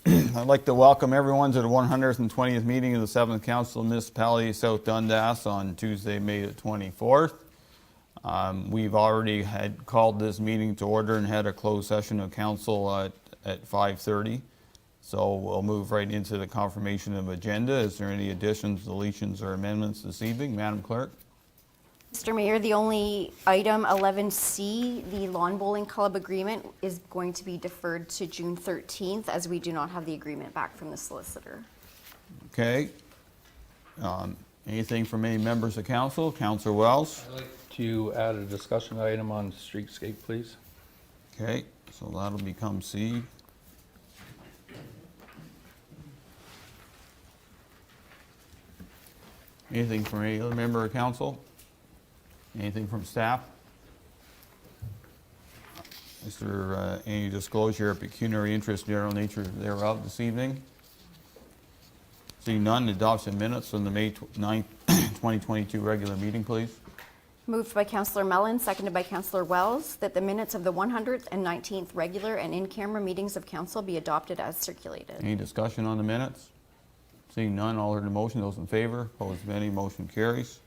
I'd like to welcome everyone to the 120th meeting of the 7th Council of Municipality of South Dundas on Tuesday, May the 24th. We've already had called this meeting to order and had a closed session of council at 5:30. So we'll move right into the confirmation of agenda. Is there any additions, deletions, or amendments this evening? Madam Clerk? Mr. Mayor, the only item 11C, the lawn bowling club agreement, is going to be deferred to June 13th as we do not have the agreement back from the solicitor. Okay. Anything from any members of council? Councillor Wells? I'd like to add a discussion item on streetscape, please. Okay, so that'll become C. Anything from any other member of council? Anything from staff? Is there any disclosure of pecuniary interest, general nature thereof this evening? Seeing none, adoption minutes on the May 9th, 2022 regular meeting, please. Moved by Councillor Mellon, seconded by Councillor Wells, that the minutes of the 119th regular and in-camera meetings of council be adopted as circulated. Any discussion on the minutes? Seeing none, all heard the motion. Those in favor, opposed if any, motion carries.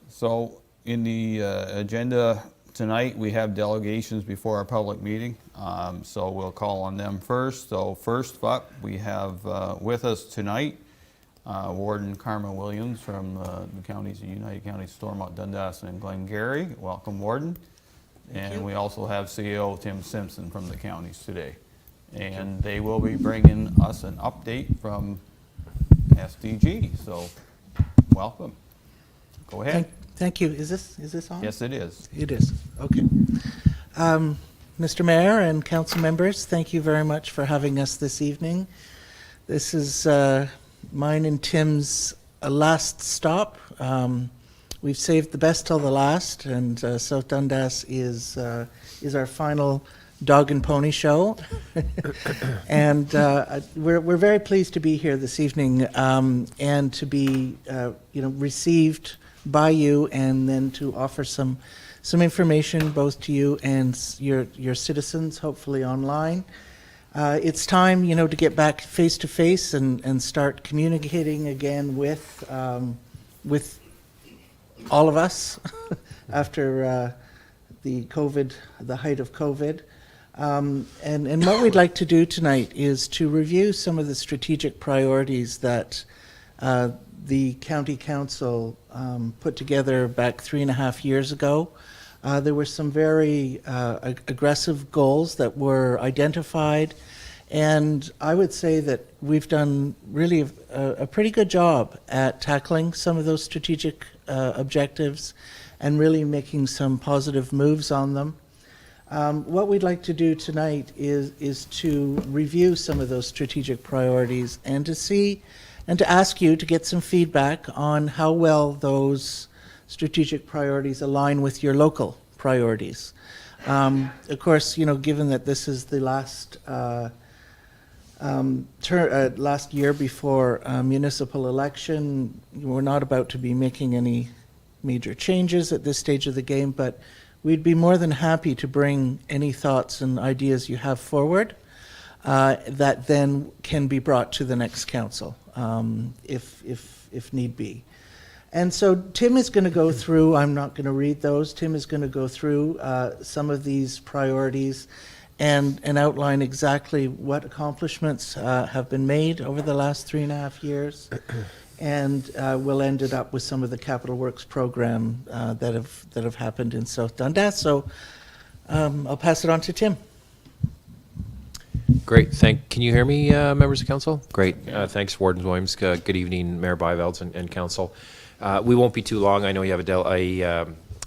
So in the agenda tonight, we have delegations before our public meeting. So we'll call on them first. So first up, we have with us tonight Warden Karma Williams from the counties of United Counties, Stormont, Dundas, and Glengarry. Welcome, Warden. And we also have CEO Tim Simpson from the counties today. And they will be bringing us an update from SDG. So welcome. Go ahead. Thank you. Is this on? Yes, it is. It is. Okay. Mr. Mayor and council members, thank you very much for having us this evening. This is mine and Tim's last stop. We've saved the best till the last, and South Dundas is our final dog and pony show. And we're very pleased to be here this evening and to be received by you, and then to offer some information both to you and your citizens, hopefully online. It's time, to get back face to face and start communicating again with all of us after the height of COVID. And what we'd like to do tonight is to review some of the strategic priorities that the County Council put together back 3.5 years ago. There were some very aggressive goals that were identified, and I would say that we've done really a pretty good job at tackling some of those strategic objectives and really making some positive moves on them. What we'd like to do tonight is to review some of those strategic priorities and to ask you to get some feedback on how well those strategic priorities align with your local priorities. Of course, given that this is the last last year before municipal election, we're not about to be making any major changes at this stage of the game, but we'd be more than happy to bring any thoughts and ideas you have forward that then can be brought to the next council if need be. And so Tim is going to go through, I'm not going to read those, Tim is going to go through some of these priorities and outline exactly what accomplishments have been made over the last 3.5 years. And we'll end it up with some of the capital works program that have happened in South Dundas. So I'll pass it on to Tim. Great. Can you hear me, members of council? Great. Thanks, Warden Williams. Good evening, Mayor Byvelds and council. We won't be too long. I know you have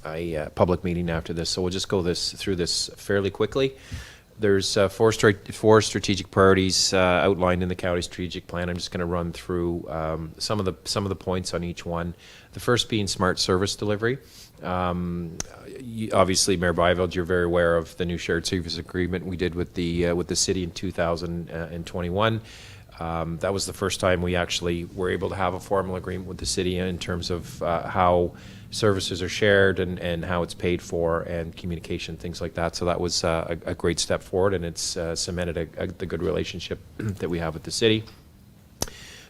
a public meeting after this, so we'll just go through this fairly quickly. There's four strategic priorities outlined in the county strategic plan. I'm just going to run through some of the points on each one. The first being smart service delivery. Obviously, Mayor Byveld, you're very aware of the new shared service agreement we did with the city in 2021. That was the first time we actually were able to have a formal agreement with the city in terms of how services are shared and how it's paid for and communication, things like that. So that was a great step forward, and it's cemented the good relationship that we have with the city.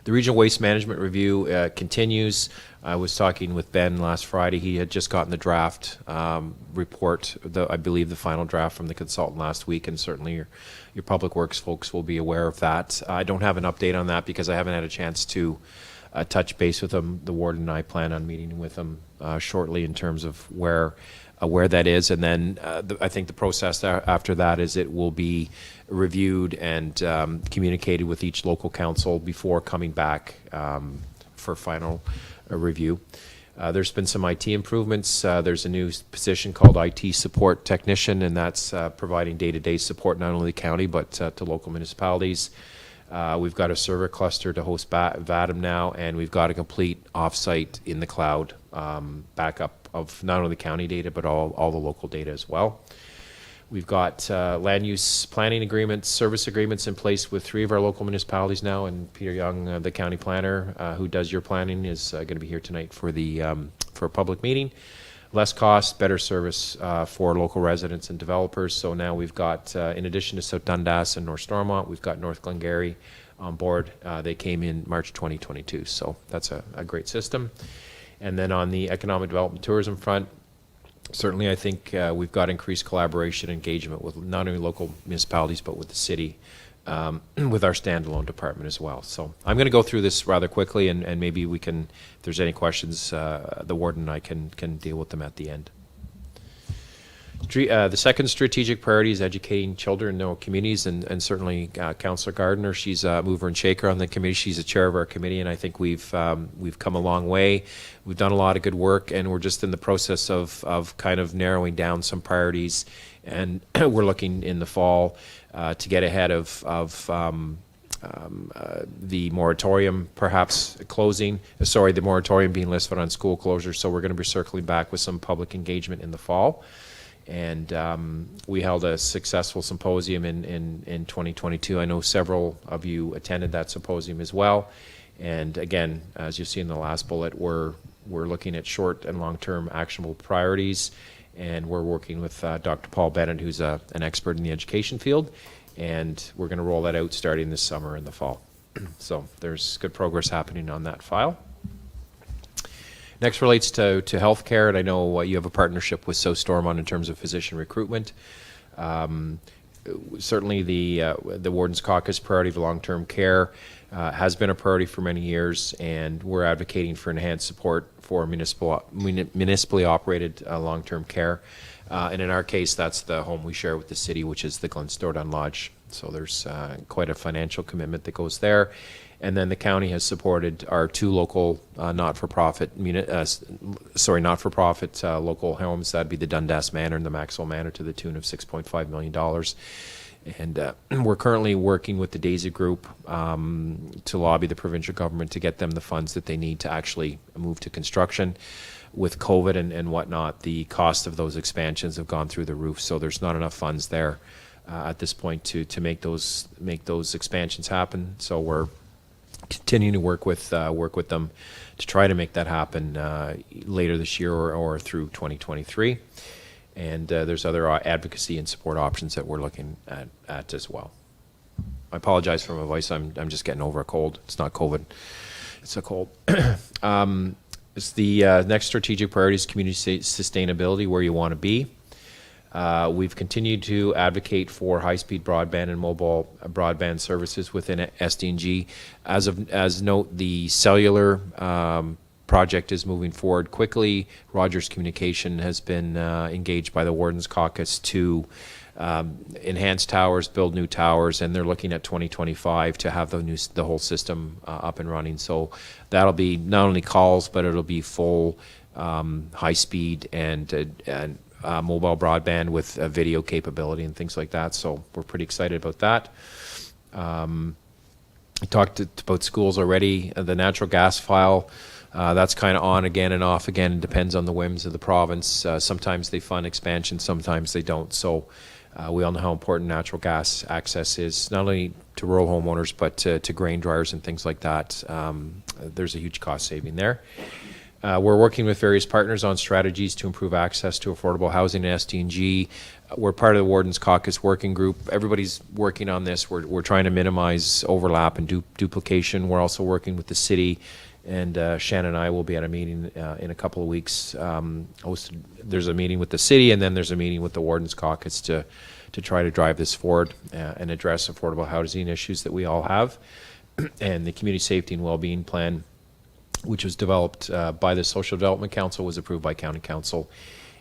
The Regional Waste Management Review continues. I was talking with Ben last Friday. He had just gotten the draft report, I believe the final draft from the consultant last week, and certainly your Public Works folks will be aware of that. I don't have an update on that because I haven't had a chance to touch base with him. The warden and I plan on meeting with him shortly in terms of where that is. And then I think the process after that is it will be reviewed and communicated with each local council before coming back for final review. There's been some IT improvements. There's a new position called IT Support Technician, and that's providing day-to-day support not only the county but to local municipalities. We've got a server cluster to host VADM now, and we've got a complete offsite in the cloud backup of not only the county data but all the local data as well. We've got land use planning agreements, service agreements in place with 3 of our local municipalities now, and Peter Young, the county planner who does your planning, is going to be here tonight for a public meeting. Less cost, better service for local residents and developers. So now we've got, in addition to South Dundas and North Stormont, we've got North Glengarry on board. They came in March 2022, so that's a great system. And then on the economic development tourism front, certainly I think we've got increased collaboration and engagement with not only local municipalities but with the city, with our standalone department as well. So I'm going to go through this rather quickly, and maybe we can, if there's any questions, the warden and I can deal with them at the end. The second strategic priority is educating children in their communities, and certainly Councillor Gardner, she's a mover and shaker on the committee. She's the chair of our committee, and I think we've come a long way. We've done a lot of good work, and we're just in the process of kind of narrowing down some priorities, and we're looking in the fall to get ahead of the moratorium perhaps closing, the moratorium being listed on school closures. So we're going to be circling back with some public engagement in the fall. And we held a successful symposium in 2022. I know several of you attended that symposium as well. And again, as you see in the last bullet, we're looking at short and long-term actionable priorities. And we're working with Dr. Paul Bennett, who's an expert in the education field. And we're going to roll that out starting this summer and the fall. So there's good progress happening on that file. Next relates to healthcare, and I know you have a partnership with South Stormont in terms of physician recruitment. Certainly the Warden's Caucus priority of long-term care has been a priority for many years, and we're advocating for enhanced support for municipally operated long-term care. And in our case, that's the home we share with the city, which is the Glenstordon Lodge. So there's quite a financial commitment that goes there. And then the county has supported our 2 local not-for-profit local homes. That'd be the Dundas Manor and the Maxwell Manor, to the tune of $6.5 million. And we're currently working with the Daisy Group to lobby the provincial government to get them the funds that they need to actually move to construction. With COVID and whatnot, the cost of those expansions have gone through the roof, so there's not enough funds there at this point to make those expansions happen. So we're continuing to work with them to try to make that happen later this year or through 2023. And there's other advocacy and support options that we're looking at as well. I apologize for my voice. I'm just getting over a cold. It's not COVID. It's a cold. It's the next strategic priority is community sustainability, where you want to be. We've continued to advocate for high-speed broadband and mobile broadband services within SDNG. As note, the cellular project is moving forward quickly. Rogers Communication has been engaged by the Warden's Caucus to enhance towers, build new towers, and they're looking at 2025 to have the whole system up and running. So that'll be not only calls, but it'll be full high-speed and mobile broadband with video capability and things like that. So we're pretty excited about that. We talked about schools already. The natural gas file, that's kind of on again and off again. It depends on the whims of the province. Sometimes they fund expansion, sometimes they don't. So We all know how important natural gas access is, not only to rural homeowners, but to grain dryers and things like that. There's a huge cost saving there. We're working with various partners on strategies to improve access to affordable housing in SDNG. We're part of the Warden's Caucus Working Group. Everybody's working on this. We're trying to minimize overlap and duplication. We're also working with the city, and Shannon and I will be at a meeting in a couple of weeks. There's a meeting with the city, and then there's a meeting with the Warden's Caucus to try to drive this forward and address affordable housing issues that we all have. And the Community Safety and Wellbeing Plan, which was developed by the Social Development Council, was approved by County Council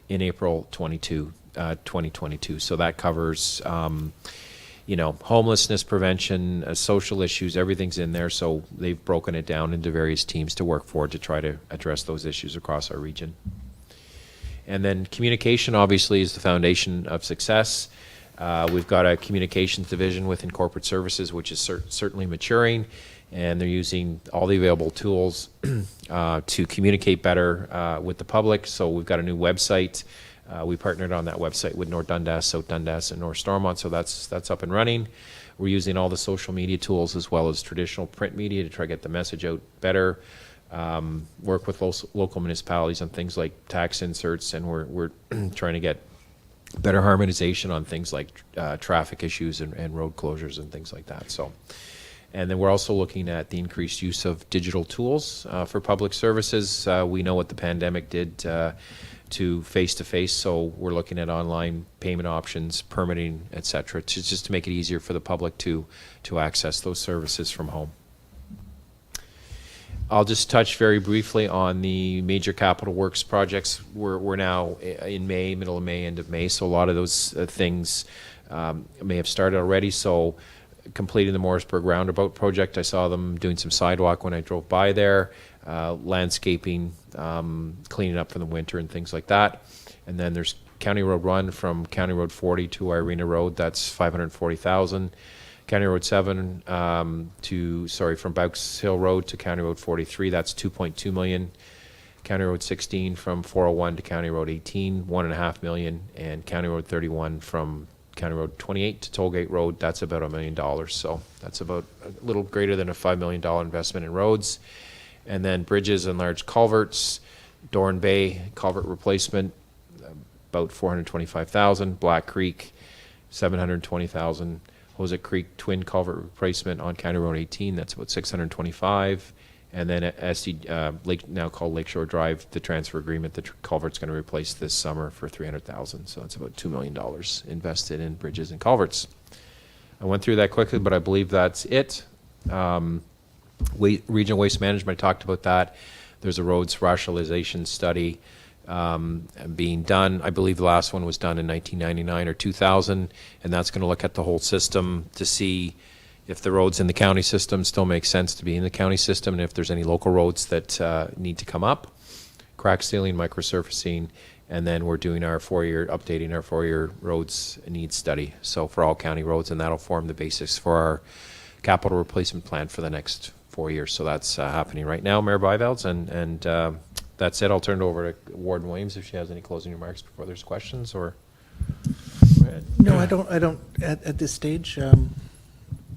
in April 2022. So that covers, homelessness prevention, social issues, everything's in there. So they've broken it down into various teams to work forward to try to address those issues across our region. And then communication, obviously, is the foundation of success. We've got a communications division within corporate services, which is certainly maturing, and they're using all the available tools to communicate better with the public. So we've got a new website. We partnered on that website with North Dundas, South Dundas, and North Stormont, so that's up and running. We're using all the social media tools as well as traditional print media to try to get the message out better. Work with local municipalities on things like tax inserts, and we're trying to get better harmonization on things like traffic issues and road closures and things like that. So, and then we're also looking at the increased use of digital tools for public services. We know what the pandemic did to face-to-face, so we're looking at online payment options, permitting, et cetera, just to make it easier for the public to access those services from home. I'll just touch very briefly on the major capital works projects. We're now in May, middle of May, end of May, so a lot of those things may have started already. So completing the Morrisburg Roundabout project, I saw them doing some sidewalk when I drove by there, landscaping, cleaning up from the winter and things like that. And then there's County Road 1 from County Road 40 to Irena Road, that's $540,000. County Road 7 from Bowks Hill Road to County Road 43, that's $2.2 million. County Road 16 from 401 to County Road 18, $1.5 million. And County Road 31 from County Road 28 to Tollgate Road, that's about $1 million. So that's about a little greater than a $5 million investment in roads. And then bridges and large culverts, Dorn Bay culvert replacement, about $425,000. Black Creek, $720,000. Hosek Creek twin culvert replacement on County Road 18, that's about $625,000. And then Lake, now called Lakeshore Drive, the transfer agreement, the culvert's going to replace this summer for $300,000. So that's about $2 million invested in bridges and culverts. I went through that quickly, but I believe that's it. Regional Waste Management, I talked about that. There's a roads rationalization study being done. I believe the last one was done in 1999 or 2000, and that's going to look at the whole system to see if the roads in the county system still make sense to be in the county system, and if there's any local roads that need to come up. Crack sealing, microsurfacing, and then we're doing updating our 4-year roads needs study. So for all county roads, and that'll form the basis for our capital replacement plan for the next 4 years. So that's happening right now, Mayor Byvelds, and that's it. I'll turn it over to Warden Williams if she has any closing remarks before there's questions. Or Go ahead. No, I don't at this stage.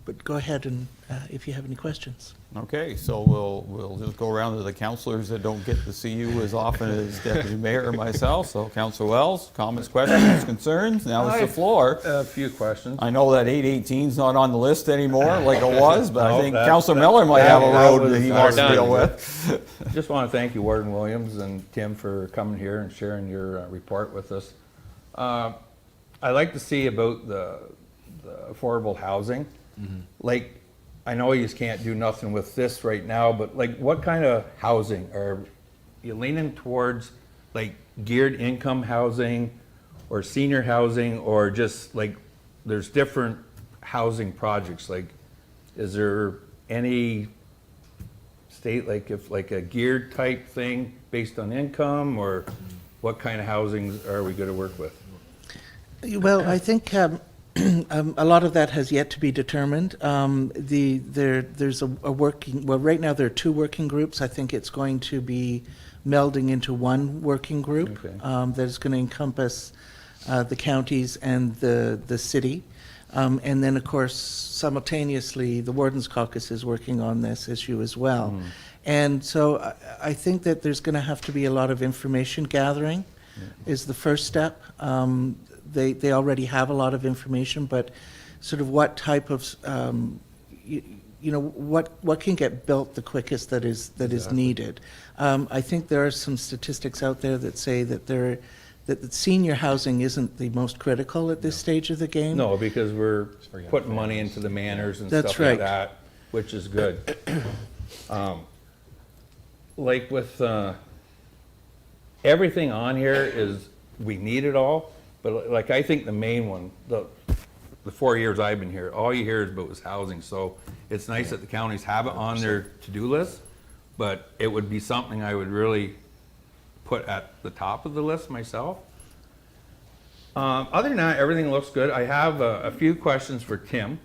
But go ahead and if you have any questions. Okay, so we'll just go around to the councilors that don't get to see you as often as Deputy Mayor or myself. So Councilor Wells, comments, questions, concerns. Now it's the floor. A few questions. I know that 818's not on the list anymore like it was, but I No, think that- Councilor that- Miller might that- have a that road was that he wants to done. deal with. Just want to thank you, Warden Williams and Tim, for coming here and sharing your report with us. I'd like to see about the affordable housing. Like, I know you just can't do nothing with this right now, but like, what kind of housing? Are you leaning towards like geared income housing or senior housing, or just like, there's different housing projects? Like, is there any state, like if like a geared type thing based on income, or what kind of housing are we going to work with? Well, I think a lot of that has yet to be determined. There's a working, well, right now there are 2 working groups. I think it's going to be melding into one working group Okay. that is going to encompass the counties and the city. And then, of course, simultaneously, the Wardens Caucus is working on this issue as well. And so I think that there's going to have to be a lot of information gathering is the first step. They already have a lot of information, but sort of what type of, what can get built the quickest that is needed. I think there are some statistics out there that say that that senior housing isn't the most critical at this stage of the game. No, because we're for young putting money into the manors and That's stuff like right. that, which is good. Like with, everything on here is, we need it all, but like, I think the main one, the 4 years I've been here, all you hear is about is housing, so it's nice that the counties have it on their to-do list, but it would be something I would really put at the top of the list myself. Other than that, everything looks good. I have a few questions for Tim.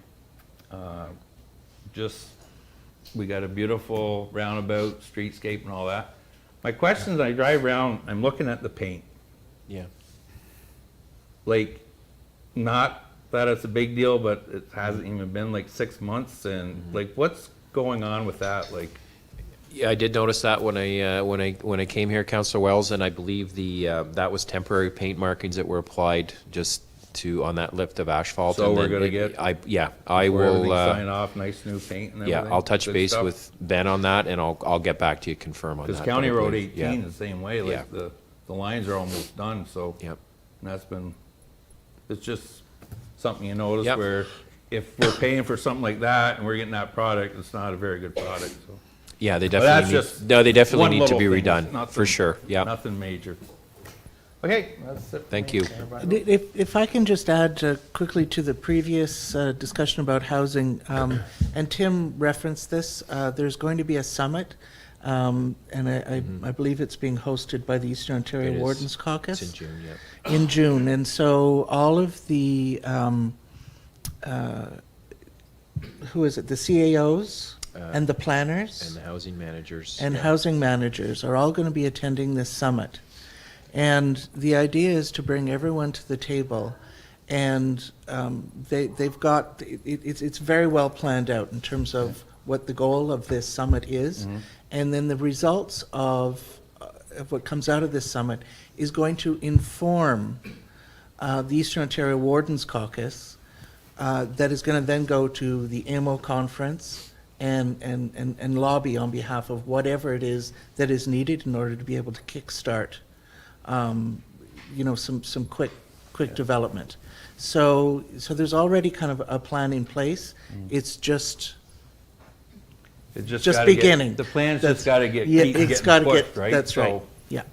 We got a beautiful roundabout, streetscape and all that. My questions, I drive around, I'm looking at the paint. Yeah. Like, not that it's a big deal, but it hasn't even been like 6 months, and like, what's going on with that? Like, Yeah, I did notice that when I came here, Councillor Wells, and I believe that was temporary paint markings that were applied just on that lift of asphalt. So and we're then gonna get- I where will. everything's signed off, nice new paint and everything? Yeah, I'll touch Good base stuff? with Ben on that, and I'll get back to you, confirm on that. Because but I County Road believe- 18 yeah. is the same way, like Yeah. the lines are almost done, so. Yep. And that's been, it's just something you notice Yep. where if we're paying for something like that and we're getting that product, it's not a very good product, so. Yeah, they But that's definitely just need, no, they definitely one need to little be thing, redone, nothing- for sure, yeah. Nothing major. Okay, that's it. for Thank me. you. Everybody. If I can just add quickly to the previous discussion about housing, and Tim referenced this, there's going to be a summit, and I believe it's being hosted by the Eastern Ontario It is. Wardens Caucus. It's in June, yeah. In June, and so all of the, who is it, the CAOs and the planners? And the housing managers. And yeah. housing managers are all going to be attending this summit. And the idea is to bring everyone to the table, and they've got, it's very well planned out in terms of what the goal of this summit is, and then the results of what comes out of this summit is going to inform the Eastern Ontario Wardens Caucus, that is going to then go to the AMO conference and lobby on behalf of whatever it is that is needed in order to be able to kickstart, some quick development. So there's already kind of a plan in place. It's just It just gotta get- beginning. The plan's That's- just gotta get, yeah, keep it's getting gotta pushed, get- right? That's right. So- Yeah.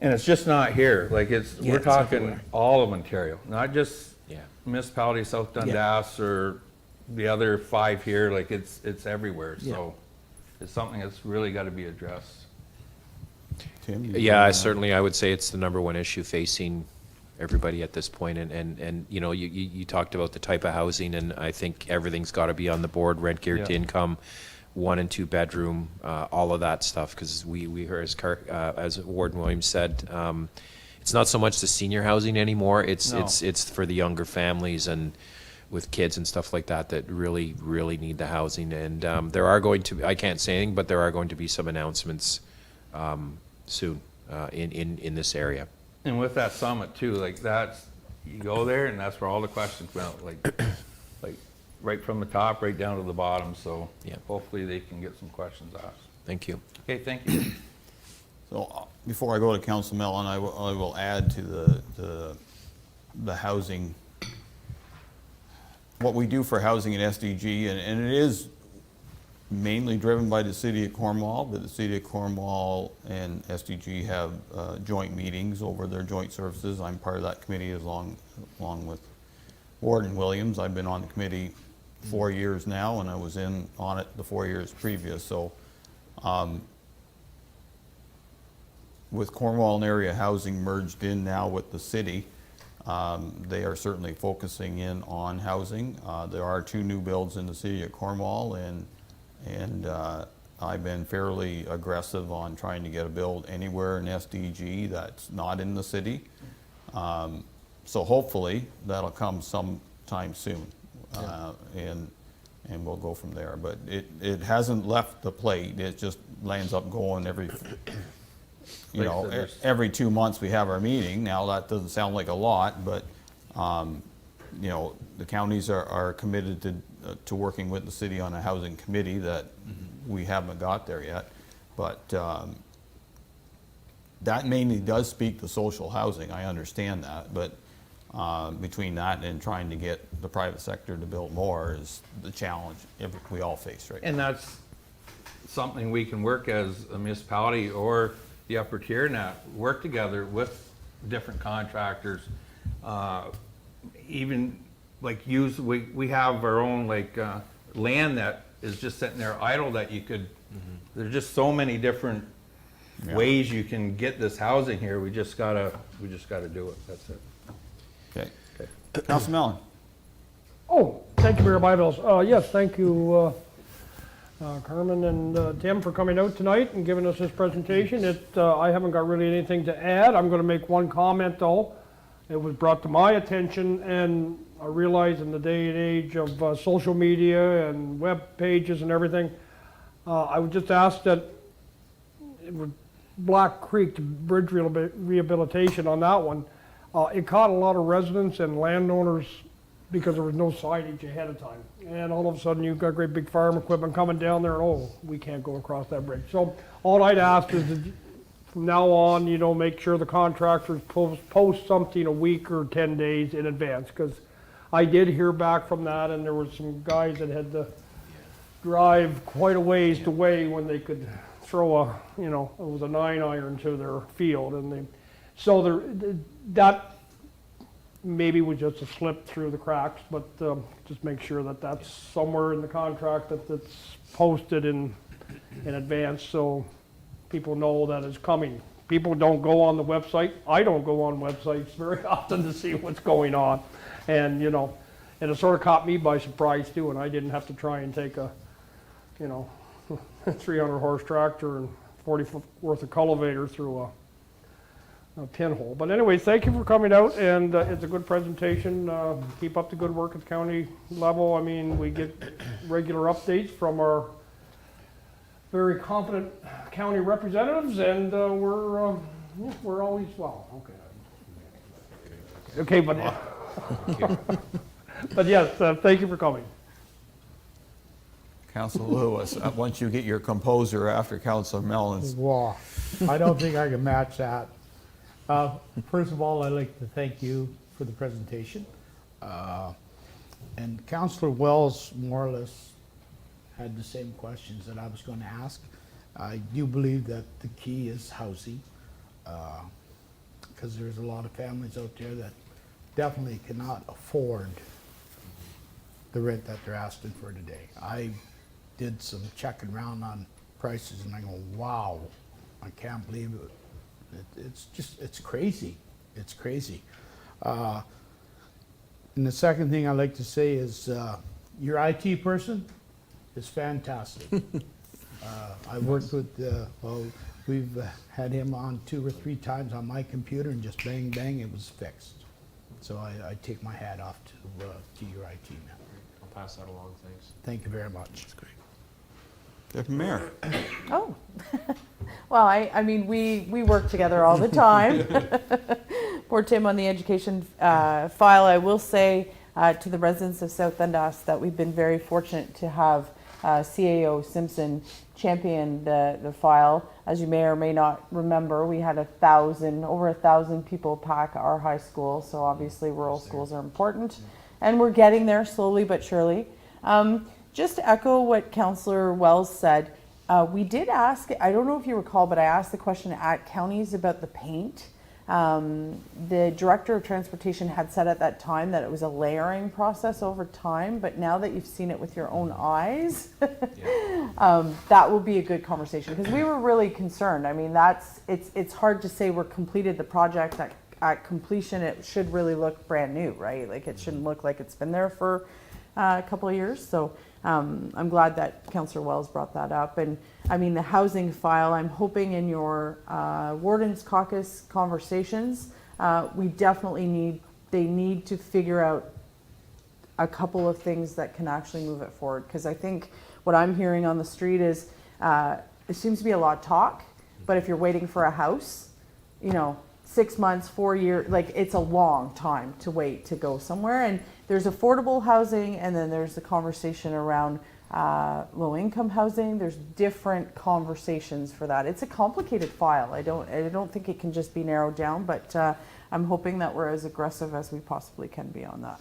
And it's just not here, like Yeah, we're it's talking everywhere. all of Ontario, not just Yeah. municipality of South Dundas or the other 5 here, like it's everywhere, Yeah. so it's something that's really gotta be addressed. Tim? you Yeah, wanna- certainly, I would say it's the number one issue facing everybody at this point, and you talked about the type of housing, and I think everything's got to be on the board, rent geared to Yeah. income, 1 and 2 bedroom, all of that stuff, because we heard, as Warden Williams said, it's not so much the senior housing anymore, it's for the younger families and with kids and stuff like that really need the housing, and there are going to, I can't say anything, but there are going to be some announcements soon in this area. And with that summit too, like that's, you go there and that's where all the questions come out, like right from the top, right down to the bottom, so Yeah. hopefully they can get some questions asked. Thank you. Okay, thank you. So before I go to Council Mellon, I will add to the housing, what we do for housing in SDG, and it is mainly driven by the City of Cornwall, but the City of Cornwall and SDG have joint meetings over their joint services. I'm part of that committee along with Warden Williams. I've been on the committee 4 years now, and I was on it the 4 years previous. So with Cornwall and Area Housing merged in now with the city, they are certainly focusing in on housing. There are 2 new builds in the City of Cornwall, and I've been fairly aggressive on trying to get a build anywhere in SDG that's not in the city. So hopefully, that'll come sometime soon. And we'll go from there. But it hasn't left the plate, it just lands up going every, every 2 months we have our meeting. Now, that doesn't sound like a lot, but, the counties are committed to working with the city on a housing committee that we haven't got there yet. But that mainly does speak to social housing, I understand that, but between that and trying to get the private sector to build more is the challenge we all face right now. And that's something we can work as a municipality or the upper tier now, work together with different contractors. Even like we have our own land that is just sitting there idle that you could, there's just so many different ways you can get this housing here. We just gotta do it. That's it. Okay. Councilor Mellon. Oh, thank you, Mayor Byvelds. Yes, thank you, Carmen and Tim, for coming out tonight and giving us this presentation. I haven't got really anything to add. I'm going to make one comment, though. It was brought to my attention, and I realize in the day and age of social media and web pages and everything, I would just ask that Black Creek Bridge rehabilitation on that one, it caught a lot of residents and landowners because there was no signage ahead of time. And all of a sudden, you've got great big farm equipment coming down there, and oh, we can't go across that bridge. So all I'd ask is that from now on, make sure the contractors post something a week or 10 days in advance, because I did hear back from that, and there were some guys that had to drive quite a ways away when they could throw it was a 9-iron to their field, and that maybe was just a slip through the cracks, but just make sure that that's somewhere in the contract that's posted in advance, so people know that it's coming. People don't go on the website. I don't go on websites very often to see what's going on, and and it sort of caught me by surprise too, and I didn't have to try and take a 300 horse tractor and 40 foot worth of cultivator through a pinhole. But anyway, thank you for coming out, and it's a good presentation. Keep up the good work at the county level. I mean, we get regular updates from our very competent county representatives, and we're always, okay, but but yes, thank you for coming. Councilor Lewis, once you get your composer after Councilor Mellon's. Wow, I don't think I can match that. First of all, I'd like to thank you for the presentation. And Councillor Wells more or less had the same questions that I was going to ask. I do believe that the key is housing, because there's a lot of families out there that definitely cannot afford the rent that they're asking for today. I did some checking around on prices, and I go, wow, I can't believe it. It's crazy. It's crazy. And the second thing I'd like to say is your IT person is fantastic. I worked with, we've had him on 2 or 3 times on my computer, and just bang, bang, it was fixed. So I take my hat off to your IT man. I'll pass that along, thanks. Thank you very much. That's great. Deputy Mayor. Oh, well, I mean, we work together all the time. Poor Tim on the education file. I will say to the residents of South Dundas that we've been very fortunate to have CAO Simpson champion the file. As you may or may not remember, we had over 1,000 people pack our high school. So obviously rural schools are important, and we're getting there slowly but surely. Just to echo what Councillor Wells said, we did ask, I don't know if you recall, but I asked the question at counties about the paint. The Director of Transportation had said at that time that it was a layering process over time, but now that you've seen it with your own eyes, that will be a good conversation, because we were really concerned. I mean, it's hard to say we're completed the project. At completion, it should really look brand new, right? Like, it shouldn't look like it's been there for a couple of years. So I'm glad that Councillor Wells brought that up. And I mean, the housing file, I'm hoping in your Warden's Caucus conversations we definitely they need to figure out a couple of things that can actually move it forward. Because I think what I'm hearing on the street is there seems to be a lot of talk, but if you're waiting for a house, 6 months, 4 years, like it's a long time to wait to go somewhere. And there's affordable housing, and then there's the conversation around low-income housing. There's different conversations for that. It's a complicated file. I don't think it can just be narrowed down, but I'm hoping that we're as aggressive as we possibly can be on that.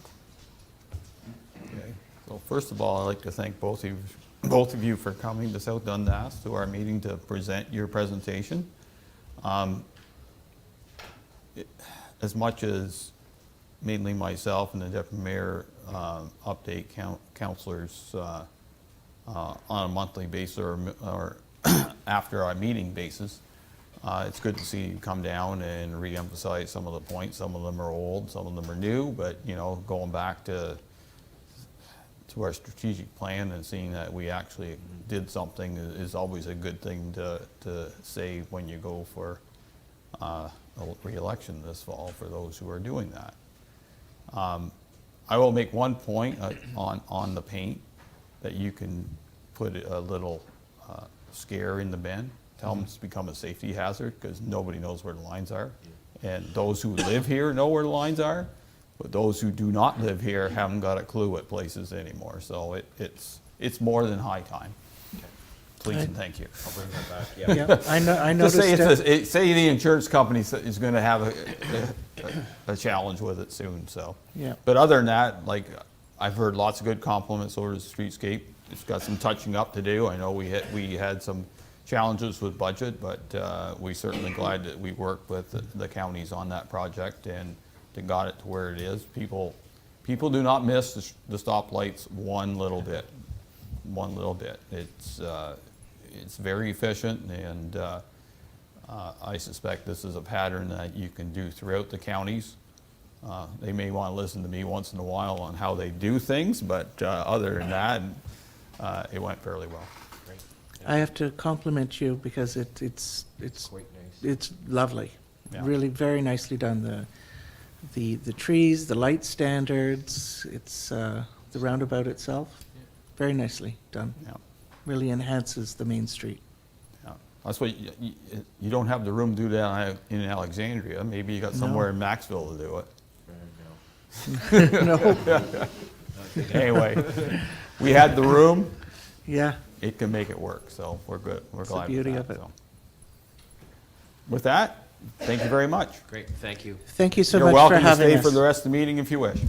Okay. So first of all, I'd like to thank both of you for coming to South Dundas to our meeting to present your presentation. As much as mainly myself and the deputy mayor update councillors on a monthly basis or after our meeting basis, it's good to see you come down and re-emphasize some of the points. Some of them are old, some of them are new, but going back to our strategic plan and seeing that we actually did something is always a good thing to say when you go for a re-election this fall for those who are doing that. I will make one point on the paint, that you can put a little scare in the bin. Tell them it's become a safety hazard because nobody knows where the lines are. And those who live here know where the lines are, but those who do not live here haven't got a clue at places anymore. So it's more than high time. Please and thank you. I'll bring that back. Yeah. Yeah, I Just noticed that. say the insurance company is going to have a challenge with it soon. So, Yeah. But other than that, like I've heard lots of good compliments over the streetscape. It's got some touching up to do. I know we had some challenges with budget, but we're certainly glad that we worked with the counties on that project and got it to where it is. People do not miss the stoplights one little bit. It's very efficient, and I suspect this is a pattern that you can do throughout the counties. They may want to listen to me once in a while on how they do things, but other than that, it went fairly well. Great. I have to compliment you because it's Quite nice. it's lovely. Yeah. Really very nicely done. The trees, the light standards, it's the roundabout itself. Very nicely done. Yeah. Really enhances the main street. Yeah. That's what you don't have the room to do that in Alexandria. Maybe you got somewhere in Maxville to do it. No, Anyway, we had the room. yeah, It can make it work, so we're good. We're It's the glad beauty with that. of it. So. With that, thank you very much. Great. Thank you. thank you so You're much welcome for to having stay us. for the rest of the meeting if you wish.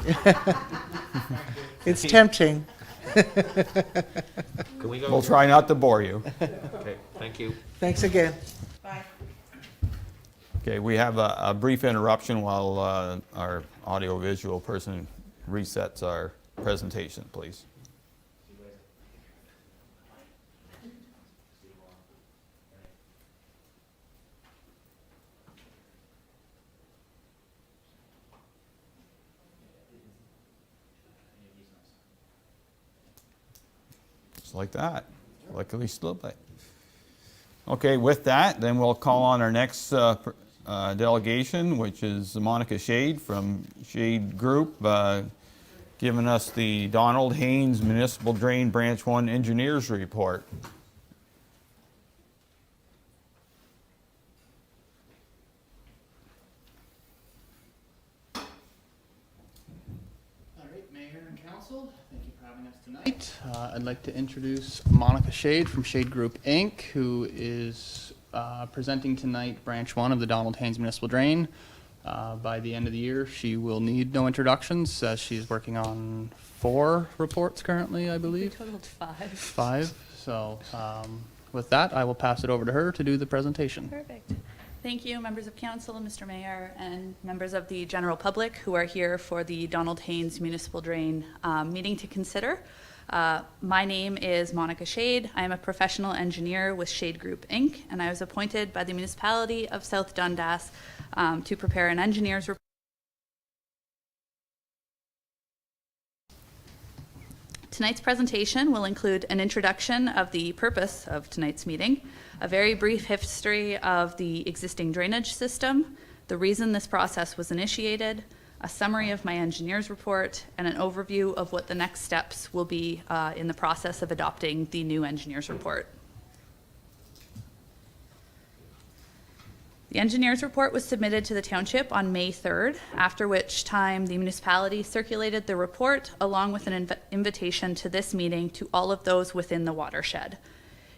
It's tempting. Can we go? We'll try not to bore you. Okay. Thank you. Thanks again. Bye. Okay, we have a brief interruption while our audiovisual person resets our presentation, please. Just like that. Luckily, still bit. Okay, with that, then we'll call on our next delegation, which is Monica Shade from Shade Group, giving us the Donald Haynes Municipal Drain Branch 1 Engineers Report. All right, Mayor and Council, thank you for having us tonight. I'd like to introduce Monica Shade from Shade Group, Inc., who is presenting tonight Branch 1 of the Donald Haynes Municipal Drain. By the end of the year, she will need no introductions, as she's working on 4 reports currently, I believe. Totaled 5. 5. So with that, I will pass it over to her to do the presentation. Perfect. Thank you, members of council, Mr. Mayor, and members of the general public who are here for the Donald Haynes Municipal Drain meeting to consider. My name is Monica Shade. I am a professional engineer with Shade Group, Inc., and I was appointed by the municipality of South Dundas to prepare an engineer's report. Tonight's presentation will include an introduction of the purpose of tonight's meeting, a very brief history of the existing drainage system, the reason this process was initiated, a summary of my engineer's report, and an overview of what the next steps will be in the process of adopting the new engineer's report. The engineer's report was submitted to the township on May 3rd, after which time the municipality circulated the report along with an invitation to this meeting to all of those within the watershed.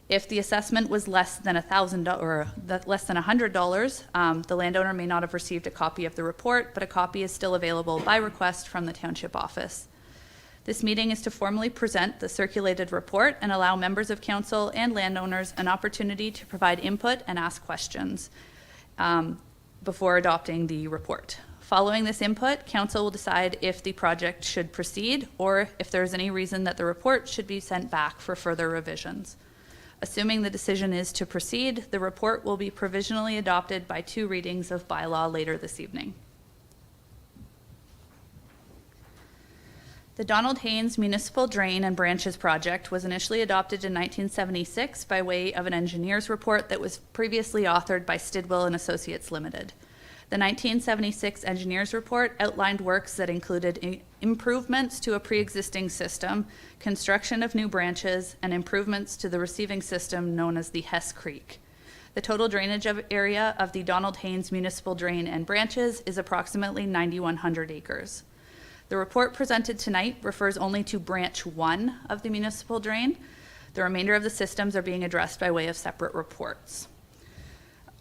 If the assessment was less than $1,000 or less than $100, the landowner may not have received a copy of the report, but a copy is still available by request from the township office. This meeting is to formally present the circulated report and allow members of council and landowners an opportunity to provide input and ask questions before adopting the report. Following this input, council will decide if the project should proceed or if there is any reason that the report should be sent back for further revisions. Assuming the decision is to proceed, the report will be provisionally adopted by 2 readings of bylaw later this evening. The Donald Haynes Municipal Drain and Branches Project was initially adopted in 1976 by way of an engineer's report that was previously authored by Stidwell and Associates Limited. The 1976 engineer's report outlined works that included improvements to a pre-existing system, construction of new branches, and improvements to the receiving system known as the Hess Creek. The total drainage area of the Donald Haynes Municipal Drain and Branches is approximately 9,100 acres. The report presented tonight refers only to branch 1 of the municipal drain. The remainder of the systems are being addressed by way of separate reports.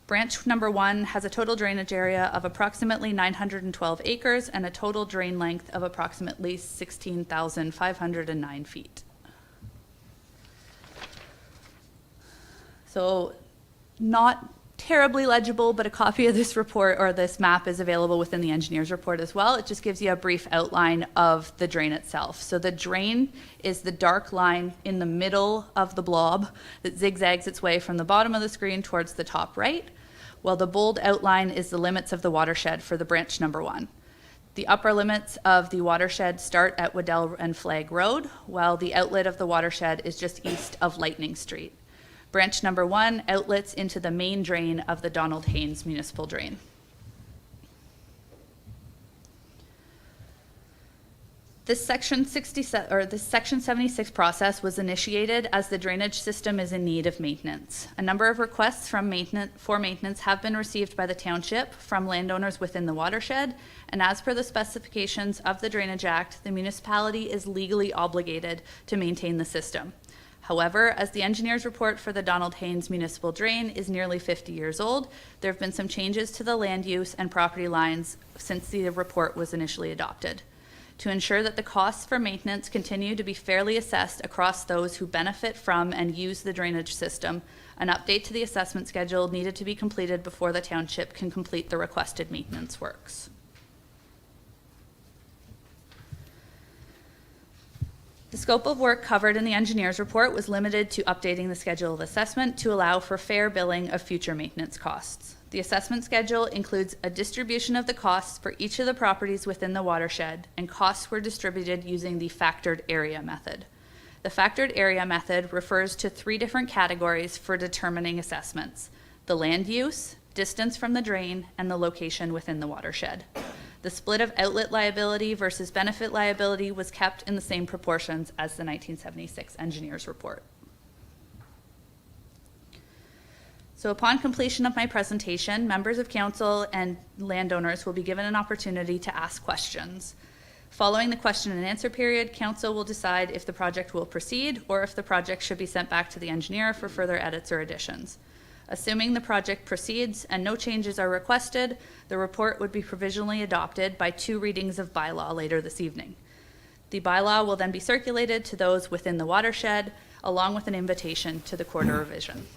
Branch number 1 has a total drainage area of approximately 912 acres and a total drain length of approximately 16,509 feet. So not terribly legible, but a copy of this report or this map is available within the engineer's report as well. It just gives you a brief outline of the drain itself. So the drain is the dark line in the middle of the blob that zigzags its way from the bottom of the screen towards the top right, while the bold outline is the limits of the watershed for the branch number 1. The upper limits of the watershed start at Waddell and Flag Road, while the outlet of the watershed is just east of Lightning Street. Branch number 1 outlets into the main drain of the Donald Haynes Municipal Drain. This Section 76 process was initiated as the drainage system is in need of maintenance. A number of requests for maintenance have been received by the township from landowners within the watershed, and as per the specifications of the Drainage Act, the municipality is legally obligated to maintain the system. However, as the engineer's report for the Donald Haynes Municipal Drain is nearly 50 years old, there have been some changes to the land use and property lines since the report was initially adopted. To ensure that the costs for maintenance continue to be fairly assessed across those who benefit from and use the drainage system, an update to the assessment schedule needed to be completed before the township can complete the requested maintenance works. The scope of work covered in the engineer's report was limited to updating the schedule of assessment to allow for fair billing of future maintenance costs. The assessment schedule includes a distribution of the costs for each of the properties within the watershed, and costs were distributed using the factored area method. The factored area method refers to 3 different categories for determining assessments: the land use, distance from the drain, and the location within the watershed. The split of outlet liability versus benefit liability was kept in the same proportions as the 1976 engineer's report. So upon completion of my presentation, members of council and landowners will be given an opportunity to ask questions. Following the question and answer period, council will decide if the project will proceed or if the project should be sent back to the engineer for further edits or additions. Assuming the project proceeds and no changes are requested, the report would be provisionally adopted by 2 readings of bylaw later this evening. The bylaw will then be circulated to those within the watershed, along with an invitation to the quarter revision.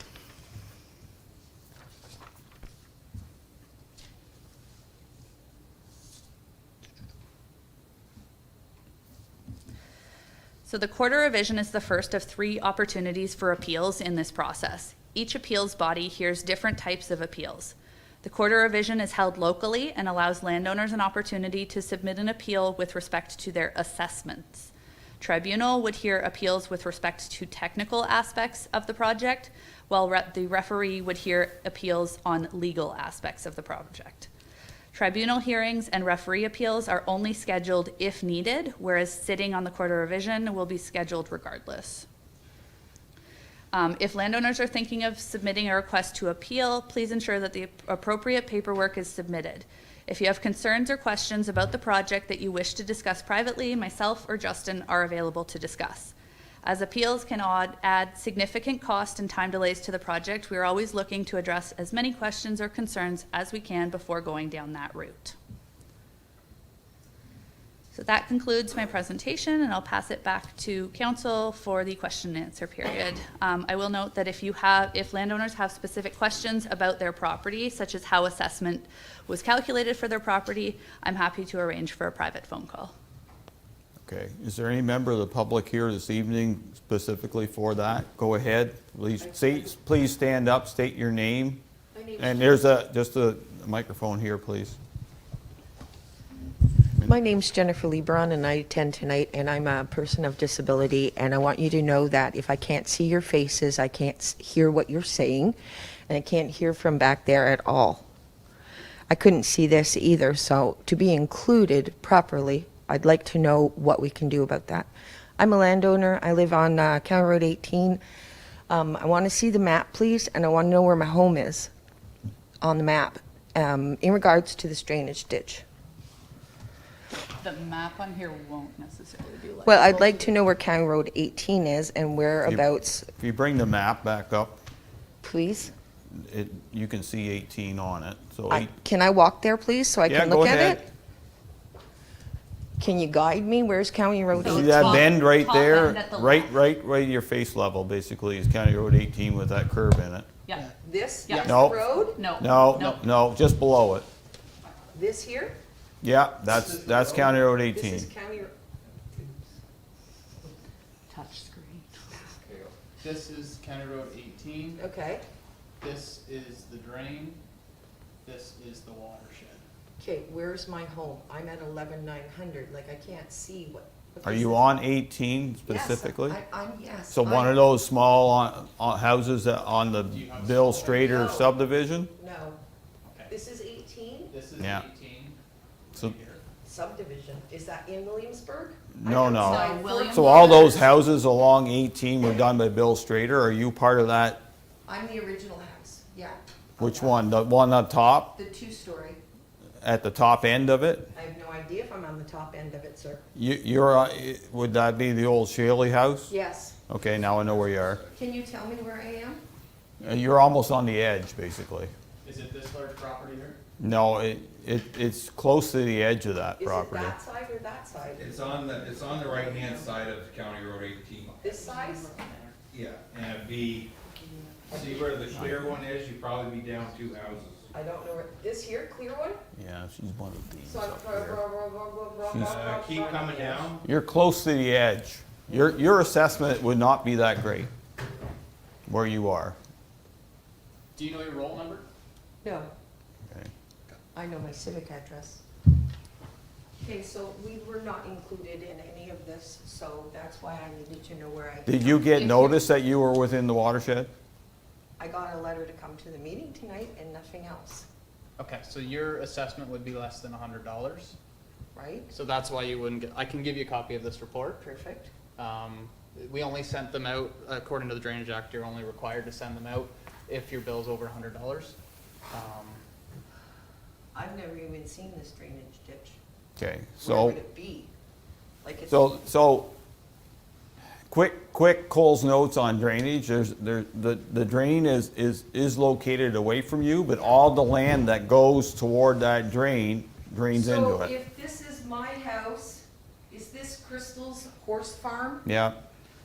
So the quarter revision is the first of 3 opportunities for appeals in this process. Each appeals body hears different types of appeals. The quarter revision is held locally and allows landowners an opportunity to submit an appeal with respect to their assessments. Tribunal would hear appeals with respect to technical aspects of the project, while the referee would hear appeals on legal aspects of the project. Tribunal hearings and referee appeals are only scheduled if needed, whereas sitting on the Court of Revision will be scheduled regardless. If landowners are thinking of submitting a request to appeal, please ensure that the appropriate paperwork is submitted. If you have concerns or questions about the project that you wish to discuss privately, myself or Justin are available to discuss. As appeals can add significant cost and time delays to the project, we are always looking to address as many questions or concerns as we can before going down that route. So that concludes my presentation, and I'll pass it back to council for the question and answer period. I will note that if landowners have specific questions about their property, such as how assessment was calculated for their property, I'm happy to arrange for a private phone call. Okay, is there any member of the public here this evening specifically for that? Go ahead, please stand up, state your name. And there's just a microphone here, please. My name's Jennifer Lebron, and I attend tonight, and I'm a person of disability, and I want you to know that if I can't see your faces, I can't hear what you're saying, and I can't hear from back there at all. I couldn't see this either, so to be included properly, I'd like to know what we can do about that. I'm a landowner. I live on County Road 18. I want to see the map, please, and I want to know where my home is on the map in regards to this drainage ditch. The map on here won't necessarily be like. Well, I'd like to know where County Road 18 is and whereabouts, If you bring the map back up, please. you can see 18 on it. So Can I walk there, please, so I Yeah, can go look at ahead. it? Can you guide me? Where's County Road So See 18? that top- bend right top there? end at the Right left. your face level, basically, is County Road 18 with that curve in it. Yeah. This Yeah. is No. the road? No, just below it. This here? Yeah, that's County Road 18. This is County, Touch screen. This is County Road 18. okay. This is the drain. This is the watershed. Okay, where's my home? I'm at 11,900, like I can't see what Are this you is. on 18 Yes, specifically? yes. So one of those small houses on the Do you have Bill small- Strader No. subdivision? No, Okay. this is 18 This is Yeah. 18. So, Here. subdivision. Is that in Williamsburg? No, I no. outside William- so all those houses along 18 were done by Bill Strader? Are you part of that? I'm the original house, yeah. Which one? The one on top, The two-story. at the top end of it? I have no idea if I'm on the top end of it, sir. Would that be the old Shaley house? Yes. Okay, now I know where you are. Can you tell me where I am? You're almost on the edge, basically. Is it this large property here? No, it's close to the edge of that property. Is it that side or that side? It's on the right-hand side of County Road 18. This side? Yeah, and it'd be, see where the clear one is, you'd probably be down 2 houses. I don't know where, this here, clear one? Yeah, she's one of these So I'm. up here. Keep coming down. You're close to the edge. Your assessment would not be that great where you are. Do you know your roll number? No, Okay. I know my civic address. Okay, so we were not included in any of this, so that's why I needed to know where I. Did you get notice that you were within the watershed? I got a letter to come to the meeting tonight and nothing else, Okay, so your assessment would be less than $100. right? So that's why you wouldn't get, I can give you a copy of this report. Perfect. We only sent them out, according to the Drainage Act, you're only required to send them out if your bill's over $100. I've never even seen this drainage ditch. Okay, Where so, would it be? Like it's. so, quick Cole's notes on drainage. The drain is located away from you, but all the land that goes toward that drain drains into So it. if this is my house, is this Crystal's horse farm? Yeah,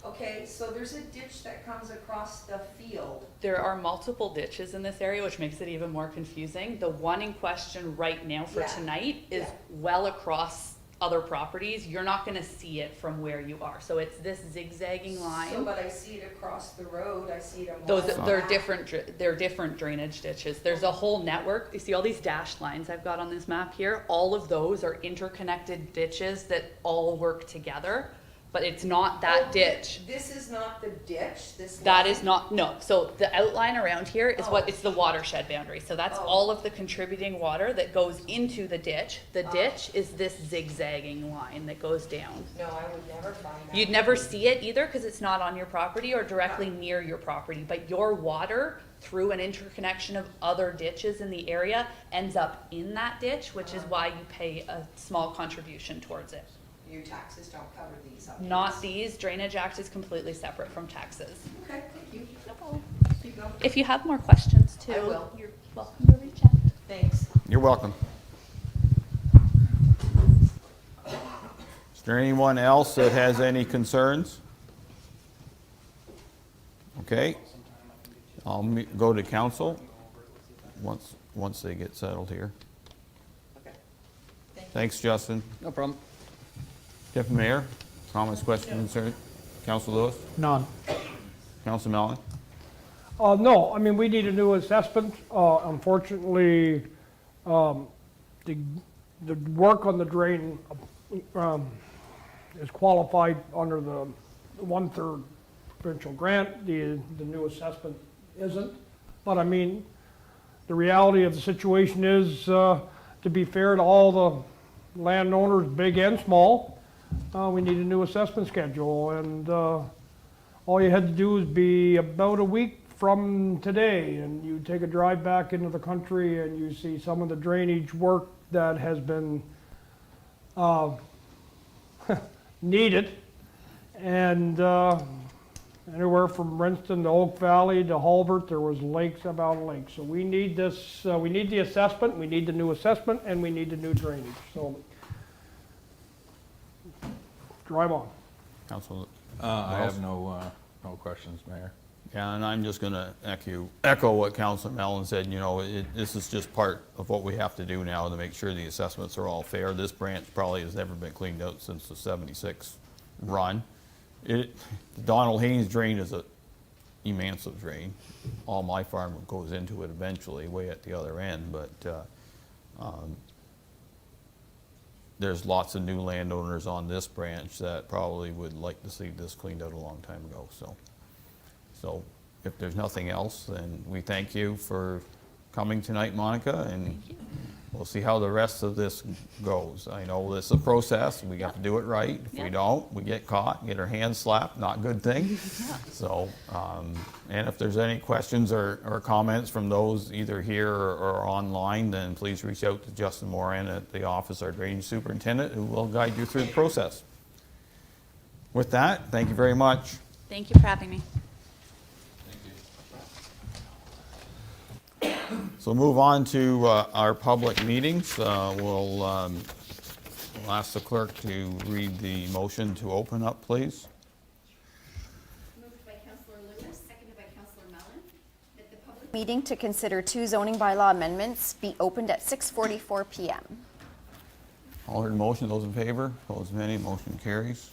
Okay, so there's a ditch that comes across the field. There are multiple ditches in this area, which makes it even more confusing. The one in question right now for Yeah. tonight is Yeah. well across other properties. You're not gonna see it from where you are. So it's this zigzagging So, line. but I see it across the road, I see it on. Those, one they're map. different, they're different drainage ditches. There's a whole network. You see all these dashed lines I've got on this map here? All of those are interconnected ditches that all work together. but it's not that ditch. This is not the ditch, this That is not, no, so the outline around here is what, Oh. it's the watershed boundary, so that's all of the contributing water that goes into the ditch. The ditch is this zigzagging line that goes down. No, I would never find that. You'd never see it either because it's not on your property or directly near your property, but your water through an interconnection of other ditches in the area ends up in that ditch, which is why you pay a small contribution towards it. Your taxes don't cover these updates. Not these, Drainage Act is completely separate from taxes. Okay, thank you. No problem. You go. If you have more questions too, I will. you're welcome to reach out. Thanks. You're welcome. Is there anyone else that has any concerns? Okay. I'll go to council once they get settled here. Okay. Thanks, Justin. No problem. Deputy Mayor, comments, questions, concerns? Council Lewis? None. Council Mellon? No, I mean, we need a new assessment. Unfortunately, the work on the drain is qualified under the 1/3 provincial grant. The new assessment isn't. But I mean, the reality of the situation is, to be fair to all the landowners, big and small, we need a new assessment schedule. And all you had to do is be about a week from today, and you take a drive back into the country and you see some of the drainage work that has been needed. And anywhere from Rinston to Oak Valley to Halbert, there was lakes about lakes. So we need this, we need the assessment, we need the new assessment, and we need the new drainage. So drive on. Council? I have no questions, Mayor. Yeah, and I'm just going to echo what Councilor Mellon said. You know, this is just part of what we have to do now to make sure the assessments are all fair. This branch probably has never been cleaned out since the '76 run. The Donald Haynes drain is a immensive drain. All my farm goes into it eventually, way at the other end, but there's lots of new landowners on this branch that probably would like to see this cleaned out a long time ago, So if there's nothing else, then we thank you for coming tonight, Monica, and we'll see how the rest of this goes. I know this is a process, we got to do it right. If we don't, we get caught, get our hands slapped, not a good thing. So, and if there's any questions or comments from those either here or online, then please reach out to Justin Moran at the office, our drainage superintendent, who will guide you through the process. With that, thank you very much. Thank you for having me. So move on to our public meetings. We'll ask the clerk to read the motion to open up, please. Moved by Councillor Lewis, seconded by Councillor Mellon, that the public meeting to consider 2 zoning bylaw amendments be opened at 6:44 p.m. All heard the motion, those in favor? Opposed, any, motion carries.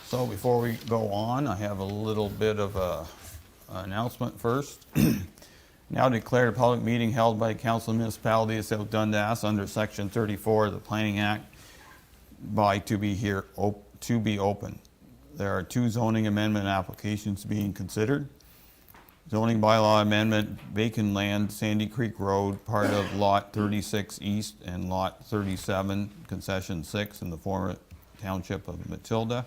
So before we go on, I have a little bit of a announcement first. Now declared a public meeting held by the Council of Municipality of South Dundas under Section 34 of the Planning Act to be open. There are 2 zoning amendment applications being considered. Zoning bylaw amendment, vacant land, Sandy Creek Road, part of Lot 36 East and Lot 37, Concession 6 in the former Township of Matilda.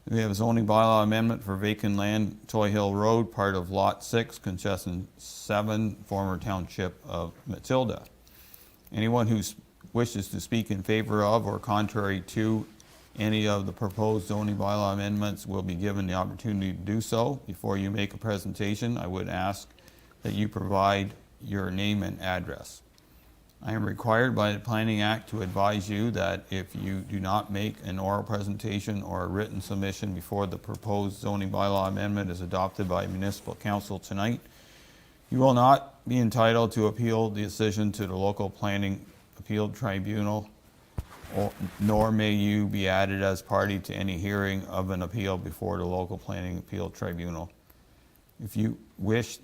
We have a zoning bylaw amendment for vacant land, Toy Hill Road, part of Lot 6, Concession 7, former Township of Matilda. Anyone who wishes to speak in favor of or contrary to any of the proposed zoning bylaw amendments will be given the opportunity to do so. Before you make a presentation, I would ask that you provide your name and address. I am required by the Planning Act to advise you that if you do not make an oral presentation or a written submission before the proposed zoning bylaw amendment is adopted by Municipal Council tonight, you will not be entitled to appeal the decision to the local planning appeal tribunal, nor may you be added as party to any hearing of an appeal before the local planning appeal tribunal. If you wish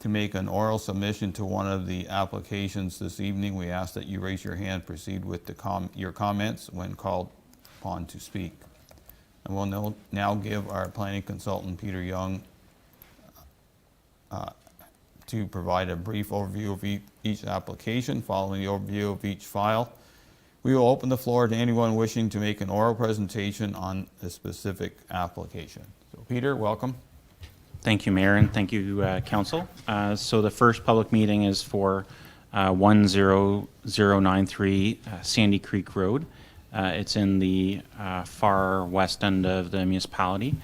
to make an oral submission to one of the applications this evening. We ask that you raise your hand, proceed with your comments when called upon to speak. And we'll now give our planning consultant, Peter Young, to provide a brief overview of each application. Following the overview of each file, we will open the floor to anyone wishing to make an oral presentation on a specific application. So Peter, welcome. Thank you, Mayor, and thank you, Council. So the first public meeting is for 10093 Sandy Creek Road. It's in the far west end of the municipality,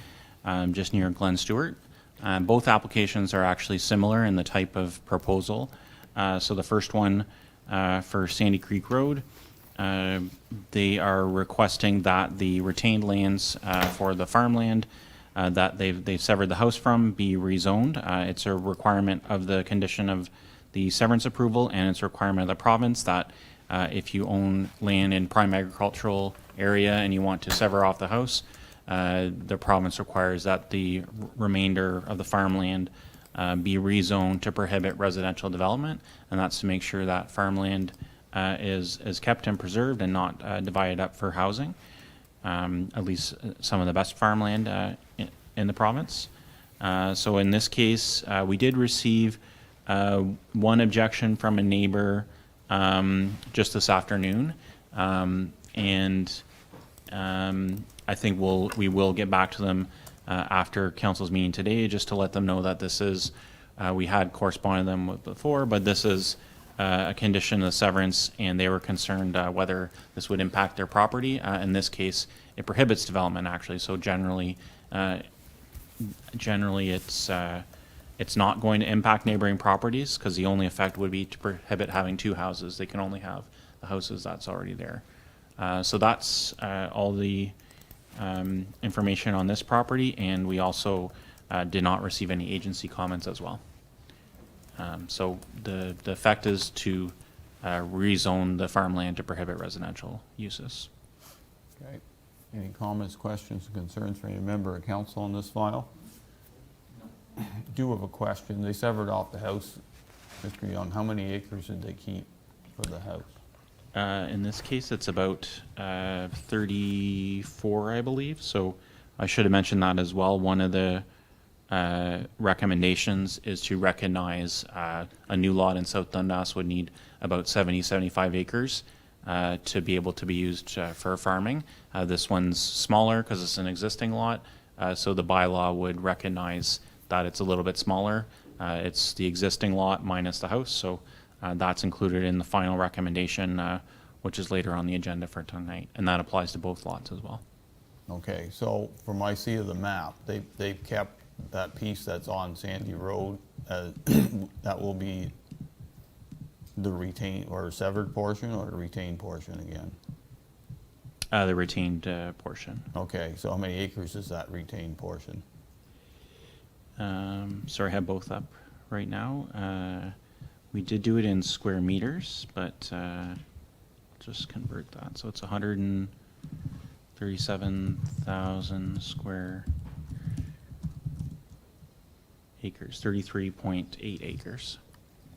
just near Glen Stewart. Both applications are actually similar in the type of proposal. So the first one for Sandy Creek Road, they are requesting that the retained lands for the farmland that they've severed the house from be rezoned. It's a requirement of the condition of the severance approval, and it's a requirement of the province that if you own land in prime agricultural area and you want to sever off the house, the province requires that the remainder of the farmland be rezoned to prohibit residential development, and that's to make sure that farmland is kept and preserved and not divided up for housing. At least some of the best farmland in the province. So in this case, we did receive one objection from a neighbor just this afternoon, and I think we will get back to them after council's meeting today, just to let them know that this is, we had corresponded them with before, but this is a condition of the severance, and they were concerned whether this would impact their property. In this case, it prohibits development, actually. So generally it's not going to impact neighboring properties, because the only effect would be to prohibit having two houses. They can only have the houses that's already there. So that's all the information on this property, and we also did not receive any agency comments as well. So the effect is to rezone the farmland to prohibit residential uses. Okay. Any comments, questions, or concerns from any member of council on this file? Do have a question. They severed off the house, Mr. Young. How many acres did they keep for the house? In this case, it's about 34, I believe. So I should have mentioned that as well. One of the recommendations is to recognize a new lot in South Dundas would need about 75 acres to be able to be used for farming. This one's smaller because it's an existing lot, so the bylaw would recognize that it's a little bit smaller. It's the existing lot minus the house, so that's included in the final recommendation, which is later on the agenda for tonight, and that applies to both lots as well. Okay, so from my see of the map, they've kept that piece that's on Sandy Road, that will be the retained or severed portion, or the retained portion again? The retained portion. Okay, so how many acres is that retained portion? Sorry, I have both up right now. We did do it in square meters, but just convert that. So it's 137,000 square acres, 33.8 acres.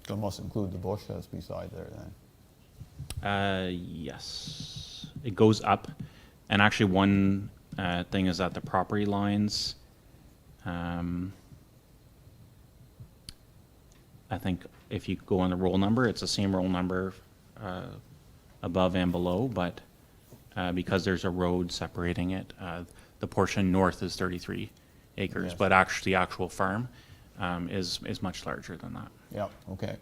So it must include the bush that's beside there then? Yes, it goes up, and actually one thing is that the property lines, I think if you go on the roll number, it's the same roll number above and below, but because there's a road separating it, the portion north is 33 acres, Yes. but actually the actual farm is much larger than that. Yep, okay.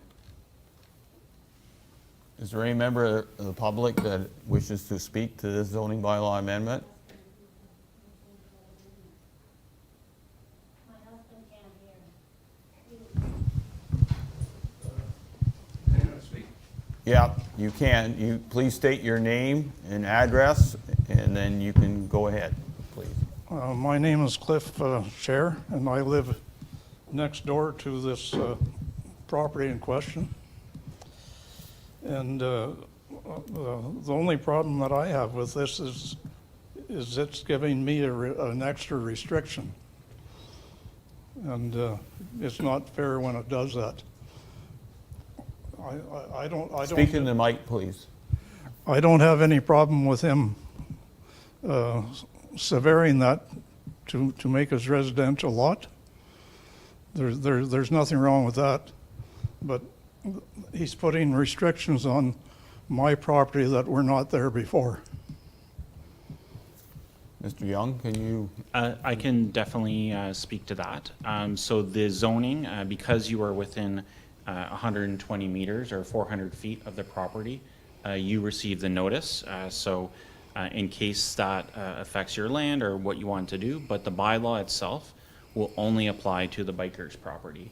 Is there any member of the public that wishes to speak to this zoning bylaw amendment? Yeah, you can. You please state your name and address, and then you can go ahead, please. My name is Cliff Scher, and I live next door to this property in question. And the only problem that I have with this is it's giving me an extra restriction. and it's not fair when it does that. I don't. Speak in the mic, please. I don't have any problem with him severing that to make his residential lot. There's nothing wrong with that, but he's putting restrictions on my property that were not there before. Mr. Young, can you? I can definitely speak to that. So the zoning, because you are within 120 meters or 400 feet of the property, you receive the notice. So in case that affects your land or what you want to do, but the bylaw itself will only apply to the biker's property.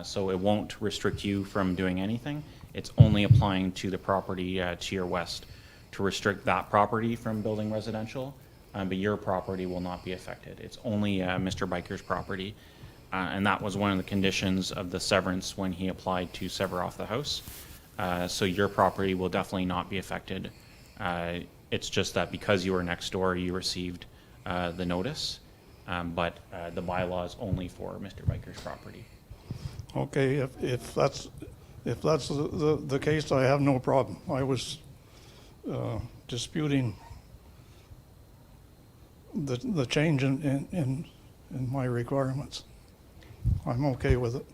So it won't restrict you from doing anything. It's only applying to the property to your west to restrict that property from building residential. But your property will not be affected. It's only Mr. Biker's property. And that was one of the conditions of the severance when he applied to sever off the house. So your property will definitely not be affected. It's just that because you were next door, you received the notice. But the bylaw is only for Mr. Biker's property. Okay, if that's the case, I have no problem. I was disputing the change in my requirements. I'm okay with it.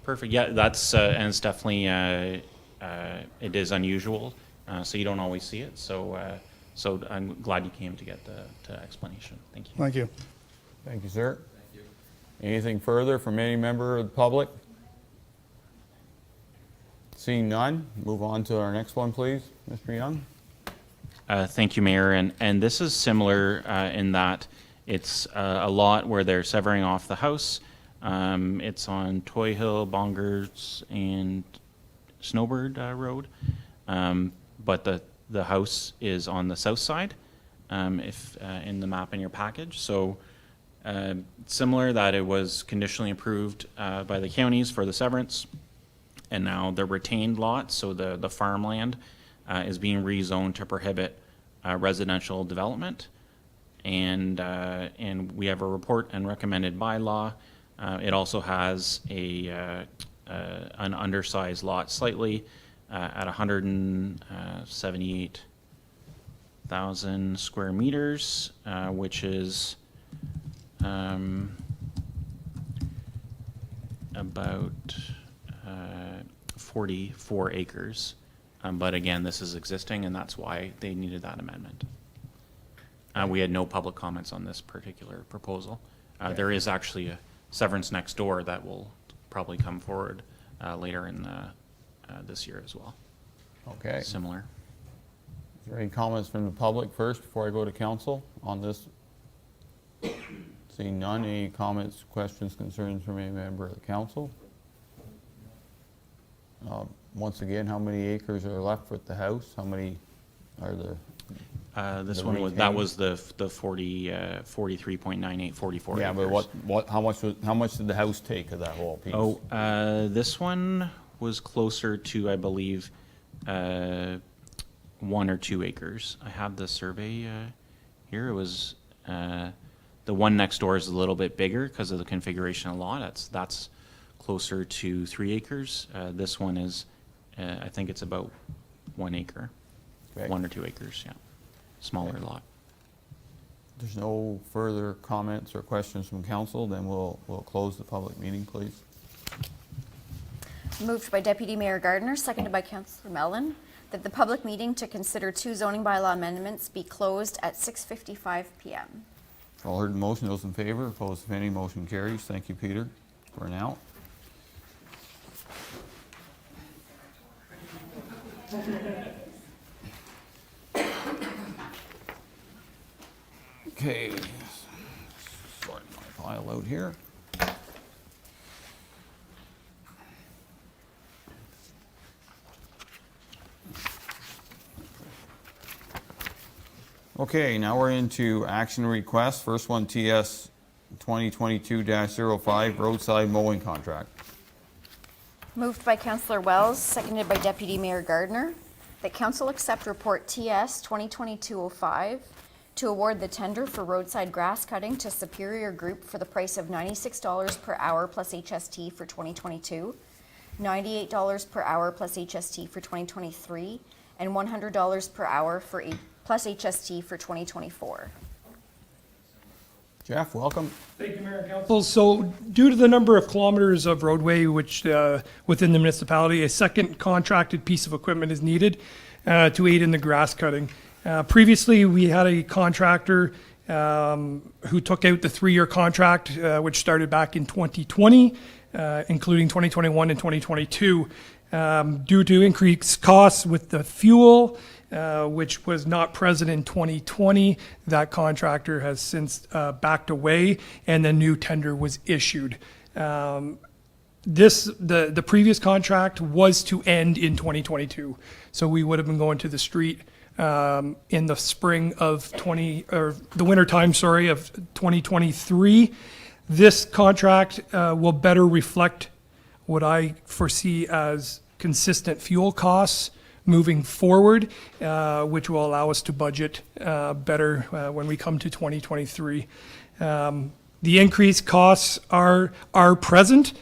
Perfect. Yeah, that's and it's definitely it is unusual, so you don't always see it. So so I'm glad you came to get the explanation. Thank you. Thank you. Thank you, sir. Thank you. Anything further from any member of the public? Seeing none, move on to our next one, please, Mr. Young. Thank you, Mayor. And this is similar in that it's a lot where they're severing off the house. It's on Toy Hill, Bongers, and Snowbird Road. But the house is on the south side, if in the map in your package. So similar that it was conditionally approved by the counties for the severance. And now the retained lot, so the farmland, is being rezoned to prohibit residential development, and we have a report and recommended bylaw. It also has an undersized lot slightly at 178,000 square meters, which is about 44 acres. But again, this is existing, and that's why they needed that amendment. We had no public comments on this particular proposal. There is actually a severance next door that will probably come forward later in this year as well. Okay. Similar. Is there any comments from the public first before I go to council on this? Seeing none, any comments, questions, concerns from any member of the council? Once again, how many acres are left with the house? How many are there? This one was, that was the 43.98, 44 Yeah, acres. but how much did the house take of that whole piece? Oh, this one was closer to, I believe, 1 or 2 acres. I have the survey here. It was the one next door is a little bit bigger because of the configuration of the lot. That's closer to 3 acres. This one is, I think it's about 1 acre, Okay. 1 or 2 acres. Yeah, smaller lot. There's no further comments or questions from council, then we'll close the public meeting, please. Moved by Deputy Mayor Gardner, seconded by Councillor Mellon, that the public meeting to consider 2 zoning bylaw amendments be closed at 6:55 p.m. All heard the motion, those in favor, opposed if any, motion carries. Thank you, Peter. We're now. Okay, sort my file out here. Okay, now we're into action requests. First one, TS 2022-05, roadside mowing contract. Moved by Councillor Wells, seconded by Deputy Mayor Gardner, that Council accept report TS 2022-05 to award the tender for roadside grass cutting to Superior Group for the price of $96 per hour plus HST for 2022, $98 per hour plus HST for 2023, and $100 per hour for plus HST for 2024. Jeff, welcome. Thank you, Mayor and Council. So due to the number of kilometers of roadway which within the municipality, a second contracted piece of equipment is needed to aid in the grass cutting. Previously, we had a contractor who took out the 3-year contract, which started back in 2020, including 2021 and 2022. Due to increased costs with the fuel, which was not present in 2020, that contractor has since backed away, and the new tender was issued. The previous contract was to end in 2022, so we would have been going to the street in the spring of the winter time, of 2023. This contract will better reflect what I foresee as consistent fuel costs moving forward, which will allow us to budget better when we come to 2023. The increased costs are present.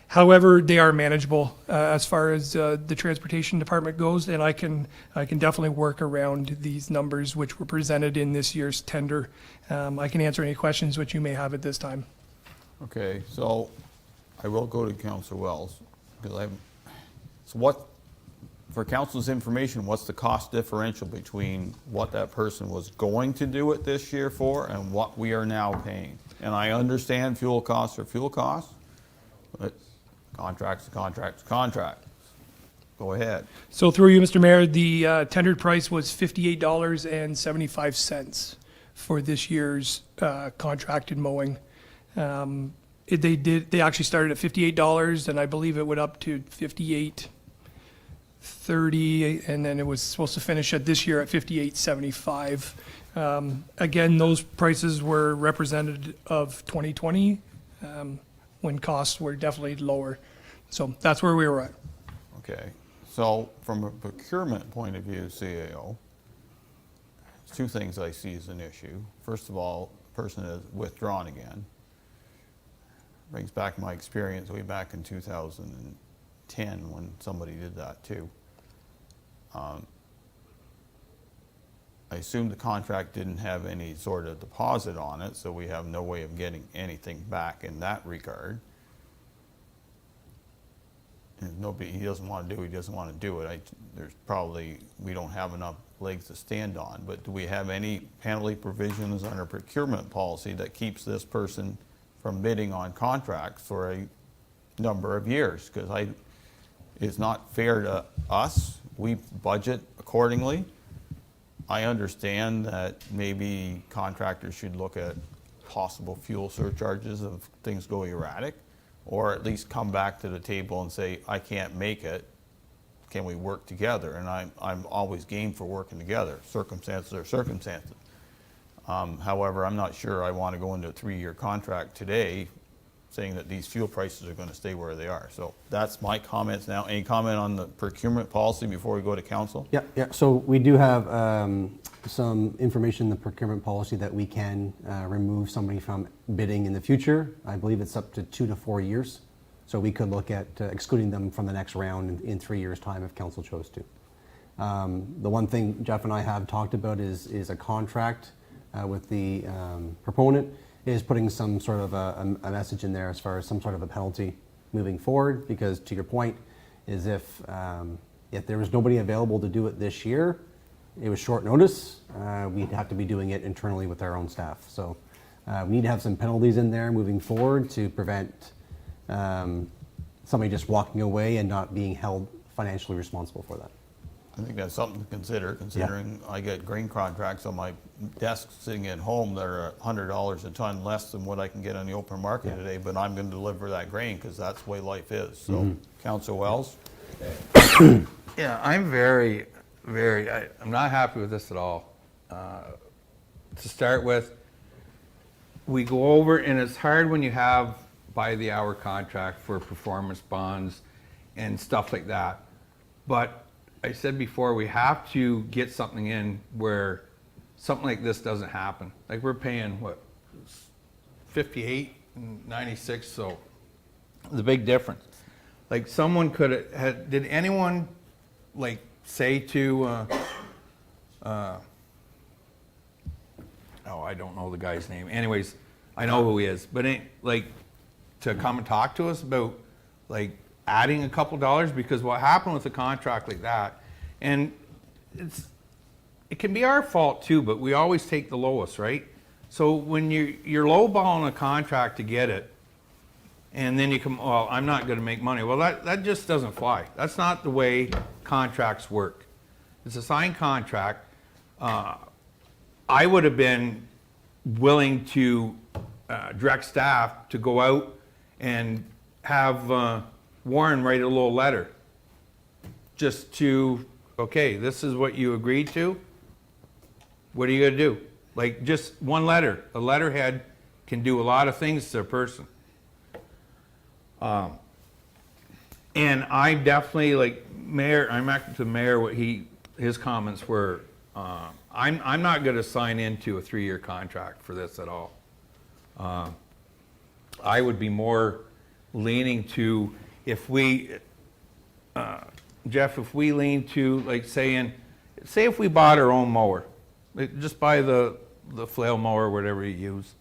However, they are manageable as far as the transportation department goes, and I can definitely work around these numbers which were presented in this year's tender. I can answer any questions which you may have at this time. Okay, so I will go to Councillor Wells, because so what, for council's information, what's the cost differential between what that person was going to do it this year for and what we are now paying? And I understand fuel costs are fuel costs, but contracts. Go ahead. So through you, Mr. Mayor, the tendered price was $58.75 for this year's contracted mowing. They actually started at $58, and I believe it went up to $58.30, and then it was supposed to finish at this year at $58.75. Again, those prices were representative of 2020, when costs were definitely lower. So that's where we were at. Okay, so from a procurement point of view, CAO, there's two things I see as an issue. First of all, the person is withdrawn again. Brings back my experience way back in 2010 when somebody did that too. I assume the contract didn't have any sort of deposit on it, so we have no way of getting anything back in that regard. And nobody, he doesn't want to do it. There's probably, we don't have enough legs to stand on, but do we have any penalty provisions under procurement policy that keeps this person from bidding on contracts for a number of years? Because it's not fair to us. We budget accordingly. I understand that maybe contractors should look at possible fuel surcharges if things go erratic, or at least come back to the table and say, I can't make it, can we work together? And I'm always game for working together. Circumstances are circumstances. However, I'm not sure I want to go into a 3-year contract today saying that these fuel prices are going to stay where they are. So that's my comments now. Any comment on the procurement policy before we go to council? Yeah. So we do have some information in the procurement policy that we can remove somebody from bidding in the future. I believe it's up to 2 to 4 years. So we could look at excluding them from the next round in 3 years' time if council chose to. The one thing Jeff and I have talked about is a contract with the proponent, is putting some sort of a message in there as far as some sort of a penalty moving forward, because to your point is if there was nobody available to do it this year, it was short notice, we'd have to be doing it internally with our own staff. So we need to have some penalties in there moving forward to prevent somebody just walking away and not being held financially responsible for that. I think that's something to consider, considering I get grain contracts on my desk sitting at home that are $100 a ton less than what I can get on the open market today, but I'm going to deliver that grain because that's the way life is. So, Councillor Wells? Yeah, I'm I'm not happy with this at all. To start with, we go over, and it's hard when you have by the hour contract for performance bonds and stuff like that. But I said before, we have to get something in where something like this doesn't happen. Like we're paying, what, 58 and 96, so the big difference. Like someone could have, did anyone like say to, oh, I don't know the guy's name. Anyways, I know who he is, but like to come and talk to us about like adding a couple dollars, because what happened with a contract like that, and it can be our fault too, but we always take the lowest, right? So when you're lowballing a contract to get it, and then you come, well, I'm not going to make money. Well, that just doesn't fly. That's not the way contracts work. It's a signed contract. I would have been willing to direct staff to go out and have Warren write a little letter just to, okay, this is what you agreed to. What are you going to do? Like just one letter. A letterhead can do a lot of things to a person. And I definitely, like Mayor, I'm acting to the Mayor, what his comments were, I'm not going to sign into a 3-year contract for this at all. I would be more leaning to, if we, Jeff, if we lean to like say if we bought our own mower, like just buy the flail mower, whatever you use,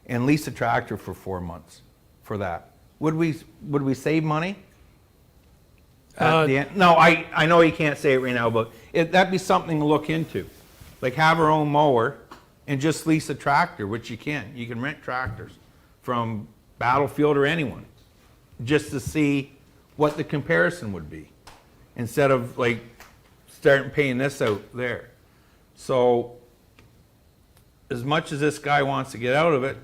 and lease a tractor for 4 months for that. Would we save money? At the end? No, I know you can't say it right now, but that'd be something to look into. Like have our own mower and just lease a tractor, which you can. You can rent tractors from Battlefield or anyone, just to see what the comparison would be, instead of like starting paying this out there. So as much as this guy wants to get out of it,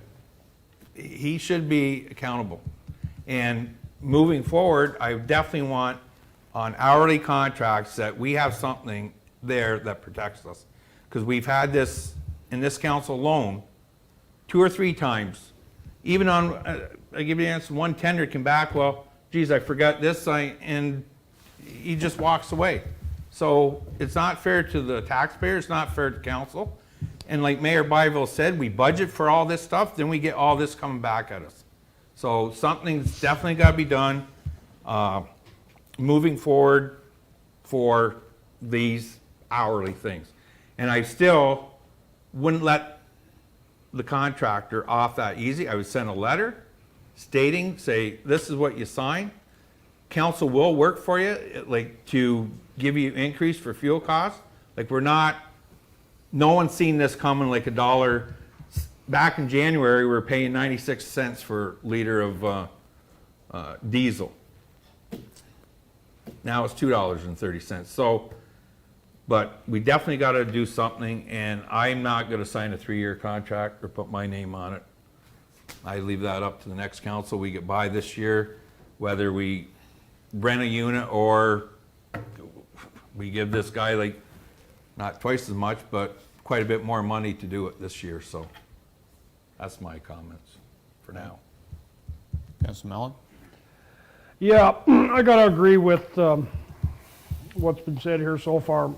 he should be accountable. And moving forward, I definitely want on hourly contracts that we have something there that protects us. Because we've had this, in this council alone, 2 or 3 times. Even on, I give you an answer, one tender came back, well, geez, I forgot this, and he just walks away. So it's not fair to the taxpayer, it's not fair to council. And like Mayor Byville said, we budget for all this stuff, then we get all this coming back at us. So something's definitely got to be done moving forward for these hourly things. And I still wouldn't let the contractor off that easy. I would send a letter stating, say, this is what you signed. Council will work for you, like to give you increase for fuel costs. Like no one's seen this coming like $1. Back in January, we were paying 96 cents for a liter of diesel. Now it's $2.30. So, but we definitely got to do something, and I'm not going to sign a 3-year contract or put my name on it. I leave that up to the next council. We get by this year, whether we rent a unit or we give this guy like not twice as much, but quite a bit more money to do it this year. So that's my comments for now. Councilor Mellon? Yeah, I gotta agree with what's been said here so far.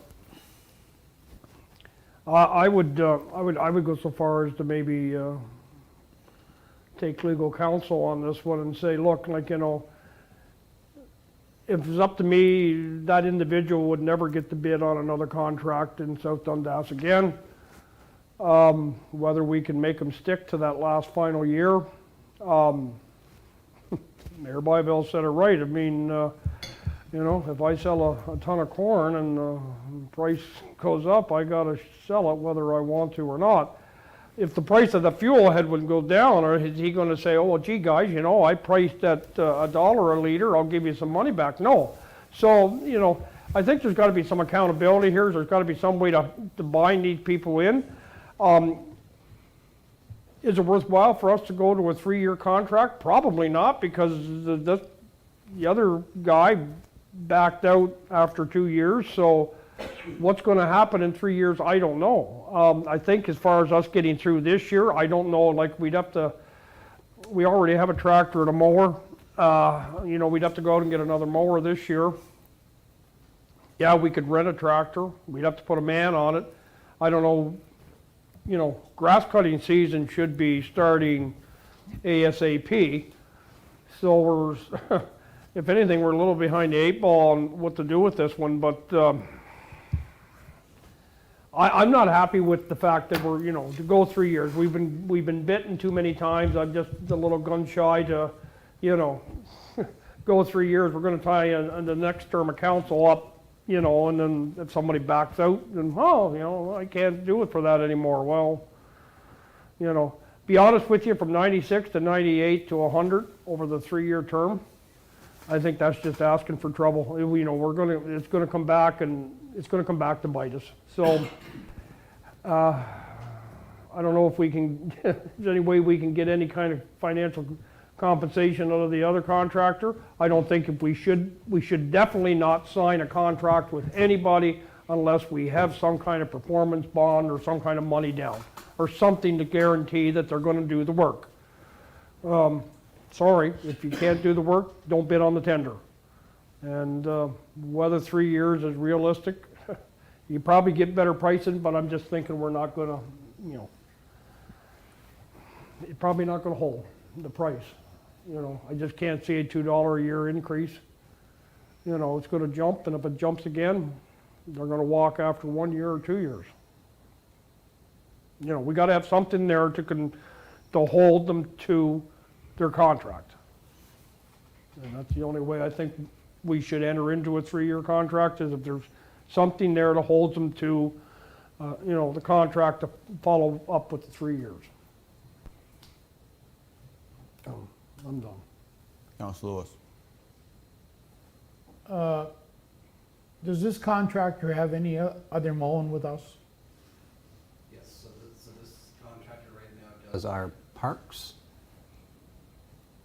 I would go so far as to maybe take legal counsel on this one and say, look, like, you know, if it's up to me, that individual would never get the bid on another contract in South Dundas again. Whether we can make them stick to that last final year. Mayor Byville said it right. I mean, you know, if I sell a ton of corn and the price goes up, I gotta sell it whether I want to or not. If the price of the fuel head would go down, or is he gonna say, oh, well, gee, guys, you know, I priced at $1 a liter, I'll give you some money back? No. So, you know, I think there's gotta be some accountability here. There's gotta be some way to bind these people in. Is it worthwhile for us to go to a 3-year contract? Probably not, because the other guy backed out after 2 years. So what's going to happen in 3 years, I don't know. I think as far as us getting through this year, I don't know, like we already have a tractor and a mower. You know, we'd have to go out and get another mower this year. Yeah, we could rent a tractor. We'd have to put a man on it. I don't know you know, grass cutting season should be starting ASAP. So we're, if anything, we're a little behind the 8 ball on what to do with this one, but I'm not happy with the fact that we're, you know, to go 3 years. We've been bitten too many times. I'm just a little gun shy to, you know, go 3 years. We're going to tie in the next term of council up, you know, and then if somebody backs out, then, oh, you know, I can't do it for that anymore. Well, you know, be honest with you, from 96 to 98 to 100 over the 3-year term, I think that's just asking for trouble. You know, it's gonna come back, and it's gonna come back to bite us. So, I don't know if we can, if there's any way we can get any kind of financial compensation out of the other contractor. I don't think if we should definitely not sign a contract with anybody unless we have some kind of performance bond or some kind of money down, or something to guarantee that they're gonna do the work. Sorry, if you can't do the work, don't bid on the tender. And whether 3 years is realistic, you probably get better pricing, but I'm just thinking we're not gonna, you know, it's probably not gonna hold the price. You know, I just can't see a $2 a year increase. You know, it's gonna jump, and if it jumps again, they're gonna walk after 1 year or 2 years. You know, we gotta have something there to hold them to their contract. And that's the only way I think we should enter into a 3-year contract, is if there's something there to hold them to, you know, the contract to follow up with the 3 years. I'm done. Councilor Lewis. Does this contractor have any other mowing with us? Yes, so this contractor right now does our parks.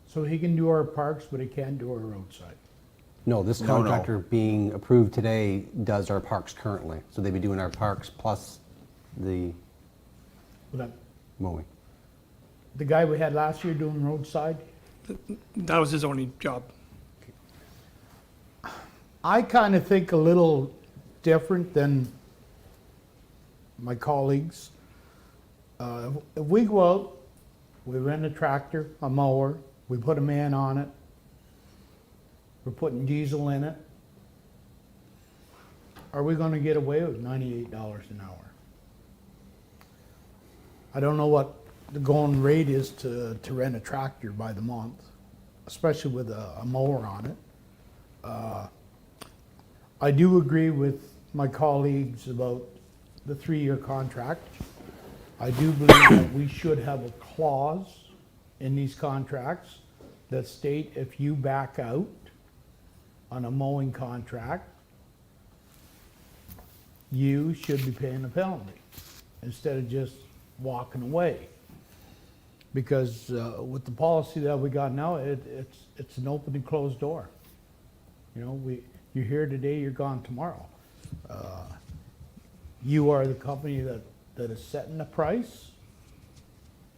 So he can do our parks, but he can't do our roadside. No, this No. contractor being approved today does our parks currently. So they'd be doing our parks plus the Well, mowing. the guy we had last year doing roadside, That was his only job. I kind of think a little different than my colleagues. If we go out, we rent a tractor, a mower, we put a man on it, we're putting diesel in it, are we gonna get away with $98 an hour? I don't know what the going rate is to rent a tractor by the month, especially with a mower on it. I do agree with my colleagues about the 3-year contract. I do believe that we should have a clause in these contracts that state if you back out on a mowing contract, you should be paying a penalty instead of just walking away. Because with the policy that we got now, it's an open and closed door. You know, you're here today, you're gone tomorrow. You are the company that is setting the price.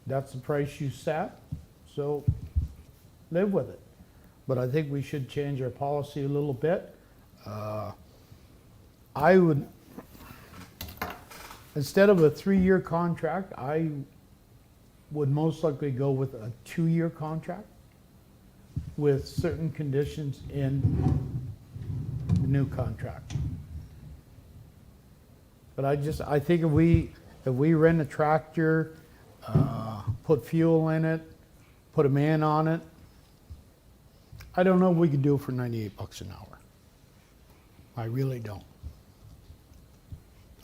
That's the price you set, so live with it. But I think we should change our policy a little bit. I would, instead of a 3-year contract, I would most likely go with a 2-year contract with certain conditions in the new contract. But I think if we rent a tractor, put fuel in it, put a man on it, I don't know if we could do it for $98 an hour. I really don't.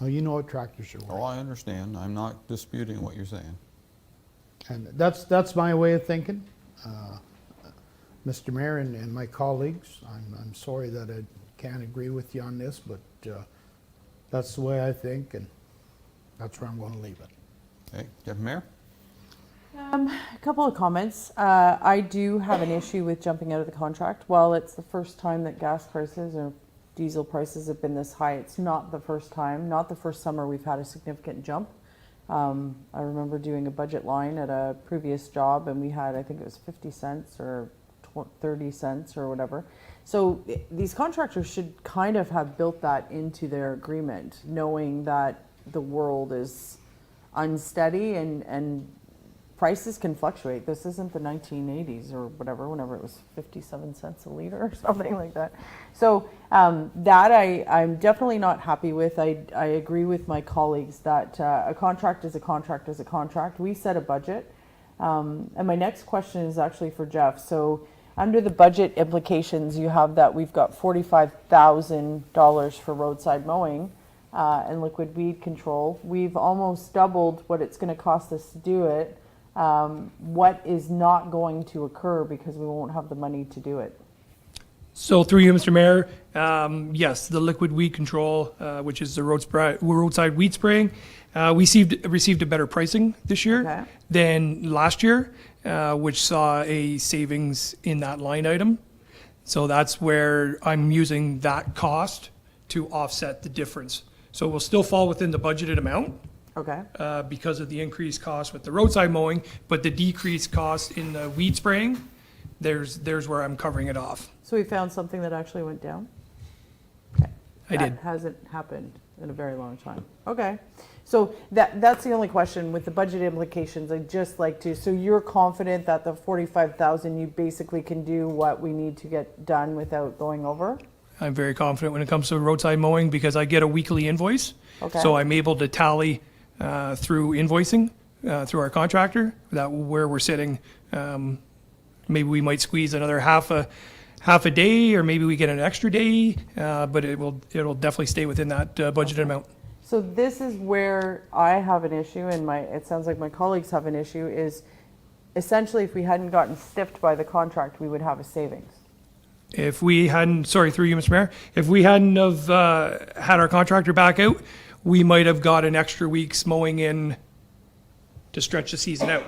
Now, you know what tractors are worth. Oh, I understand. I'm not disputing what you're saying. And that's my way of thinking. Mr. Mayor and my colleagues, I'm sorry that I can't agree with you on this, but that's the way I think, and that's where I'm going to leave it. Okay, Deputy Mayor? A couple of comments. I do have an issue with jumping out of the contract. While it's the first time that gas prices or diesel prices have been this high, it's not the first time, not the first summer we've had a significant jump. I remember doing a budget line at a previous job, and we had, I think it was 50 cents or 30 cents or whatever. So these contractors should kind of have built that into their agreement, knowing that the world is unsteady and prices can fluctuate. This isn't the 1980s or whatever, whenever it was 57 cents a liter or something like that. So that I'm definitely not happy with. I agree with my colleagues that a contract is a contract is a contract. We set a budget. And my next question is actually for Jeff. So under the budget implications, you have that we've got $45,000 for roadside mowing and liquid weed control. We've almost doubled what it's going to cost us to do it. What is not going to occur because we won't have the money to do it? So through you, Mr. Mayor, yes, the liquid weed control, which is the roadside weed spraying, we received a better pricing this year than last year, which saw a savings in that line item. So that's where I'm using that cost to offset the difference. So we'll still fall within the budgeted amount. Okay. Because of the increased cost with the roadside mowing, but the decreased cost in the weed spraying, there's where I'm covering it off. So we found something that actually went down? Okay. I did. That hasn't happened in a very long time. Okay. So that's the only question with the budget implications. I'd just like to, so you're confident that the 45,000, you basically can do what we need to get done without going over? I'm very confident when it comes to roadside mowing because I get a weekly invoice. Okay. So I'm able to tally through invoicing, through our contractor, that where we're sitting. Maybe we might squeeze another half a day, or maybe we get an extra day, but it'll definitely stay within that budgeted amount. So this is where I have an issue, and it sounds like my colleagues have an issue, is essentially if we hadn't gotten stiffed by the contract, we would have a savings. If we hadn't, sorry, through you, Mr. Mayor, if we hadn't have had our contractor back out, we might have got an extra week's mowing in to stretch the season out,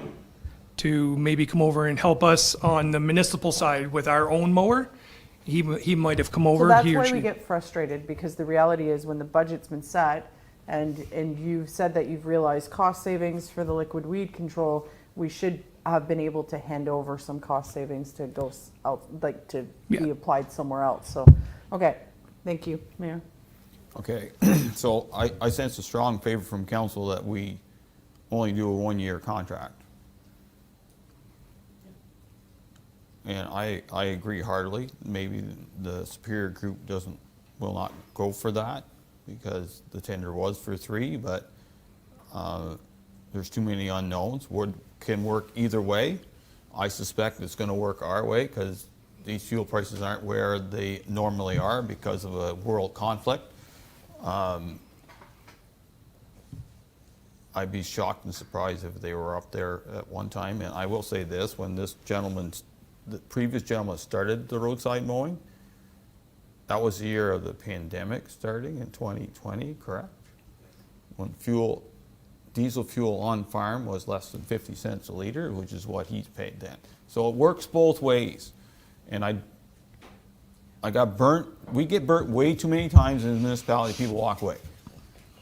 to maybe come over and help us on the municipal side with our own mower. He might have come over. So that's he or why she. we get frustrated, because the reality is when the budget's been set and you've said that you've realized cost savings for the liquid weed control, we should have been able to hand over some cost savings to go out, like to be applied somewhere else. So, okay, thank you, Mayor. Okay, so I sense a strong favor from council that we only do a one-year contract. And I agree heartily. Maybe the Superior Group will not go for that because the tender was for 3, but there's too many unknowns. Wood can work either way. I suspect it's going to work our way because these fuel prices aren't where they normally are because of a world conflict. I'd be shocked and surprised if they were up there at one time. And I will say this, when the previous gentleman started the roadside mowing, that was the year of the pandemic starting in 2020, correct? When diesel fuel on farm was less than 50 cents a liter, which is what he's paid then. So it works both ways. And I got burnt. We get burnt way too many times in the municipality. People walk away.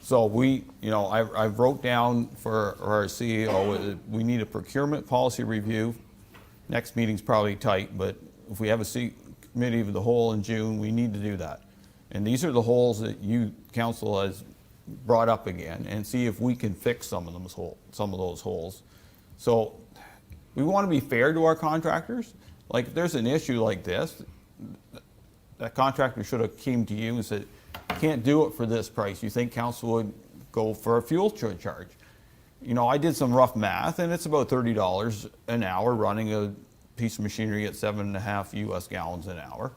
So I wrote down for our CEO, we need a procurement policy review. Next meeting's probably tight, but if we have a committee of the whole in June, we need to do that. And these are the holes that council has brought up again, and see if we can fix some of those holes. So we want to be fair to our contractors. Like if there's an issue like this, that contractor should have came to you and said, can't do it for this price. You think council would go for a fuel charge? I did some rough math, and it's about $30 an hour running a piece of machinery at 7.5 US gallons an hour.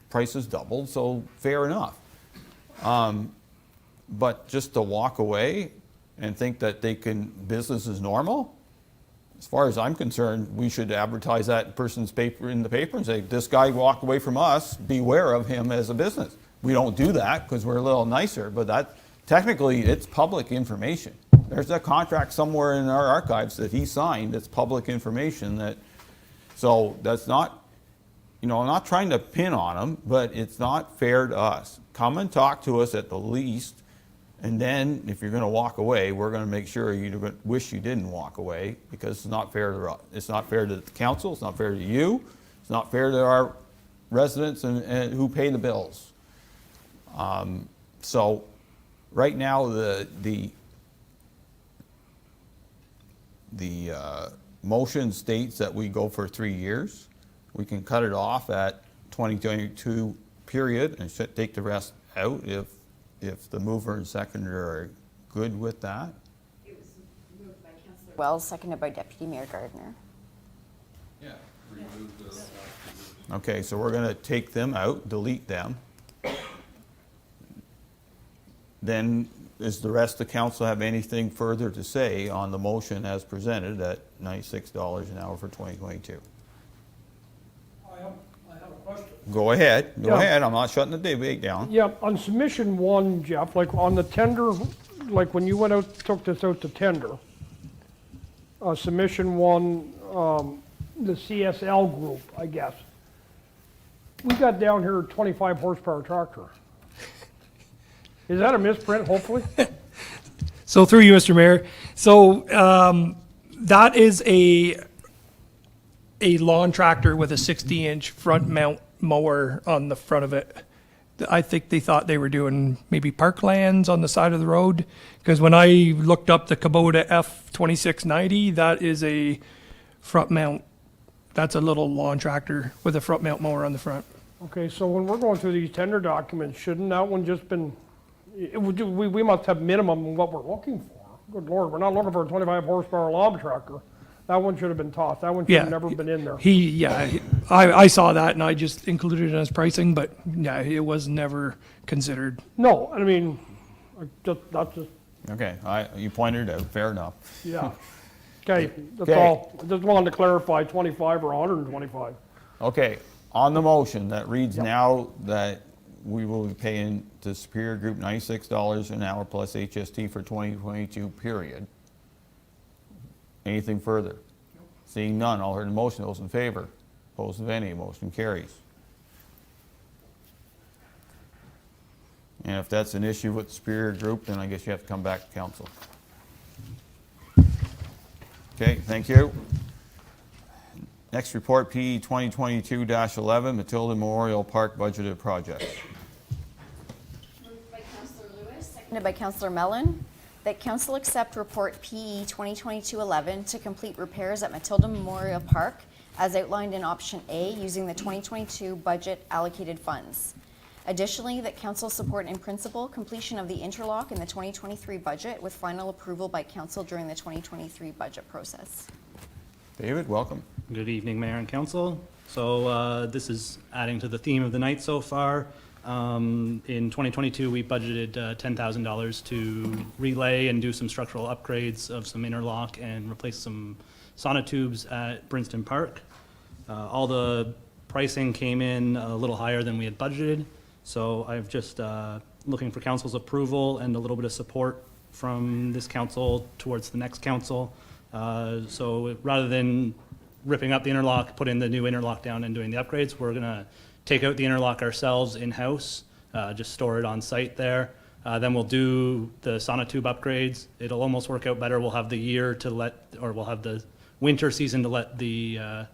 Price has doubled, so fair enough. But just to walk away and think that business is normal, as far as I'm concerned, we should advertise that person's paper in the paper and say, this guy walked away from us, beware of him as a business. We don't do that because we're a little nicer, but technically it's public information. There's a contract somewhere in our archives that he signed that's public information so that's not, I'm not trying to pin on him, but it's not fair to us. Come and talk to us at the least, and then if you're going to walk away, we're going to make sure you wish you didn't walk away because it's not fair to us. It's not fair to the council, it's not fair to you, it's not fair to our residents and who pay the bills. So right now, motion states that we go for 3 years. We can cut it off at 2022 period and take the rest out if the mover and seconder are good with that. It was moved by Councillor Wells, seconded by Deputy Mayor Gardner. Yeah. Okay, so we're going to take them out, delete them. Then, does the rest of the council have anything further to say on the motion as presented at $96 an hour for 2022? I have a question. Go ahead, go Yeah. ahead, I'm not shutting the debate down. Yeah, on submission one, Jeff, like on the tender, like when you went out, took this out to tender, submission one, the CSL group, I guess. We got down here a 25 horsepower tractor. Is that a misprint, hopefully? So through you, Mr. Mayor. So that is a lawn tractor with a 60-inch front mount mower on the front of it. I think they thought they were doing maybe parklands on the side of the road, because when I looked up the Kubota F2690, that is a front mount. That's a little lawn tractor with a front mount mower on the front. Okay, so when we're going through these tender documents, shouldn't that one just been, we must have minimum of what we're looking for. Good Lord, we're not looking for a 25 horsepower lawn tractor. That one should have been tossed. That one should have never been in there. I saw that and I just included it as pricing, but yeah, it was never considered. No, I mean, that's just, Okay, you pointed it out, fair enough. yeah. Okay, that's Okay. all. Just wanted to clarify 25 or 125. Okay, on the motion that reads now that we will be paying the Superior Group $96 an hour plus HST for 2022 period. Anything further? Seeing none, all heard in motion, those in favor. Opposed if any, motion carries. And if that's an issue with the Superior Group, then I guess you have to come back to council. Okay, thank you. Next report, PE 2022-11, Matilda Memorial Park budgeted projects. Moved by Councillor Lewis, seconded by Councillor Mellon, that council accept report PE 2022-11 to complete repairs at Matilda Memorial Park as outlined in option A using the 2022 budget allocated funds. Additionally, that council support in principle completion of the interlock in the 2023 budget with final approval by council during the 2023 budget process. David, welcome. Good evening, Mayor and Council. So this is adding to the theme of the night so far. In 2022, we budgeted $10,000 to relay and do some structural upgrades of some interlock and replace some sonotubes at Brinston Park. All the pricing came in a little higher than we had budgeted. So I've just looking for council's approval and a little bit of support from this council towards the next council. So rather than ripping up the interlock, putting the new interlock down and doing the upgrades, we're gonna take out the interlock ourselves in-house, just store it on site there. Then we'll do the sonotube upgrades. It'll almost work out better. We'll have the year to we'll have the winter season to let the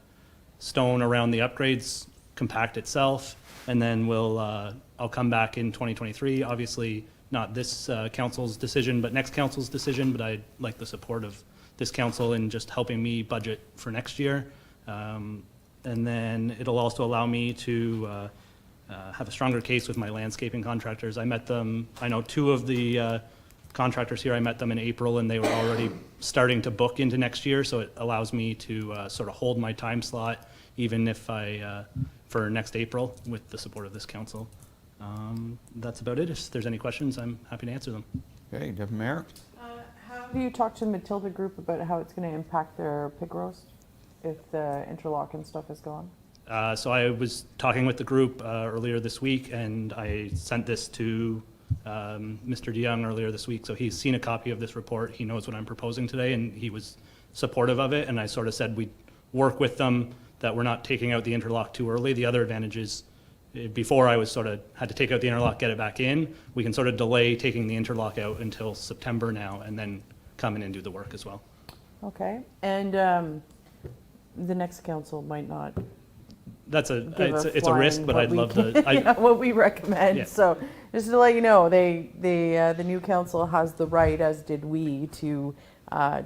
stone around the upgrades compact itself. And then I'll come back in 2023. Obviously, not this council's decision, but next council's decision. But I'd like the support of this council in just helping me budget for next year. And then it'll also allow me to have a stronger case with my landscaping contractors. I met them, I know two of the contractors here, I met them in April and they were already starting to book into next year. So it allows me to sort of hold my time slot, even if for next April with the support of this council. That's about it. If there's any questions, I'm happy to answer them. Okay, Deputy Mayor. Have you talked to the Matilda Group about how it's going to impact their pig roast if the interlock and stuff is gone? So I was talking with the group earlier this week, and I sent this to Mr. DeYoung earlier this week. So he's seen a copy of this report. He knows what I'm proposing today, and he was supportive of it. And I sort of said we'd work with them, that we're not taking out the interlock too early. The other advantage is, before I was sort of had to take out the interlock, get it back in, we can sort of delay taking the interlock out until September now, and then come in and do the work as well. Okay, and the next council might not. It's a risk, but I'd love to. What we recommend. Yeah. So just to let you know, the new council has the right, as did we, to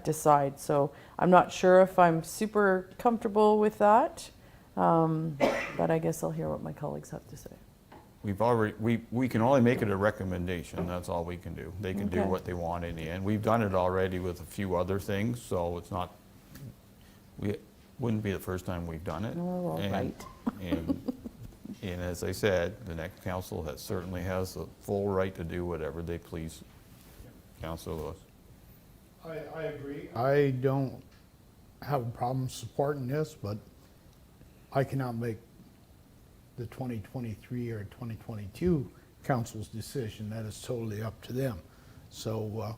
decide. So I'm not sure if I'm super comfortable with that, but I guess I'll hear what my colleagues have to say. We can only make it a recommendation, that's all we can do. They can do Okay. what they want in the end. We've done it already with a few other things, so it's not, wouldn't be the first time we've done it. Oh, well, And- right. And as I said, the next council certainly has the full right to do whatever they please. Councillor Lewis. I agree. I don't have a problem supporting this, but I cannot make the 2023 or 2022 council's decision. That is totally up to them. So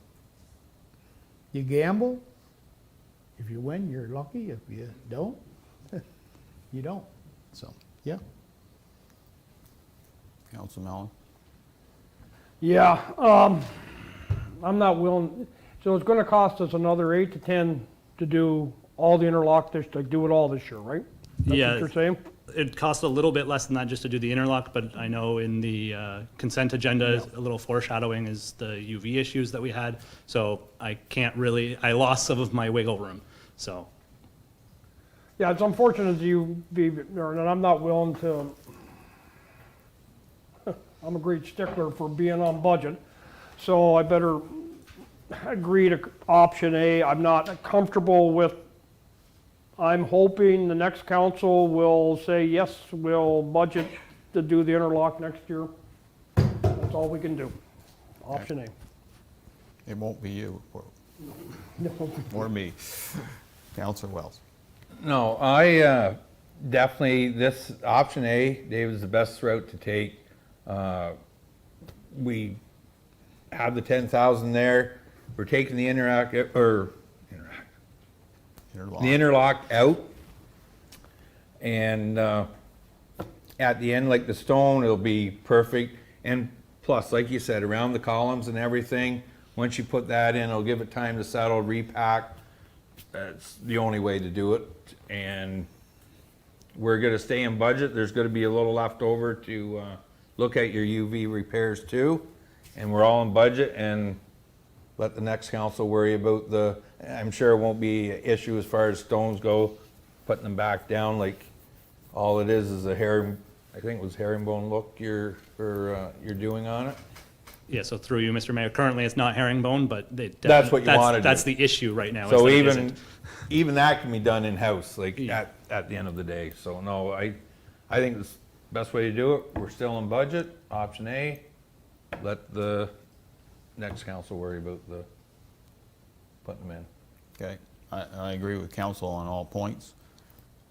you gamble. If you win, you're lucky. If you don't, you don't. So, yeah. Council Mellon. Yeah, I'm not willing, so it's gonna cost us another 8 to 10 to do all the interlock, to do it all this year, right? That's Yeah. what you're saying? It costs a little bit less than that just to do the interlock, but I know in the consent agenda, a little foreshadowing is the UV issues that we had. So I can't really, I lost some of my wiggle room, so. Yeah, it's unfortunate you be, and I'm not willing to, I'm a great stickler for being on budget, so I better agree to option A. I'm not comfortable with, I'm hoping the next council will say, yes, we'll budget to do the interlock next year. That's all we can do. Option A. It won't be you or me. Councillor Wells. No, I definitely, this option A, David, is the best route to take. We have the 10,000 there. We're taking the Interlock. the interlock out. And at the end, like the stone, it'll be perfect. And plus, like you said, around the columns and everything, once you put that in, it'll give it time to settle, repack. That's the only way to do it. And we're gonna stay in budget. There's gonna be a little left over to look at your UV repairs too. And we're all in budget, and let the next council worry about I'm sure it won't be an issue as far as stones go, putting them back down. Like, all it is a I think it was herringbone look you're doing on it. Yeah, so through you, Mr. Mayor, currently it's not herringbone, but That's what you want to do. That's the issue right now. is So that it even, isn't. even that can be done in-house, like Yeah. at the end of the day. So no, I think the best way to do it, we're still in budget, option A. Let the next council worry about putting them in. Okay, I agree with council on all points.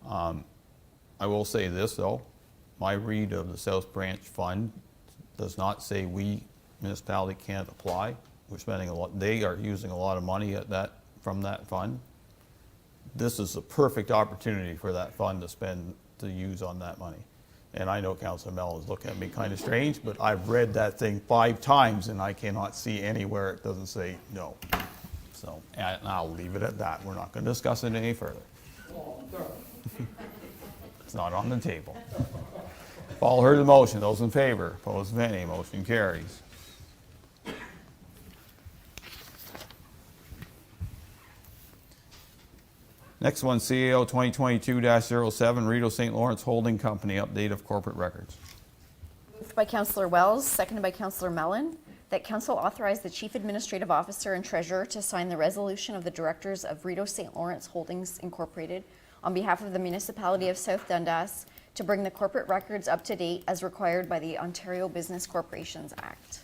I will say this, though. My read of the South Branch Fund does not say we, municipality, can't apply. We're spending a lot, they are using a lot of money from that fund. This is the perfect opportunity for that fund to use on that money. And I know Councilor Mellon is looking at me kind of strange, but I've read that thing 5 times and I cannot see anywhere it doesn't say no. So, and I'll leave it at that. We're not going to discuss it any further. It's not on the table. All heard the motion. Those in favor, opposed, if any, motion carries. Next one, CAO 2022-07, Rideau St. Lawrence Holding Company, update of corporate records. Moved by Councillor Wells, seconded by Councillor Mellon, that council authorize the Chief Administrative Officer and Treasurer to sign the resolution of the Directors of Rideau St. Lawrence Holdings Incorporated on behalf of the Municipality of South Dundas to bring the corporate records up to date as required by the Ontario Business Corporations Act.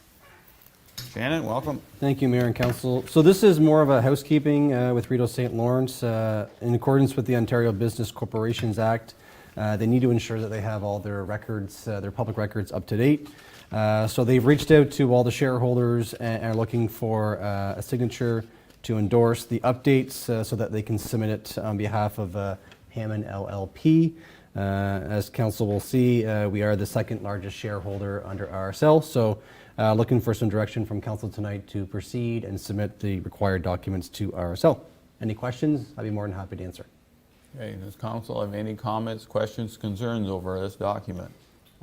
Shannon, welcome. Thank you, Mayor and Council. So this is more of a housekeeping with Rideau St. Lawrence. In accordance with the Ontario Business Corporations Act, they need to ensure that they have all their records, their public records, up to date. So they've reached out to all the shareholders and are looking for a signature to endorse the updates so that they can submit it on behalf of Hammond LLP. As Council will see, we are the second largest shareholder under RSL. So looking for some direction from Council tonight to proceed and submit the required documents to RSL. Any questions? I'd be more than happy to answer. Okay, does Council have any comments, questions, concerns over this document?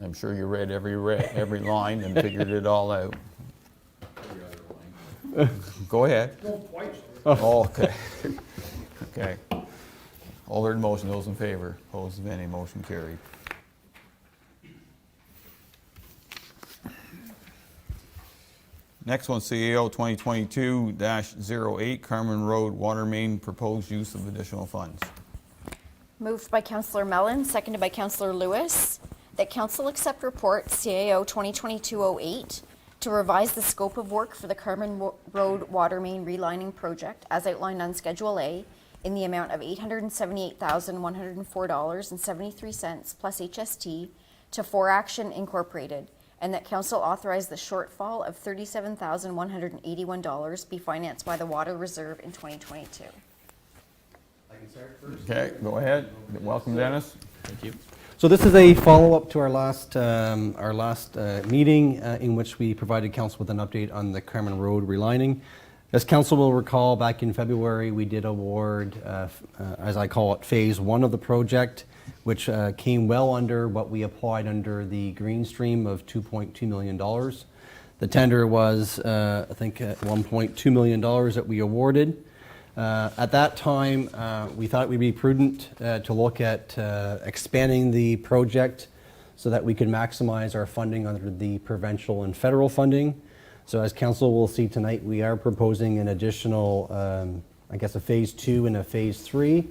I'm sure you read every line and figured it all out. Go ahead. Oh, okay. Okay. All heard the motion, those in favor, opposed, if any, motion carried. Next one, CAO 2022-08, Carmen Road Water Main, proposed use of additional funds. Moved by Councillor Mellon, seconded by Councillor Lewis, that Council accept report CAO 2022-08 to revise the scope of work for the Carmen Road Water Main Relining Project as outlined on Schedule A in the amount of $878,104.73 plus HST to 4Action Incorporated, and that Council authorize the shortfall of $37,181 be financed by the Water Reserve in 2022. Okay, go ahead. Welcome, Dennis. Thank you. So this is a follow-up to our last meeting in which we provided council with an update on the Carmen Road relining. As council will recall, back in February, we did award, as I call it, phase 1 of the project, which came well under what we applied under the green stream of $2.2 million. The tender was, I think, $1.2 million that we awarded. At that time, we thought it would be prudent to look at expanding the project so that we could maximize our funding under the provincial and federal funding. So as council will see tonight, we are proposing an additional, I guess, a phase 2 and a phase 3,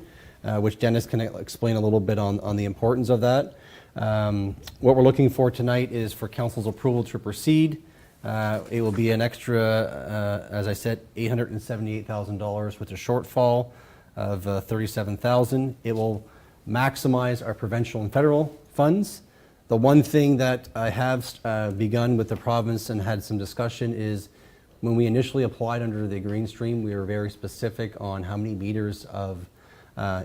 which Dennis can explain a little bit on the importance of that. What we're looking for tonight is for council's approval to proceed. It will be an extra, as I said, $878,000 with a shortfall of $37,000. It will maximize our provincial and federal funds. The one thing that I have begun with the province and had some discussion is when we initially applied under the green stream, we were very specific on how many meters of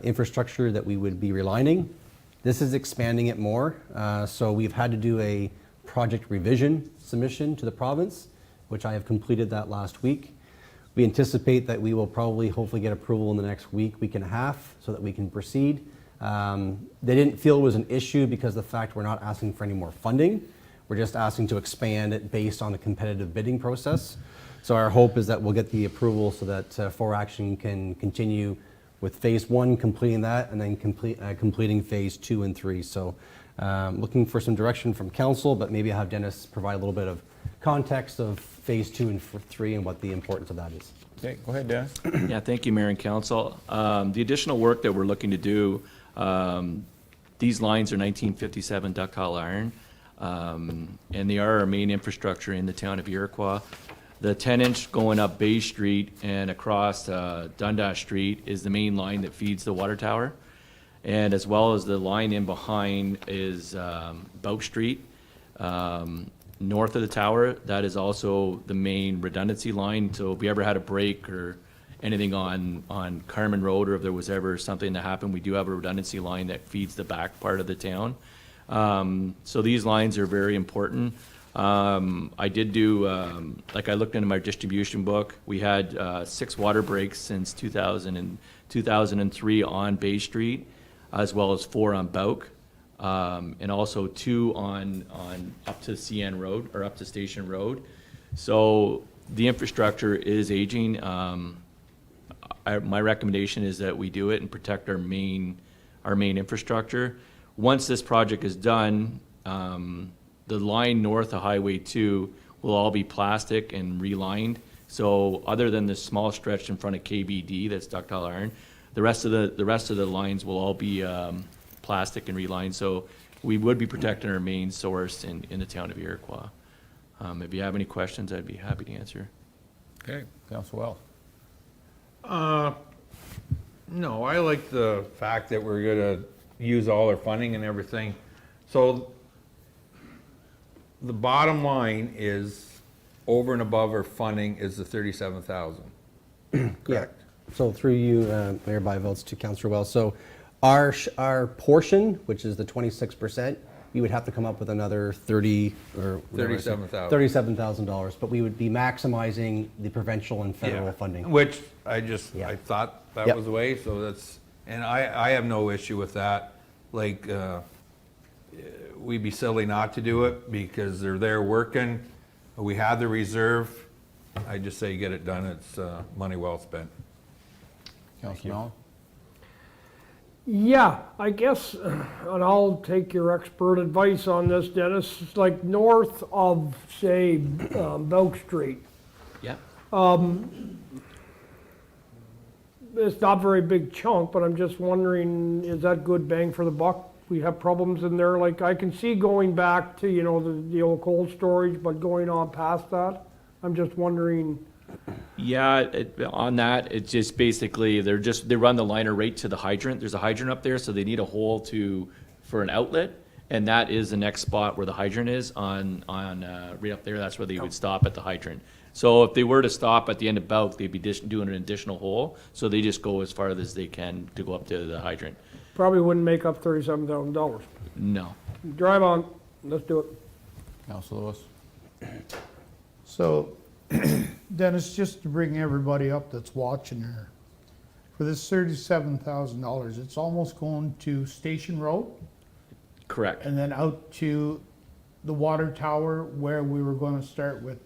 infrastructure that we would be relining. This is expanding it more, so we've had to do a project revision submission to the province, which I have completed that last week. We anticipate that we will probably hopefully get approval in the next week and a half so that we can proceed. They didn't feel it was an issue because of the fact we're not asking for any more funding. We're just asking to expand it based on a competitive bidding process. So our hope is that we'll get the approval so that 4Action can continue with phase 1, completing that, and then completing phase 2 and 3. So looking for some direction from council, but maybe I'll have Dennis provide a little bit of context of phase 2 and 3 and what the importance of that is. Okay, go ahead, Dennis. Yeah, thank you, Mayor and Council. The additional work that we're looking to do, these lines are 1957 ductile iron, and they are our main infrastructure in the town of Iroquois. The 10-inch going up Bay Street and across Dundas Street is the main line that feeds the water tower. And as well as the line in behind is Bow Street. North of the tower, that is also the main redundancy line. So if we ever had a break or anything on Carmen Road, or if there was ever something that happened, we do have a redundancy line that feeds the back part of the town. So these lines are very important. I did do, like I looked into my distribution book, we had 6 water breaks since 2003 on Bay Street, as well as 4 on Bouk, and also 2 on up to CN Road, or up to Station Road. So the infrastructure is aging. My recommendation is that we do it and protect our main infrastructure. Once this project is done, the line north of Highway 2 will all be plastic and relined. So other than the small stretch in front of KBD, that's ductile iron, the rest of the lines will all be plastic and relined. So we would be protecting our main source in the town of Iroquois. If you have any questions, I'd be happy to answer. Okay, Councilor Wells. No, I like the fact that we're gonna use all our funding and everything. So the bottom line is, over and above our funding is the 37,000. Correct. So through you, Mayor Byvelds, to Councillor Wells. So our portion, which is the 26%, we would have to come up with another $37,000, but we would be maximizing the provincial and federal funding. Which I thought that was the way, so that's, and I have no issue with that. Like, we'd be silly not to do it because they're there working. We have the reserve. I just say get it done. It's money well spent. Councilor Mallon? Yeah, I guess, and I'll take your expert advice on this, Dennis. It's like north of, say, Belk Street. Yeah. It's not a very big chunk, but I'm just wondering, is that good bang for the buck? We have problems in there, like I can see going back to, you know, the old cold storage, but going on past that, I'm just wondering. Yeah, on that, it's just basically, they run the liner right to the hydrant. There's a hydrant up there, so they need a hole for an outlet. And that is the next spot where the hydrant is on right up there. That's where they would stop at the hydrant. So if they were to stop at the end of Belk, they'd be doing an additional hole. So they just go as far as they can to go up to the hydrant. Probably wouldn't make up $37,000. No. Drive on, let's do it. Councilor Lewis? So, Dennis, just to bring everybody up that's watching here, for this $37,000, it's almost going to Station Road Correct. and then out to the water tower where we were going to start with.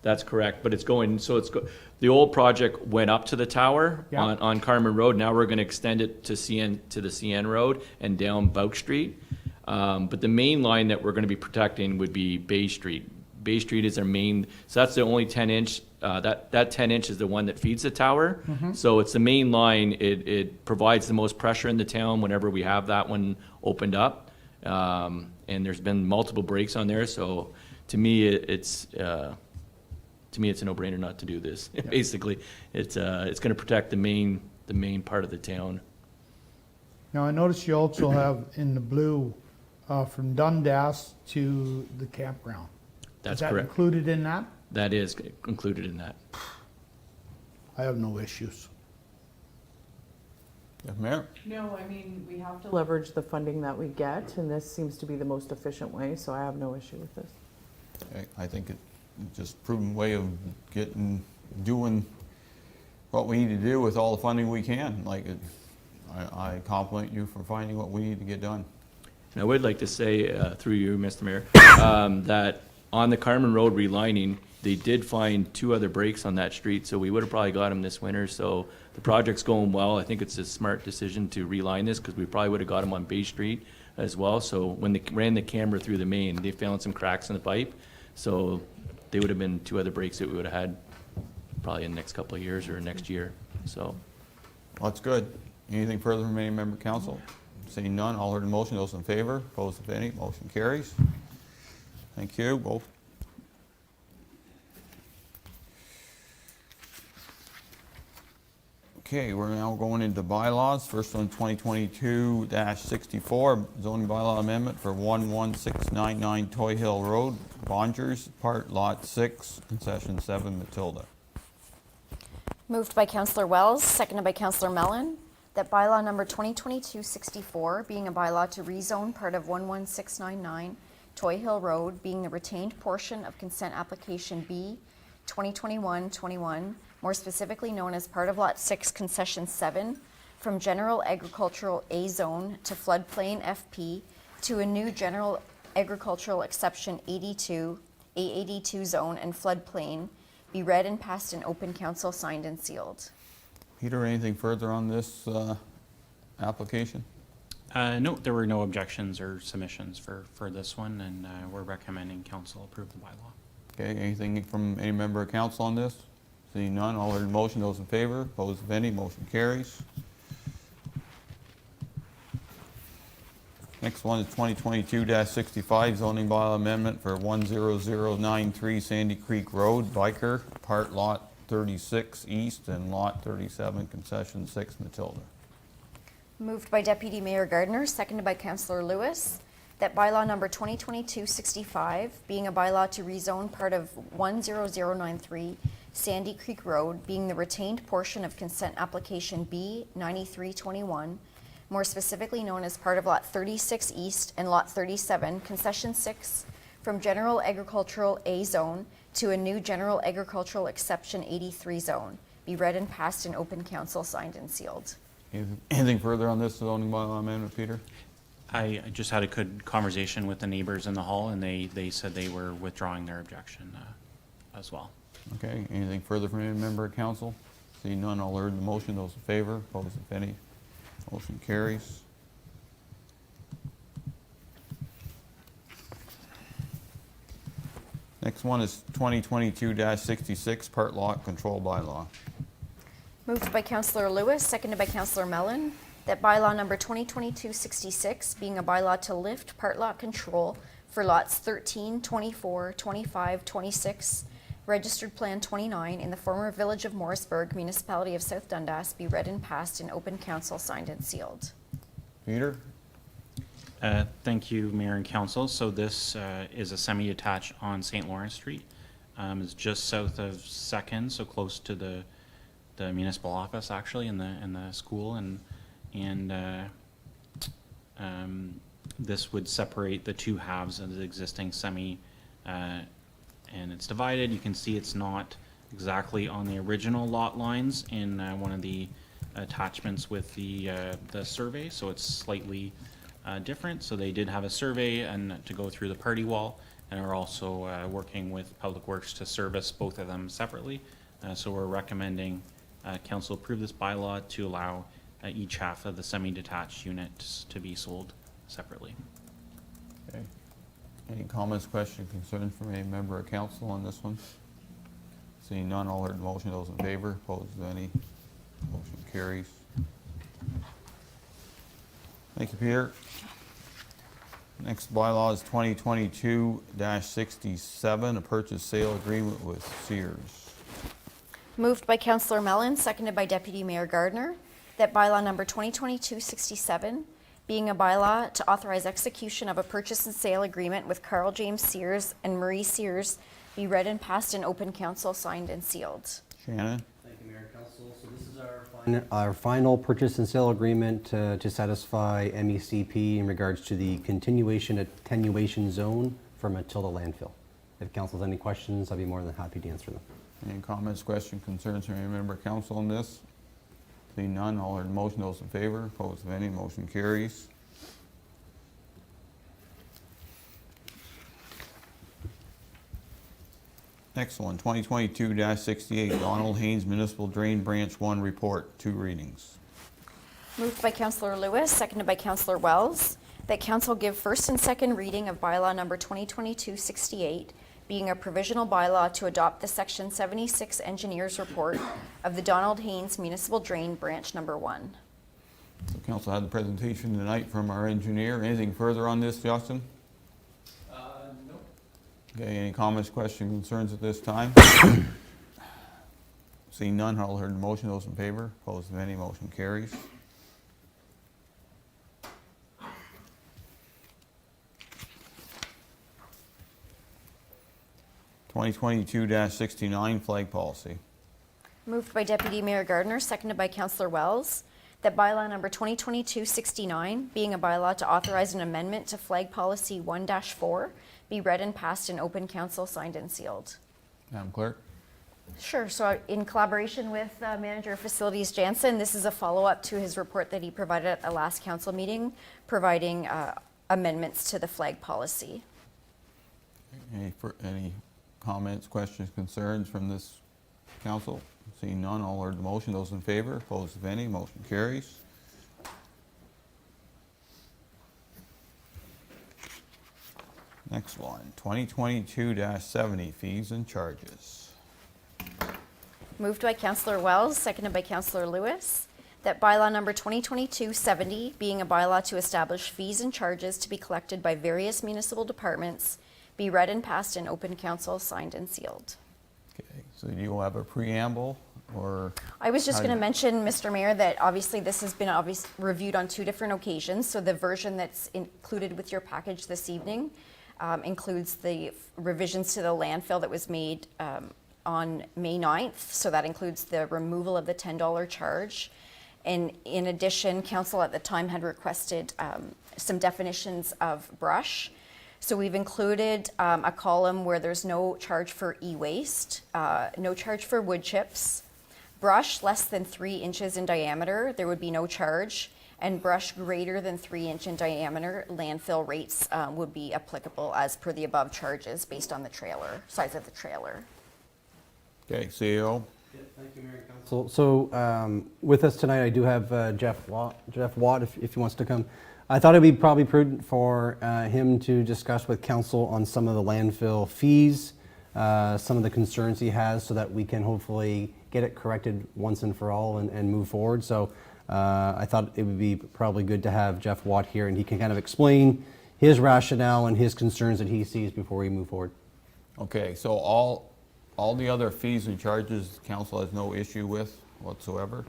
That's correct, but it's going, the old project went up to the tower Yeah. on Carmen Road. Now we're gonna extend it to the CN Road and down Belk Street. But the main line that we're gonna be protecting would be Bay Street. Bay Street is our main, so that's the only 10-inch, that 10-inch is the one that feeds the tower. So it's the main line, it provides the most pressure in the town whenever we have that one opened up. And there's been multiple breaks on there, so to me, it's a no-brainer not to do this. Basically, it's going to protect the main part of the town. Now, I noticed you also have in the blue from Dundas to the campground. That's Is that correct. included in that? That is included in that. I have no issues. Yeah, Mayor? No, I mean, we have to leverage the funding that we get, and this seems to be the most efficient way, so I have no issue with this. I think it's just proven way of doing what we need to do with all the funding we can. I compliment you for finding what we need to get done. And I would like to say, through you, Mr. Mayor, that on the Carmen Road relining, they did find 2 other breaks on that street, so we would have probably got them this winter. So the project's going well. I think it's a smart decision to reline this because we probably would have got them on Bay Street as well. So when they ran the camera through the main, they found some cracks in the pipe. So they would have been 2 other breaks that we would have had probably in the next couple of years or next year. So Well, that's good. Anything further from any member of council? Seeing none, all heard the motion, those in favor, opposed if any, motion carries. Thank you, both. Okay, we're now going into bylaws. First one, 2022-64, zoning bylaw amendment for 11699 Toy Hill Road, Bongers, Part Lot 6, Concession 7, Matilda. Moved by Councillor Wells, seconded by Councillor Mellon, that bylaw number 2022-64, being a bylaw to rezone part of 11699 Toy Hill Road, being the retained portion of consent application B 2021-21, more specifically known as part of Lot 6, Concession 7, from General Agricultural A Zone to Floodplain FP to a new General Agricultural Exception 82, A82 Zone and Floodplain, be read and passed in open council, signed and sealed. Peter, anything further on this application? No, there were no objections or submissions for this one, and we're recommending council approve the bylaw. Okay, anything from any member of council on this? Seeing none, all heard the motion, those in favor, opposed if any, motion carries. Next one is 2022-65 zoning bylaw amendment for 10093 Sandy Creek Road, Biker, Part Lot 36 East and Lot 37, Concession 6, Matilda. Moved by Deputy Mayor Gardner, seconded by Councillor Lewis, that bylaw number 2022-65, being a bylaw to rezone part of 10093 Sandy Creek Road, being the retained portion of consent application B 9321, more specifically known as part of Lot 36 East and Lot 37, Concession 6, from General Agricultural A Zone to a new General Agricultural Exception 83 Zone, be read and passed in open council, signed and sealed. Anything further on this zoning bylaw amendment, Peter? I just had a good conversation with the neighbors in the hall, and they said they were withdrawing their objection as well. Okay, anything further from any member of council? Seeing none, I'll heard the motion. Those in favor, opposed, if any, motion carries. Next one is 2022-66, part lot control bylaw. Moved by Councillor Lewis, seconded by Councillor Mellon, that bylaw number 2022-66, being a bylaw to lift part lot control for lots 13, 24, 25, 26, registered plan 29 in the former village of Morrisburg, municipality of South Dundas, be read and passed in open council, signed and sealed. Peter? Thank you, Mayor and Council. So this is a semi-detached on St. Lawrence Street. It's just south of 2nd, so close to the municipal office, actually, in the school, and this would separate the two halves of the existing semi, and it's divided. You can see it's not exactly on the original lot lines in one of the attachments with the survey, so it's slightly different. So they did have a survey and to go through the party wall, and are also working with Public Works to service both of them separately. So we're recommending council approve this bylaw to allow each half of the semi-detached units to be sold separately. Okay. Any comments, questions, concerns from any member of council on this one? Seeing none, all heard the motion. Those in favor, opposed, if any, motion carries. Thank you, Peter. Next bylaw is 2022-67, a purchase sale agreement with Sears. Moved by Councillor Mellon, seconded by Deputy Mayor Gardner, that bylaw number 2022-67, being a bylaw to authorize execution of a purchase and sale agreement with Carl James Sears and Marie Sears, be read and passed in open council, signed and sealed. Shannon? Thank you, Mayor and Council. So this is our final purchase and sale agreement to satisfy MECP in regards to the continuation attenuation zone for Matilda landfill. If council has any questions, I'd be more than happy to answer them. Any comments, questions, concerns from any member of council on this? Seeing none, all heard the motion. Those in favor, opposed, if any, motion carries. Next one, 2022-68, Donald Haynes Municipal Drain Branch 1 Report, 2 readings. Moved by Councillor Lewis, seconded by Councillor Wells, that council give first and second reading of bylaw number 2022-68, being a provisional bylaw to adopt the Section 76 Engineers Report of the Donald Haynes Municipal Drain Branch Number 1. So council had the presentation tonight from our engineer. Anything further on this, Justin? No. Okay, any comments, questions, concerns at this time? Seeing none, all heard the motion. Those in favor, opposed, if any, motion carries. (2022-69) flag policy. Moved by Deputy Mayor Gardner, seconded by Councillor Wells, that bylaw number 2022-69, being a bylaw to authorize an amendment to flag policy 1-4, be read and passed in open council, signed and sealed. Madam Clerk? Sure. So in collaboration with Manager of Facilities Jansen, this is a follow-up to his report that he provided at the last council meeting, providing amendments to the flag policy. Any comments, questions, concerns from this council? Seeing none, all heard the motion. Those in favor, opposed, if any, motion carries. Next one, 2022-70, fees and charges. Moved by Councillor Wells, seconded by Councillor Lewis, that bylaw number 2022-70, being a bylaw to establish fees and charges to be collected by various municipal departments, be read and passed in open council, signed and sealed. Okay, so you will have a preamble, or? I was just how going to do- mention, Mr. Mayor, that obviously this has been reviewed on 2 different occasions. So the version that's included with your package this evening includes the revisions to the landfill that was made on May 9th. So that includes the removal of the $10 charge. And in addition, council at the time had requested some definitions of brush. So we've included a column where there's no charge for e-waste, no charge for wood chips, brush less than 3 inches in diameter, there would be no charge, and brush greater than 3 inch in diameter, landfill rates would be applicable as per the above charges based on the trailer, size of the trailer. Okay, CEO? Thank you, Mayor and Council. So with us tonight, I do have Jeff Watt, if he wants to come. I thought it'd be probably prudent for him to discuss with council on some of the landfill fees, some of the concerns he has, so that we can hopefully get it corrected once and for all and move forward. So I thought it would be probably good to have Jeff Watt here, and he can kind of explain his rationale and his concerns that he sees before we move forward. Okay, so all the other fees and charges, the council has no issue with whatsoever?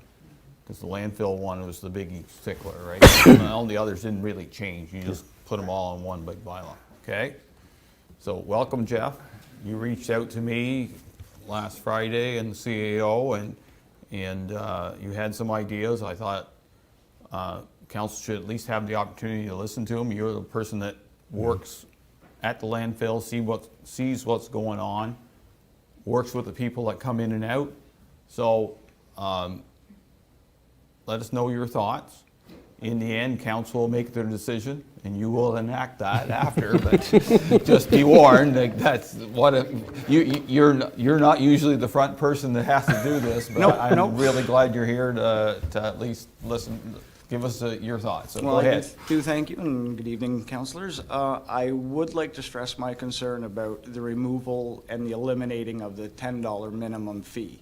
Because the landfill one was the big stickler, right? All the others didn't really change. You just put them all in one big bylaw, okay? So welcome, Jeff. You reached out to me last Friday in the CAO, and you had some ideas. I thought council should at least have the opportunity to listen to them. You're the person that works at the landfill, sees what's going on, works with the people that come in and out. So let us know your thoughts. In the end, council will make their decision, and you will enact that after. But just be warned, like, that's what you're not usually the front person that has to do this. But I'm really glad you're here to at least listen. Give us your thoughts. So well, go ahead. I do thank you, and good evening, councillors. I would like to stress my concern about the removal and the eliminating of the $10 minimum fee.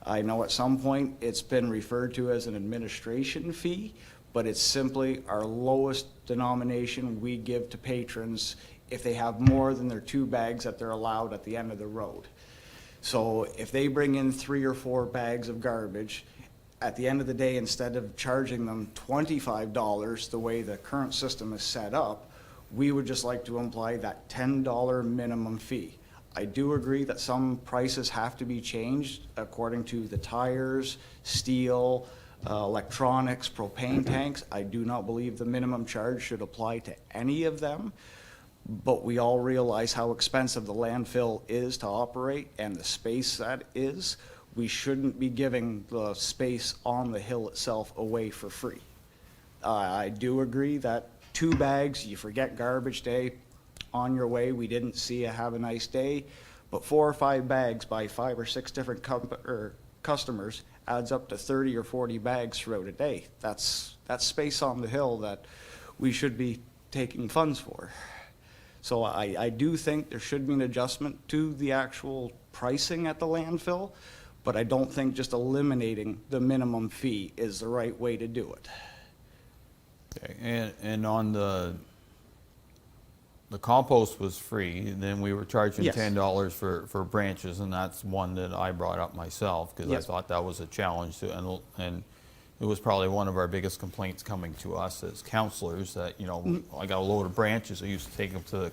I know at some point it's been referred to as an administration fee, but it's simply our lowest denomination we give to patrons if they have more than their 2 bags that they're allowed at the end of the road. So if they bring in 3 or 4 bags of garbage, at the end of the day, instead of charging them $25 the way the current system is set up, we would just like to imply that $10 minimum fee. I do agree that some prices have to be changed according to the tires, steel, electronics, propane tanks. I do not believe the minimum charge should apply to any of them, but we all realize how expensive the landfill is to operate and the space that is. We shouldn't be giving the space on the hill itself away for free. I do agree that 2 bags, you forget garbage day, on your way, we didn't see you, have a nice day, but 4 or 5 bags by 5 or 6 different customers adds up to 30 or 40 bags throughout a day. That's space on the hill that we should be taking funds for. So I do think there should be an adjustment to the actual pricing at the landfill, but I don't think just eliminating the minimum fee is the right way to do it. Okay, and on the compost was free, and then we were charging Yes. $10 for branches, and that's one that I brought up myself because Yes. I thought that was a challenge to, and it was probably one of our biggest complaints coming to us as counselors that, you know, I got a load of branches. I used to take them to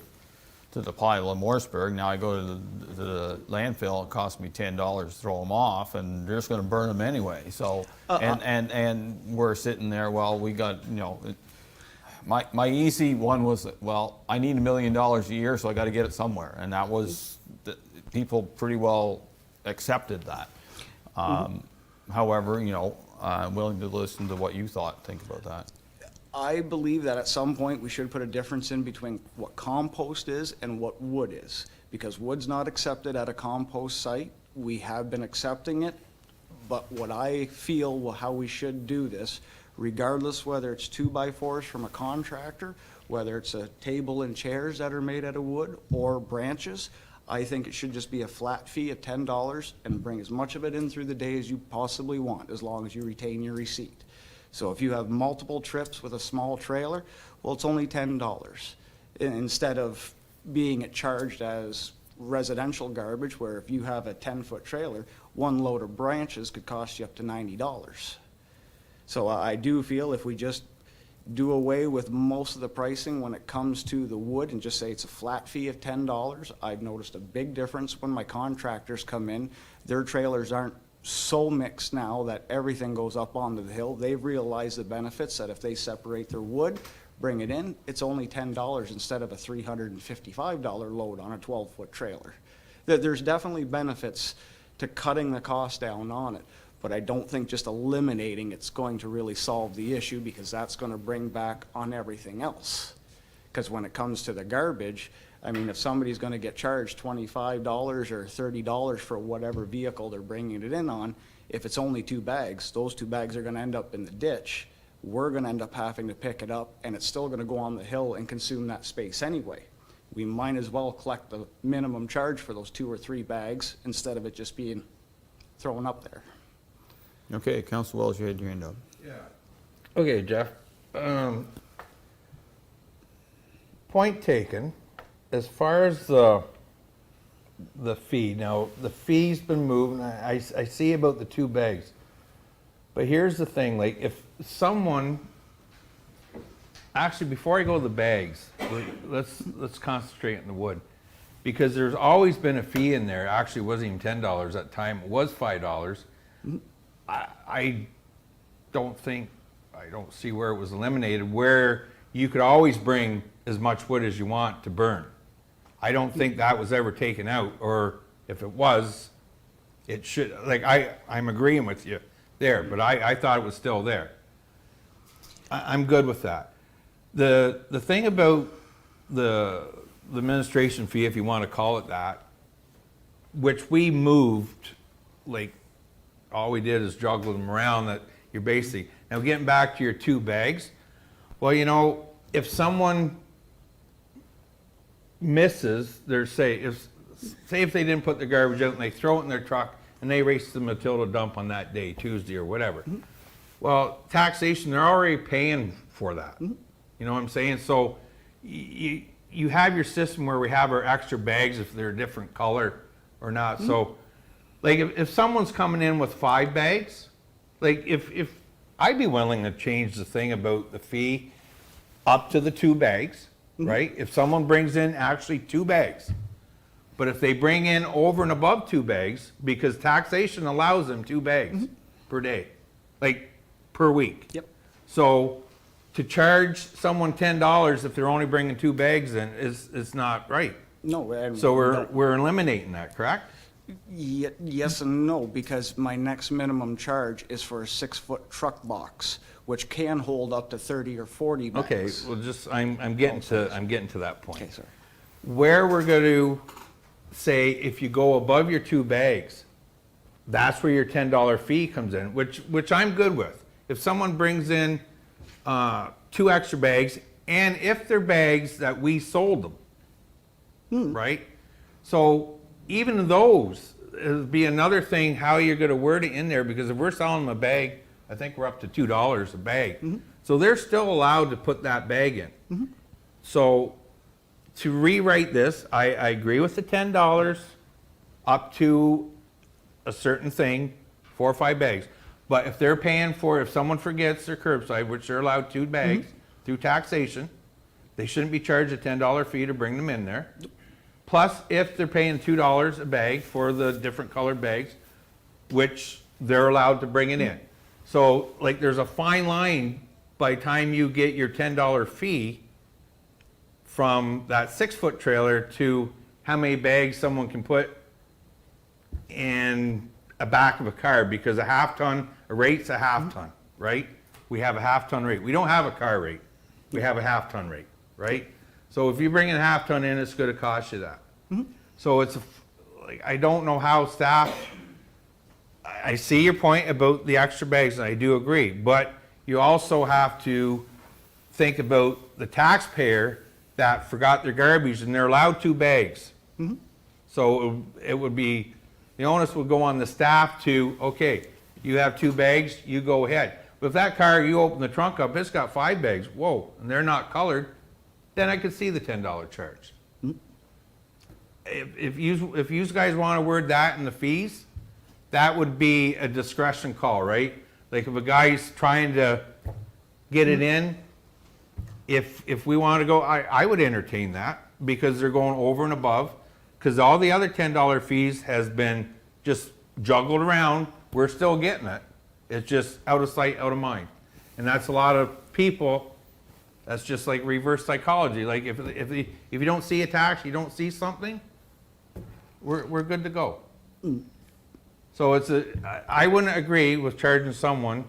the pile in Morrisburg. Now I go to the landfill, it costs me $10 to throw them off, and they're just going to burn them anyway. So, and we're sitting there, well, we got, you know, my easy one was, well, I need $1 million a year, so I got to get it somewhere, and that was people pretty well accepted that. However, you know, I'm willing to listen to what you think about that. I believe that at some point we should put a difference in between what compost is and what wood is, because wood's not accepted at a compost site. We have been accepting it, but what I feel how we should do this, regardless whether it's 2x4s from a contractor, whether it's a table and chairs that are made out of wood or branches, I think it should just be a flat fee of $10 and bring as much of it in through the day as you possibly want, as long as you retain your receipt. So if you have multiple trips with a small trailer, well, it's only $10. Instead of being charged as residential garbage, where if you have a 10-foot trailer, 1 load of branches could cost you up to $90. So I do feel if we just do away with most of the pricing when it comes to the wood and just say it's a flat fee of $10, I've noticed a big difference when my contractors come in. Their trailers aren't so mixed now that everything goes up onto the hill. They've realized the benefits that if they separate their wood, bring it in, it's only $10 instead of a $355 load on a 12-foot trailer. There's definitely benefits to cutting the cost down on it, but I don't think just eliminating it's going to really solve the issue, because that's going to bring back on everything else. Because when it comes to the garbage, I mean, if somebody's gonna get charged $25 or $30 for whatever vehicle they're bringing it in on, if it's only 2 bags, those 2 bags are gonna end up in the ditch. We're gonna end up having to pick it up, and it's still gonna go on the hill and consume that space anyway. We might as well collect the minimum charge for those 2 or 3 bags instead of it just being thrown up there. Okay, Council Wells, you had your hand up. Okay, Jeff. Point taken. As far as the fee, now the fee's been moved. I see about the 2 bags, but here's the thing: like if someone, actually, before I go to the bags, let's concentrate on the wood, because there's always been a fee in there. Actually, it wasn't even $10 at the time; it was $5. I don't see where it was eliminated, where you could always bring as much wood as you want to burn. I don't think that was ever taken out, or if it was, it should, like, I'm agreeing with you there, but I thought it was still there. I'm good with that. The thing about the administration fee, if you want to call it that, which we moved, like, all we did is juggle them around, that you're basically, now getting back to your 2 bags, well, you know, if someone misses their, say if they didn't put their garbage out and they throw it in their truck and they race to the Matilda dump on that day, Tuesday or whatever. Well, taxation, they're already paying for that. You know what I'm saying? So you have your system where we have our extra bags if they're a different color or not. So like if someone's coming in with 5 bags, like if I'd be willing to change the thing about the fee up to the 2 bags, right? If someone brings in actually 2 bags, but if they bring in over and above 2 bags, because taxation allows them 2 bags per day, like per week. Yep. So to charge someone $10 if they're only bringing 2 bags in is not right. No. So we're eliminating that, correct? Yes and no, because my next minimum charge is for a 6-foot truck box, which can hold up to 30 or 40 bags. Okay, well, just I'm getting to that point. Okay, sorry. Where we're going to say if you go above your 2 bags, that's where your $10 fee comes in, which I'm good with. If someone brings in 2 extra bags, and if they're bags that we sold them, right? So even those, it'll be another thing how you're going to word it in there, because if we're selling them a bag, I think we're up to $2 a bag. So they're still allowed to put that bag in. So to rewrite this, I agree with the $10 up to a certain thing, 4 or 5 bags. But if they're paying for, if someone forgets their curbside, which they're allowed 2 bags through taxation, they shouldn't be charged a $10 fee to bring them in there. Plus, if they're paying $2 a bag for the different colored bags, which they're allowed to bring it in. So, like, there's a fine line by the time you get your $10 fee from that 6-foot trailer to how many bags someone can put in a back of a car, because a rate's a half ton, right? We have a half-ton rate. We don't have a car rate. We have a half-ton rate, right? So if you bring in a half-ton in, it's going to cost you that. So it's like, I don't know how staff. I see your point about the extra bags, and I do agree. But you also have to think about the taxpayer that forgot their garbage, and they're allowed 2 bags. So it would be, the onus would go on the staff to, okay, you have 2 bags, you go ahead. But if that car, you open the trunk up, it's got 5 bags, whoa, and they're not colored, then I could see the $10 charge. If you guys want to word that in the fees, that would be a discretion call, right? Like if a guy's trying to get it in, if we want to go, I would entertain that, because they're going over and above, because all the other $10 fees has been just juggled around. We're still getting it. It's just out of sight, out of mind. And that's a lot of people. That's just like reverse psychology. Like if you don't see a tax, you don't see something, we're good to go. So I wouldn't agree with charging someone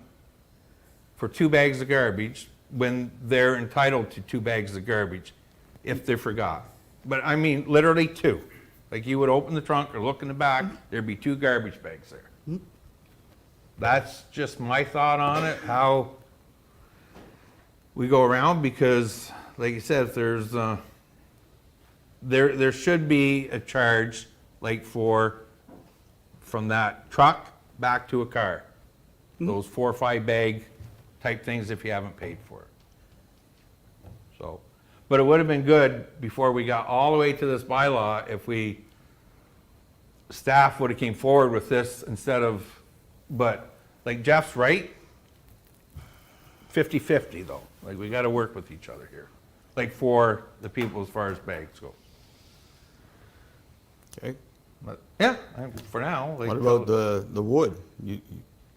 for 2 bags of garbage when they're entitled to 2 bags of garbage if they forgot. But I mean, literally 2. Like you would open the trunk or look in the back, there'd be 2 garbage bags there. That's just my thought on it, how we go around, because like you said, if there's, there should be a charge like from that truck back to a car. Those 4 or 5 bag type things if you haven't paid for it. So, but it would have been good before we got all the way to this bylaw if staff would have came forward with this instead of, but like Jeff's right, 50-50 though. Like we got to work with each other here. Like for the people as far as bags go. Okay. But yeah, for now. Like, What about the wood?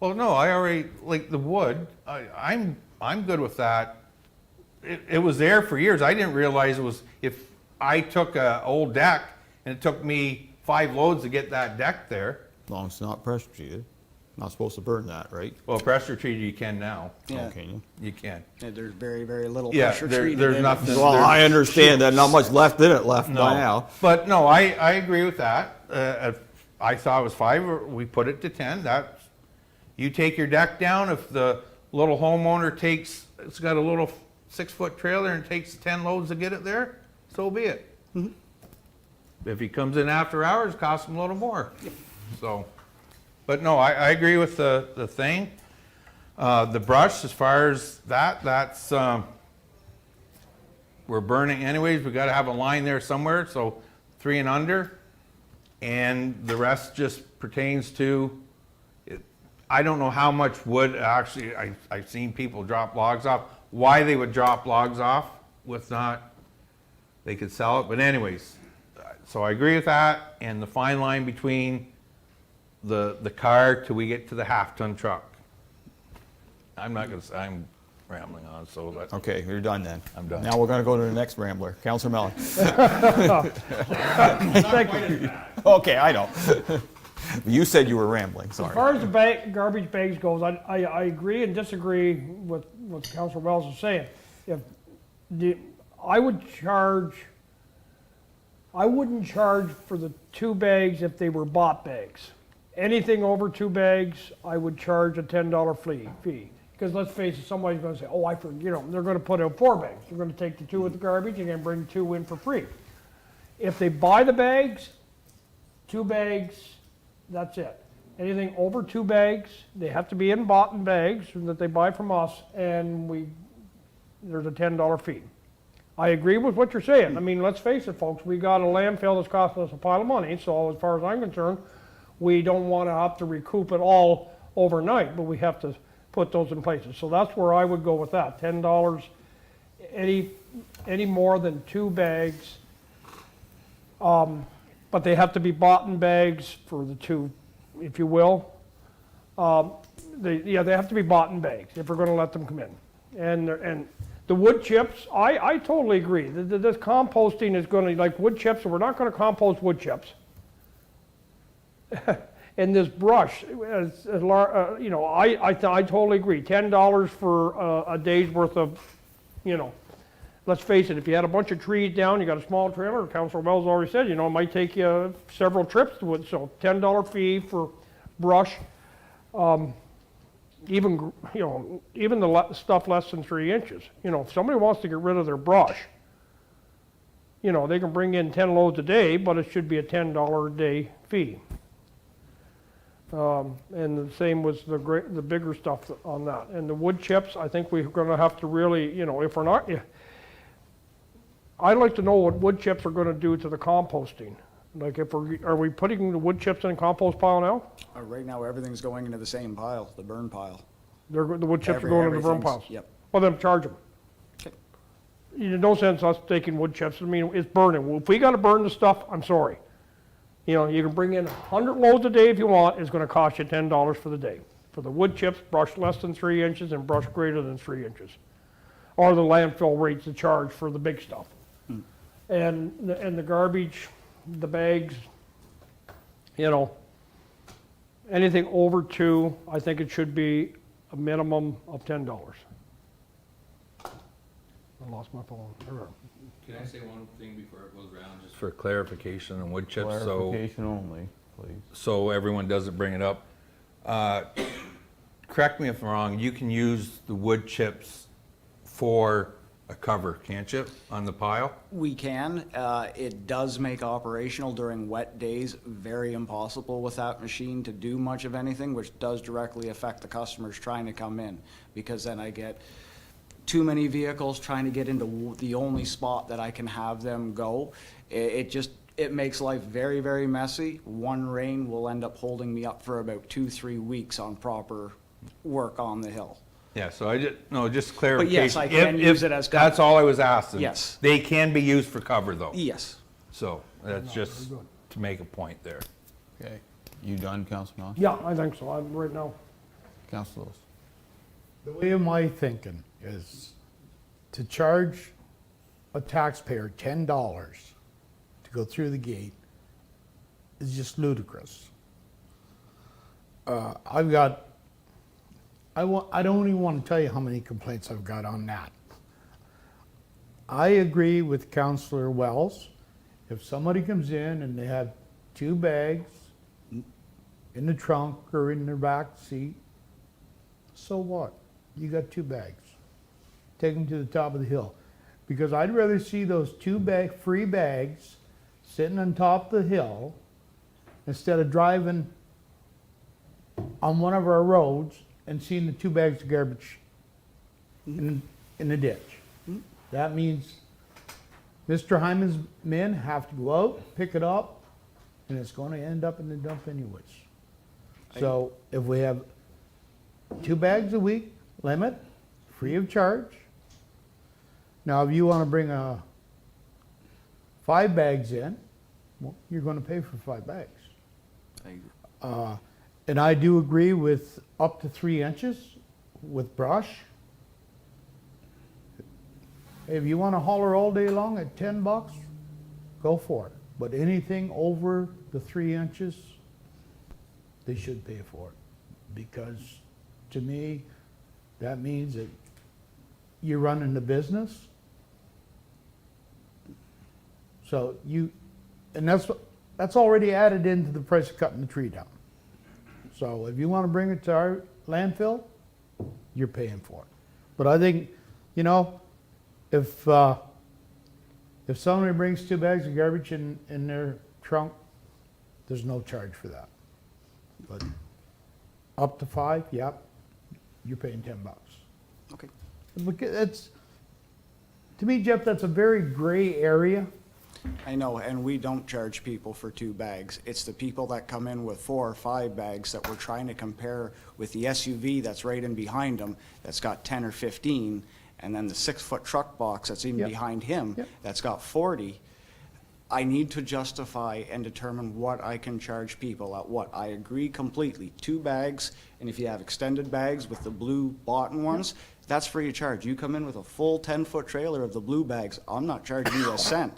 Well, no, I already, like the wood, I'm good with that. It was there for years. I didn't realize it was, if I took a old deck and it took me 5 loads to get that deck there. As long as it's not pressure treated. Not supposed to burn that, right? Well, pressure treated you can now. Yeah. Oh, can you? You can. Yeah, there's very, very little Yeah, pressure there- treated there's in it. nothing- Well, I understand that, not much left in it by now. But no, I agree with that. I thought it was 5, we put it to 10. You take your deck down, if the little homeowner it's got a little 6-foot trailer and takes 10 loads to get it there, so be it. If he comes in after hours, it costs him a little more. So, but no, I agree with the thing. The brush, as far as that's, we're burning anyways, we gotta have a line there somewhere, so 3 and under. And the rest just pertains to, I don't know how much wood, actually, I've seen people drop logs off. Why they would drop logs off with they could sell it, but anyways. So I agree with that, and the fine line between the car till we get to the half-ton truck. I'm rambling on, so that. Okay, you're done then. I'm done. Now we're gonna go to the next rambler, Councillor Mellon. Thank you. Okay, I know. You said you were rambling, As sorry. far as the garbage bags goes, I agree and disagree with what Councilor Wells is saying. I wouldn't charge for the 2 bags if they were bought bags. Anything over 2 bags, I would charge a $10 fee. Because let's face it, somebody's gonna say, oh, they're gonna put out 4 bags. They're gonna take the 2 with the garbage and then bring 2 in for free. If they buy the bags, 2 bags, that's it. Anything over 2 bags, they have to be in bought bags that they buy from us, and there's a $10 fee. I agree with what you're saying. I mean, let's face it, folks, we got a landfill that's costing us a pile of money, so as far as I'm concerned, we don't want to have to recoup it all overnight, but we have to put those in places. So that's where I would go with that, $10, any more than 2 bags. But they have to be bought in bags for the 2, if you will. They have to be bought in bags if we're gonna let them come in. And the wood chips, I totally agree. This composting is gonna, like wood chips, we're not gonna compost wood chips. And this brush, I totally agree. $10 for a day's worth of, let's face it, if you had a bunch of trees down, you got a small trailer, Councilor Wells already said, it might take you several trips to it, so $10 fee for brush. Even the stuff less than 3 inches. If somebody wants to get rid of their brush, they can bring in 10 loads a day, but it should be a $10 a day fee. And the same was the bigger stuff on that. And the wood chips, I think we're gonna have to really, if we're not, I'd like to know what wood chips are gonna do to the composting. Like are we putting the wood chips in a compost pile now? Right now, everything's going into the same pile, the burn pile. The wood chips are going into the burn piles? Yep. Well, then charge them. Okay. There's no sense us taking wood chips. I mean, it's burning. Well, if we gotta burn the stuff, I'm sorry. You can bring in 100 loads a day if you want. It's gonna cost you $10 for the day. For the wood chips, brush less than 3 inches and brush greater than 3 inches. Or the landfill rates the charge for the big stuff. And the garbage, the bags, anything over 2, I think it should be a minimum of $10. I lost my phone. Can I say one thing before it goes around, just for clarification on wood chips? Clarification only, please. So everyone doesn't bring it up. Correct me if I'm wrong, you can use the wood chips for a cover, can't you, on the pile? We can. It does make operational during wet days very impossible with that machine to do much of anything, which does directly affect the customers trying to come in, because then I get too many vehicles trying to get into the only spot that I can have them go. It makes life very, very messy. One rain will end up holding me up for about 2-3 weeks on proper work on the hill. Yeah, so just clarification. But yes, I can use it as cover. That's all I was asking. Yes. They can be used for cover, though. Yes. So that's just to make a point there. Okay. You done, Councilman? Yeah, I think so, I'm right now. Councilor Lewis? The way of my thinking is to charge a taxpayer $10 to go through the gate is just ludicrous. I don't even want to tell you how many complaints I've got on that. I agree with Councillor Wells. If somebody comes in and they have 2 bags in the trunk or in their back seat, so what? You got 2 bags. Take them to the top of the hill. Because I'd rather see those 2 free bags sitting on top of the hill instead of driving on one of our roads and seeing the 2 bags of garbage in the ditch. That means Mr. Hyman's men have to go out, pick it up, and it's going to end up in the dump anyways. So if we have 2 bags a week limit, free of charge. Now, if you want to bring 5 bags in, well, you're going to pay for 5 bags. And I do agree with up to 3 inches with brush. If you want to holler all day long at $10, go for it. But anything over the 3 inches, they should pay for it. Because to me, that means that you're running the business. So and that's already added into the price of cutting the tree down. So if you want to bring it to our landfill, you're paying for it. But I think, if somebody brings 2 bags of garbage in their trunk, there's no charge for that. But up to 5, yep, you're paying $10. Okay. To me, Jeff, that's a very gray area. I know, and we don't charge people for 2 bags. It's the people that come in with 4 or 5 bags that we're trying to compare with the SUV that's right in behind them that's got 10 or 15, and then the 6-foot truck box that's in behind him that's got 40. I need to justify and determine what I can charge people at what. I agree completely. 2 bags, and if you have extended bags with the blue bottom ones, that's free of charge. You come in with a full 10-foot trailer of the blue bags, I'm not charging you a cent.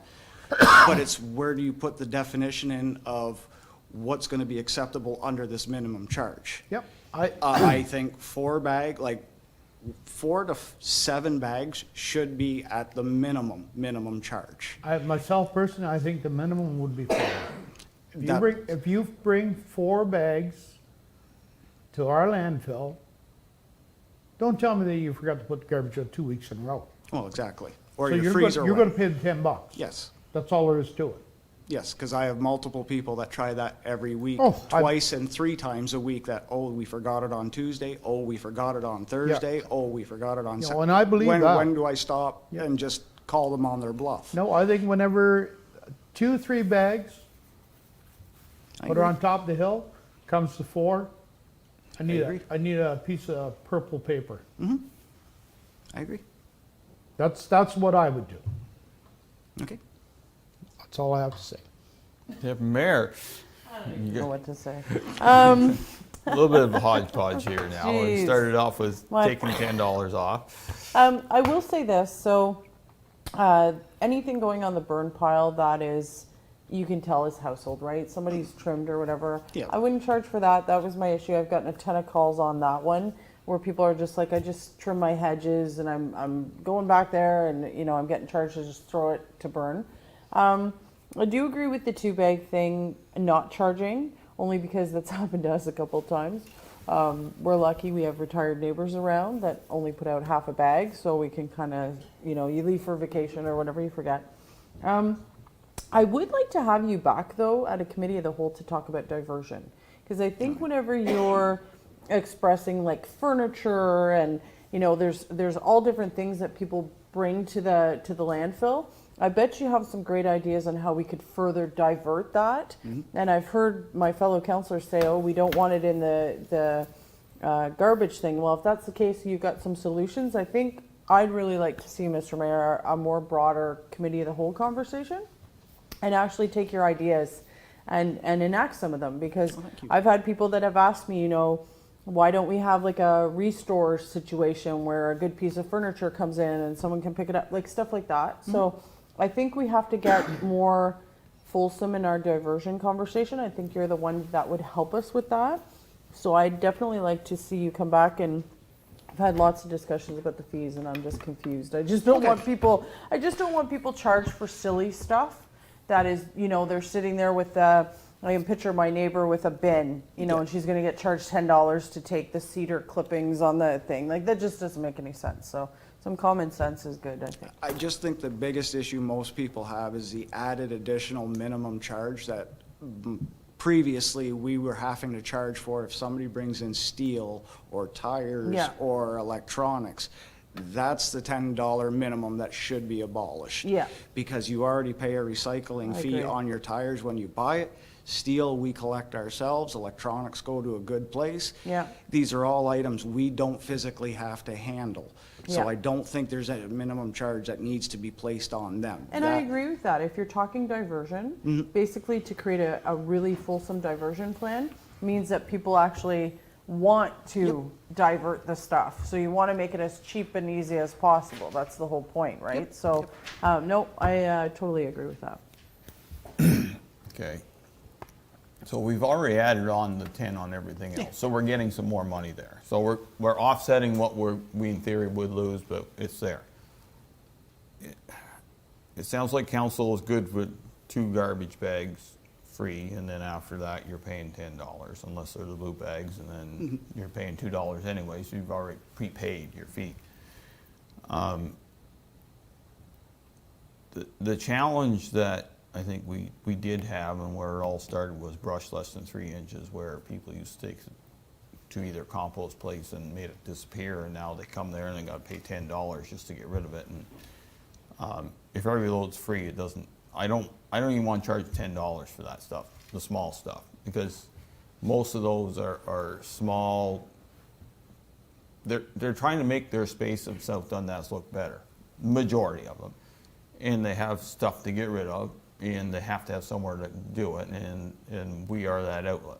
But it's where do you put the definition in of what's going to be acceptable under this minimum charge? Yep. I think 4 to 7 bags should be at the minimum charge. Myself personally, I think the minimum would be 4. If you bring 4 bags to our landfill, don't tell me that you forgot to put the garbage out 2 weeks in a row. Well, exactly. Or So your you're freezer. You're going to pay the $10. Yes. That's all there is to it. Yes, because I have multiple people that try that every week, Oh, twice and 3 times a week, that, we forgot it on Tuesday, we forgot it on Thursday, we forgot it on Yeah, and I believe that. When do I stop and just call them on their bluff? No, I think whenever 2, 3 bags, put her on top of the hill, comes to 4, I need a piece of purple paper. Mm-hmm. I agree. That's what I would do. Okay. That's all I have to say. Mayor. I don't know what to say. A little bit of a hodgepodge here now. We Jeez. started off with What? taking $10 off. I will say this, so anything going on the burn pile that is, you can tell is household, right? Somebody's trimmed or whatever. Yeah. I wouldn't charge for that. That was my issue. I've gotten a ton of calls on that one. where people are just like, I just trim my hedges and I'm going back there and, you know, I'm getting charged to just throw it to burn. I do agree with the 2-bag thing, not charging, only because that's happened to us a couple of times. We're lucky we have retired neighbors around that only put out half a bag, so we can kind of, you know, you leave for vacation or whatever, you forget. I would like to have you back, though, at a committee of the whole to talk about diversion. Because I think whenever you're expressing like furniture and, you know, there's all different things that people bring to the landfill, I bet you have some great ideas on how we could further divert that. And I've heard my fellow councillors say, oh, we don't want it in the garbage thing. Well, if that's the case, you've got some solutions. I think I'd really like to see, Mr. Mayor, a more broader committee of the whole conversation and actually take your ideas and enact some of them. Because I've had people that have asked me, you know, why don't we have like a restore situation where a good piece of furniture comes in and someone can pick it up, like stuff like that. So I think we have to get more fulsome in our diversion conversation. I think you're the one that would help us with that. So I'd definitely like to see you come back, and I've had lots of discussions about the fees and I'm just confused. I just don't want people charged for silly stuff that is, you know, they're sitting there with I can picture my neighbor with a bin, you know, and she's going to get charged $10 to take the cedar clippings on the thing. Like, that just doesn't make any sense. So some common sense is good, I think. I just think the biggest issue most people have is the added additional minimum charge that previously we were having to charge for if somebody brings in steel or tires or electronics. That's the $10 minimum that should be abolished. Yeah. Because you already pay a recycling fee on your tires when you buy it. Steel, we collect ourselves. Electronics go to a good place. Yeah. These are all items we don't physically have to handle. So Yeah. I don't think there's a minimum charge that needs to be placed on them. And I agree with that. If you're talking diversion, basically to create a really fulsome diversion plan means that people actually want to divert the stuff. So you want to make it as cheap and easy as possible. That's the whole point, right? So, no, I totally agree with that. Okay. So we've already added on the 10 on everything else. So we're getting some more money there. So we're offsetting what we in theory would lose, but it's there. It sounds like council is good with 2 garbage bags free, and then after that you're paying $10 unless they're the blue bags, and then you're paying $2 anyway, so you've already prepaid your fee. The challenge that I think we did have, and where it all started, was brush less than 3 inches, where people used to take to either compost place and made it disappear, and now they come there and they got to pay $10 just to get rid of it. And if every load's free, it doesn't. I don't even want to charge $10 for that stuff, the small stuff, because most of those are small. They're trying to make their space of South Dundas look better, majority of them, and they have stuff to get rid of, and they have to have somewhere to do it, and we are that outlet.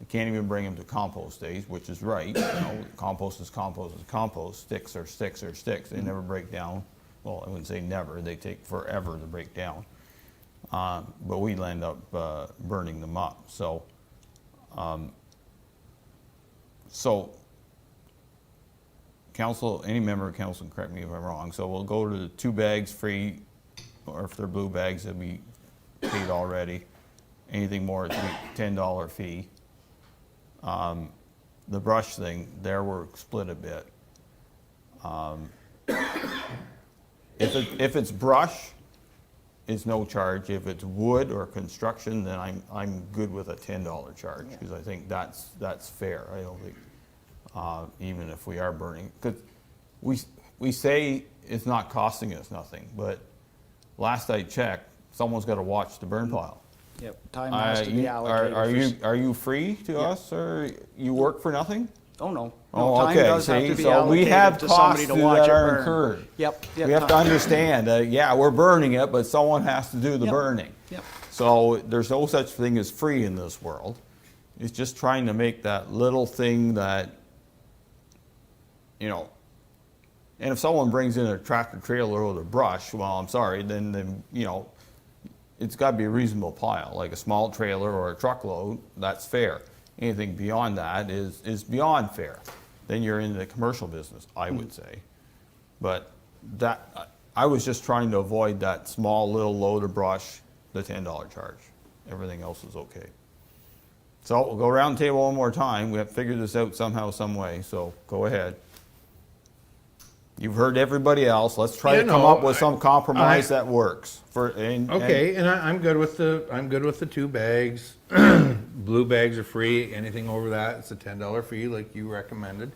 You can't even bring them to compost days, which is right. You know, compost is compost is compost. Sticks are sticks are sticks. They never break down. Well, I wouldn't say never. They take forever to break down. But we end up burning them up. So, council, any member of council can correct me if I'm wrong. So we'll go to the 2 bags free, or if they're blue bags, they'll be paid already. Anything more, it's $10 fee. The brush thing, there we're split a bit. If it's brush, it's no charge. If it's wood or construction, then I'm good with a $10 charge, because I think that's fair. I don't think even if we are burning, because we say it's not costing us nothing, but last I checked, someone's got to watch the burn pile. Yep, time has to be allocated. Are you free to us, or you work for nothing? Oh, no. Oh, Time okay. does have to be So we have allocated to somebody costs to watch that it are burn. incurred. Yep. We have to understand, yeah, we're burning it, but someone has to do the burning. Yep. So there's no such thing as free in this world. It's just trying to make that little thing that, you know, and if someone brings in a tractor trailer or the brush, well, I'm sorry, then you know, it's got to be a reasonable pile, like a small trailer or a truckload. That's fair. Anything beyond that is beyond fair. then you're in the commercial business, I would say. But that, I was just trying to avoid that small little load of brush, the $10 charge. Everything else is okay. So we'll go around the table one more time. We have to figure this out somehow, some way, so go ahead. You've heard everybody else. Let's try Yeah, to come no, up with some compromise that works. Okay, and I'm good with the 2 bags. Blue bags are free. Anything over that, it's a $10 fee, like you recommended.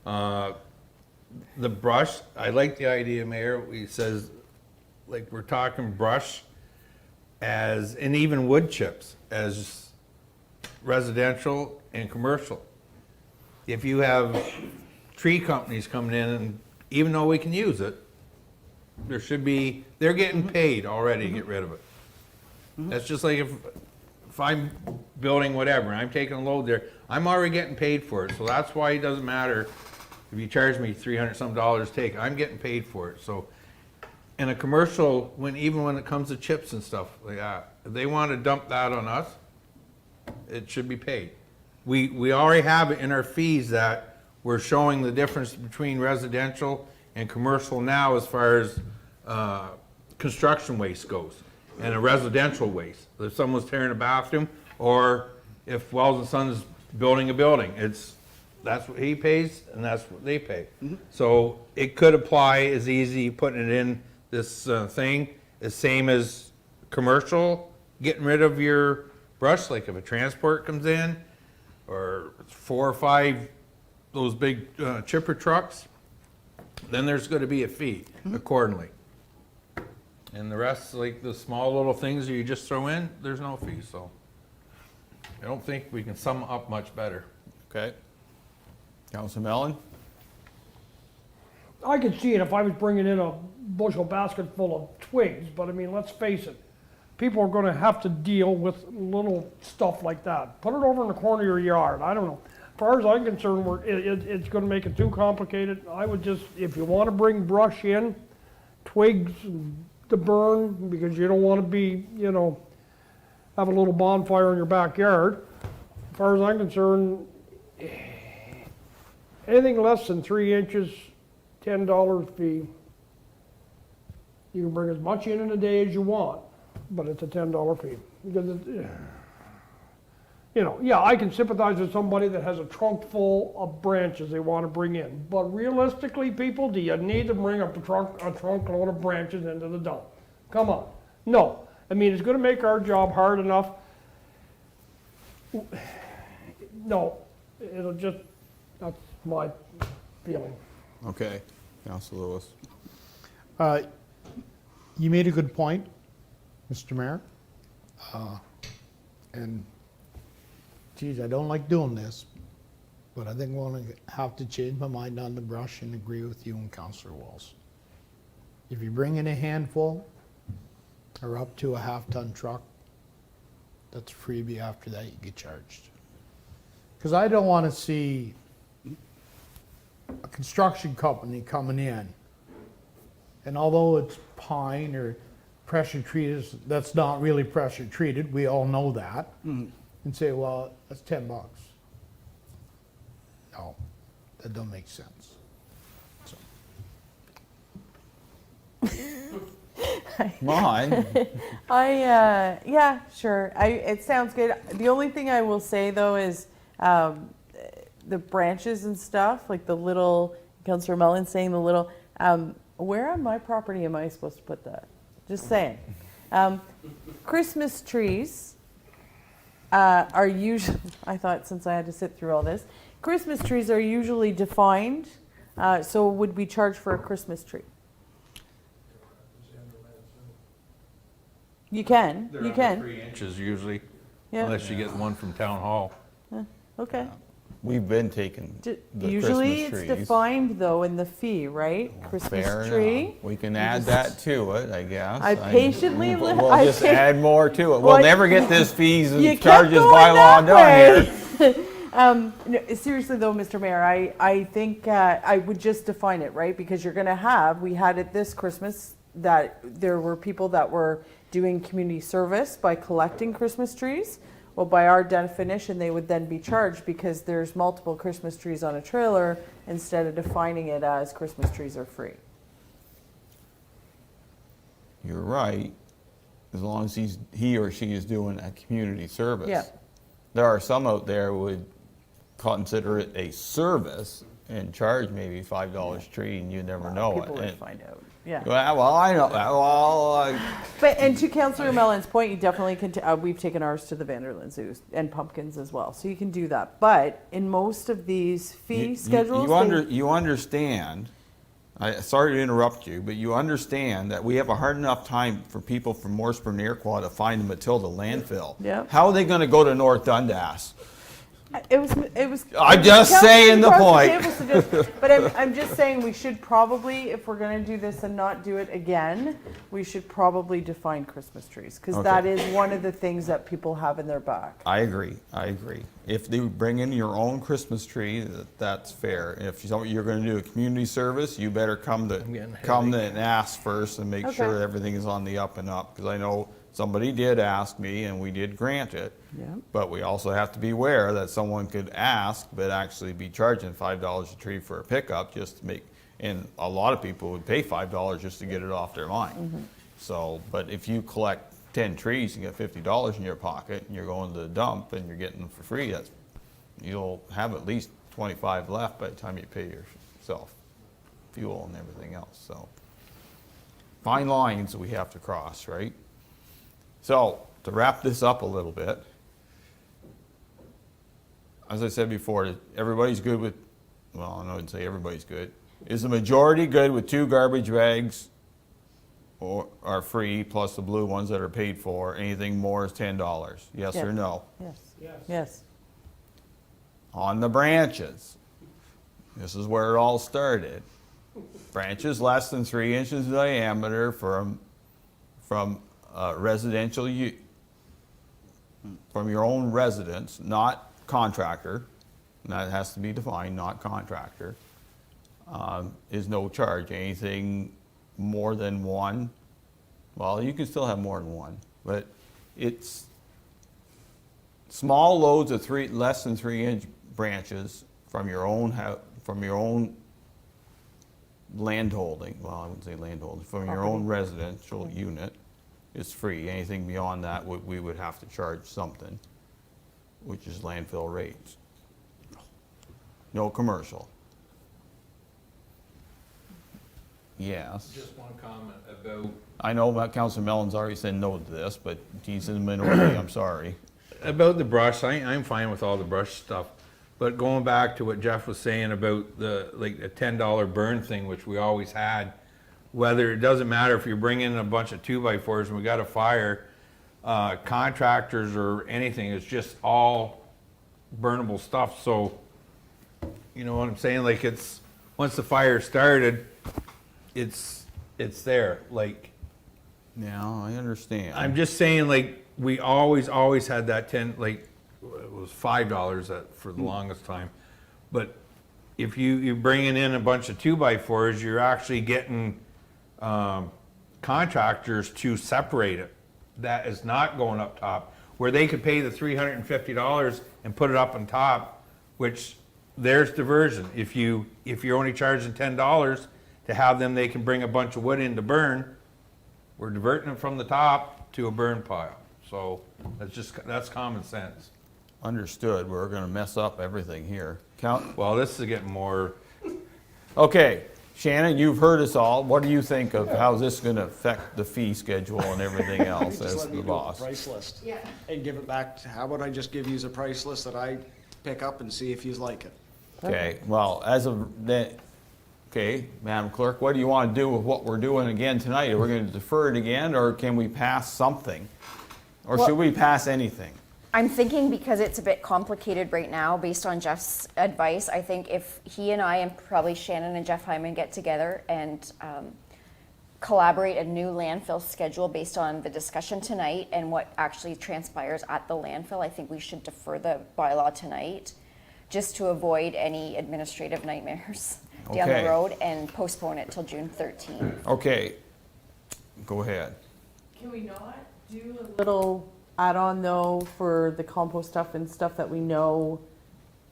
The brush, I like the idea, Mayor. He says, like, we're talking brush as, and even wood chips as residential and commercial. If you have tree companies coming in, and even though we can use it, there should be, they're getting paid already to get rid of it. That's just like if I'm building whatever, and I'm taking a load there, I'm already getting paid for it. So that's why it doesn't matter if you charge me $300 some to take, I'm getting paid for it. So in a commercial, even when it comes to chips and stuff like that, if they want to dump that on us, it should be paid. We already have it in our fees that we're showing the difference between residential and commercial now as far as construction waste goes, and a residential waste. If someone's tearing a bathroom, or if Wells and Sons building a building, that's what he pays and that's what they pay. So it could apply as easy putting it in this thing, the same as commercial, getting rid of your brush, like if a transport comes in, or 4 or 5 those big chipper trucks, then there's going to be a fee accordingly. And the rest, like the small little things that you just throw in, there's no fee. So I don't think we can sum up much better. Okay. Councilor Mellon? I could see it if I was bringing in a bushel basket full of twigs, but I mean, let's face it, people are gonna have to deal with little stuff like that. Put it over in the corner of your yard, I don't know. As far as I'm concerned, it's gonna make it too complicated. I would just, if you wanna bring brush in, twigs to burn, because you don't wanna be, have a little bonfire in your backyard. As far as I'm concerned, anything less than 3 inches, $10 fee. You can bring as much in a day as you want, but it's a $10 fee. Because yeah, I can sympathize with somebody that has a trunk full of branches they want to bring in. But realistically, people, do you need to bring a trunk load of branches into the dump? Come on. No. I mean, it's going to make our job hard enough. No. It'll just, that's my feeling. Okay. Councilor Lewis? You made a good point, Mr. Mayor. And geez, I don't like doing this, but I think I'm going to have to change my mind on the brush and agree with you and Councillor Walls. If you bring in a handful or up to a half-ton truck, that's a freebie. After that, you get charged. Because I don't want to see a construction company coming in, and although it's pine or pressure treated, that's not really pressure treated, we all know that, and say, well, that's $10. No, that don't make sense. So. Come on. Yeah, sure. It sounds good. The only thing I will say though is the branches and stuff, like the little, Councillor Mellon saying the little, where on my property am I supposed to put that? Just saying. Christmas trees are usually, I thought since I had to sit through all this, Christmas trees are usually defined. So would we charge for a Christmas tree? You can. They're You under can. 3 inches usually, Yeah. unless you get one from town hall. Okay. We've been taking the Usually Christmas it's trees. defined though in the fee, right? Christmas Fair tree. enough. We can add that to it, I guess. I patiently We'll I just pa- add more to it. We'll Well, never get this fees you and kept charges going bylaw that done here. No, seriously though, Mr. Mayor, I think I would just define it, right? Because you're gonna have, we had it this Christmas, that there were people that were doing community service by collecting Christmas trees. Well, by our definition, they would then be charged because there's multiple Christmas trees on a trailer instead of defining it as Christmas trees are free. You're right, as long as he or she is doing a community service. Yeah. There are some out there who would consider it a service and charge maybe $5 a tree, and you never know it. People would find out. Yeah. Well, I know. Well, But and to Councillor Mellon's point, you definitely can. We've taken ours to the Vanderland Zoo and pumpkins as well, so you can do that. But in most of these fee schedules, you understand. Sorry to interrupt you, but you understand that we have a hard enough time for people from Morrisburg and Iroquois to find the Matilda landfill. Yeah. How are they going to go to North Dundas? It was. I'm just saying the point. But I'm just saying we should probably, if we're going to do this and not do it again, we should probably define Christmas trees because that is one of the things that people have in their back. I agree. If they bring in your own Christmas tree, that's fair. If you're going to do a community service, you better come and ask first and make sure everything is on the up and up. Because I know somebody did ask me and we did grant it. Yeah. But we also have to be aware that someone could ask but actually be charging $5 a tree for a pickup just to make, and a lot of people would pay $5 just to get it off their mind. Mm-hmm. So, but if you collect 10 trees and get $50 in your pocket and you're going to the dump and you're getting them for free, you'll have at least 25 left by the time you pay yourself fuel and everything else. So fine lines we have to cross, right? So to wrap this up a little bit, as I said before, everybody's good with, well, I wouldn't say everybody's good. Is the majority good with 2 garbage bags or are free plus the blue ones that are paid for? Anything more is $10. Yes or no? Yes. On the branches, this is where it all started. Branches less than 3 inches in diameter from residential from your own residence, not contractor, and that has to be defined, not contractor, is no charge. Anything more than 1, well, you can still have more than 1, but it's small loads of less than 3-inch branches from your own land holding. Well, I wouldn't say land holding, from your own residential unit is free. Anything beyond that, we would have to charge something, which is landfill rates. No commercial. Yes. Just one comment about. I know about Councilor Mellon's already said no to this, but he's in the minority, I'm sorry. About the brush, I'm fine with all the brush stuff. But going back to what Jeff was saying about the $10 burn thing, which we always had, whether it doesn't matter if you're bringing in a bunch of 2x4s and we got a fire, contractors or anything, it's just all burnable stuff. So, you know what I'm saying? Like it's, once the fire started, it's there. Like, Yeah, I understand. I'm just saying, like, we always had that 10, like, it was $5 for the longest time. But if you're bringing in a bunch of 2x4s, you're actually getting contractors to separate it. That is not going up top, where they could pay the $350 and put it up on top, which there's diversion. If you're only charging $10 to have them, they can bring a bunch of wood in to burn. We're diverting them from the top to a burn pile. So that's common sense. Understood. We're going to mess up everything here. Well, this is getting more. Okay, Shannon, you've heard us all. What do you think of how this is going to affect the fee schedule and everything else Just as let me the do a boss? price list. And give it back. How about I just give you a price list that I pick up and see if you like it? Okay, well, as of that, okay, Madam Clerk, what do you want to do with what we're doing again tonight? Are we going to defer it again, or can we pass something? Or should we pass anything? I'm thinking because it's a bit complicated right now, based on Jeff's advice, I think if he and I and probably Shannon and Jeff Hyman get together and collaborate a new landfill schedule based on the discussion tonight and what actually transpires at the landfill, I think we should defer the bylaw tonight just to avoid any administrative nightmares down Okay. the road and postpone it till June 13th. Okay, go ahead. Can we not do a little add-on though for the compost stuff and stuff that we know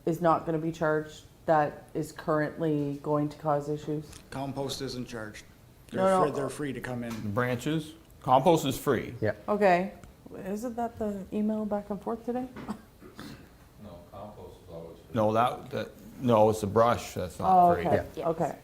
is not going to be charged that is currently going to cause issues? Compost isn't charged. No. They're free to come in. Branches, compost is free. Yeah. Okay. Isn't that the email back and forth today? No, compost is always. No, no, it's the brush, that's Oh, not free. okay. Okay.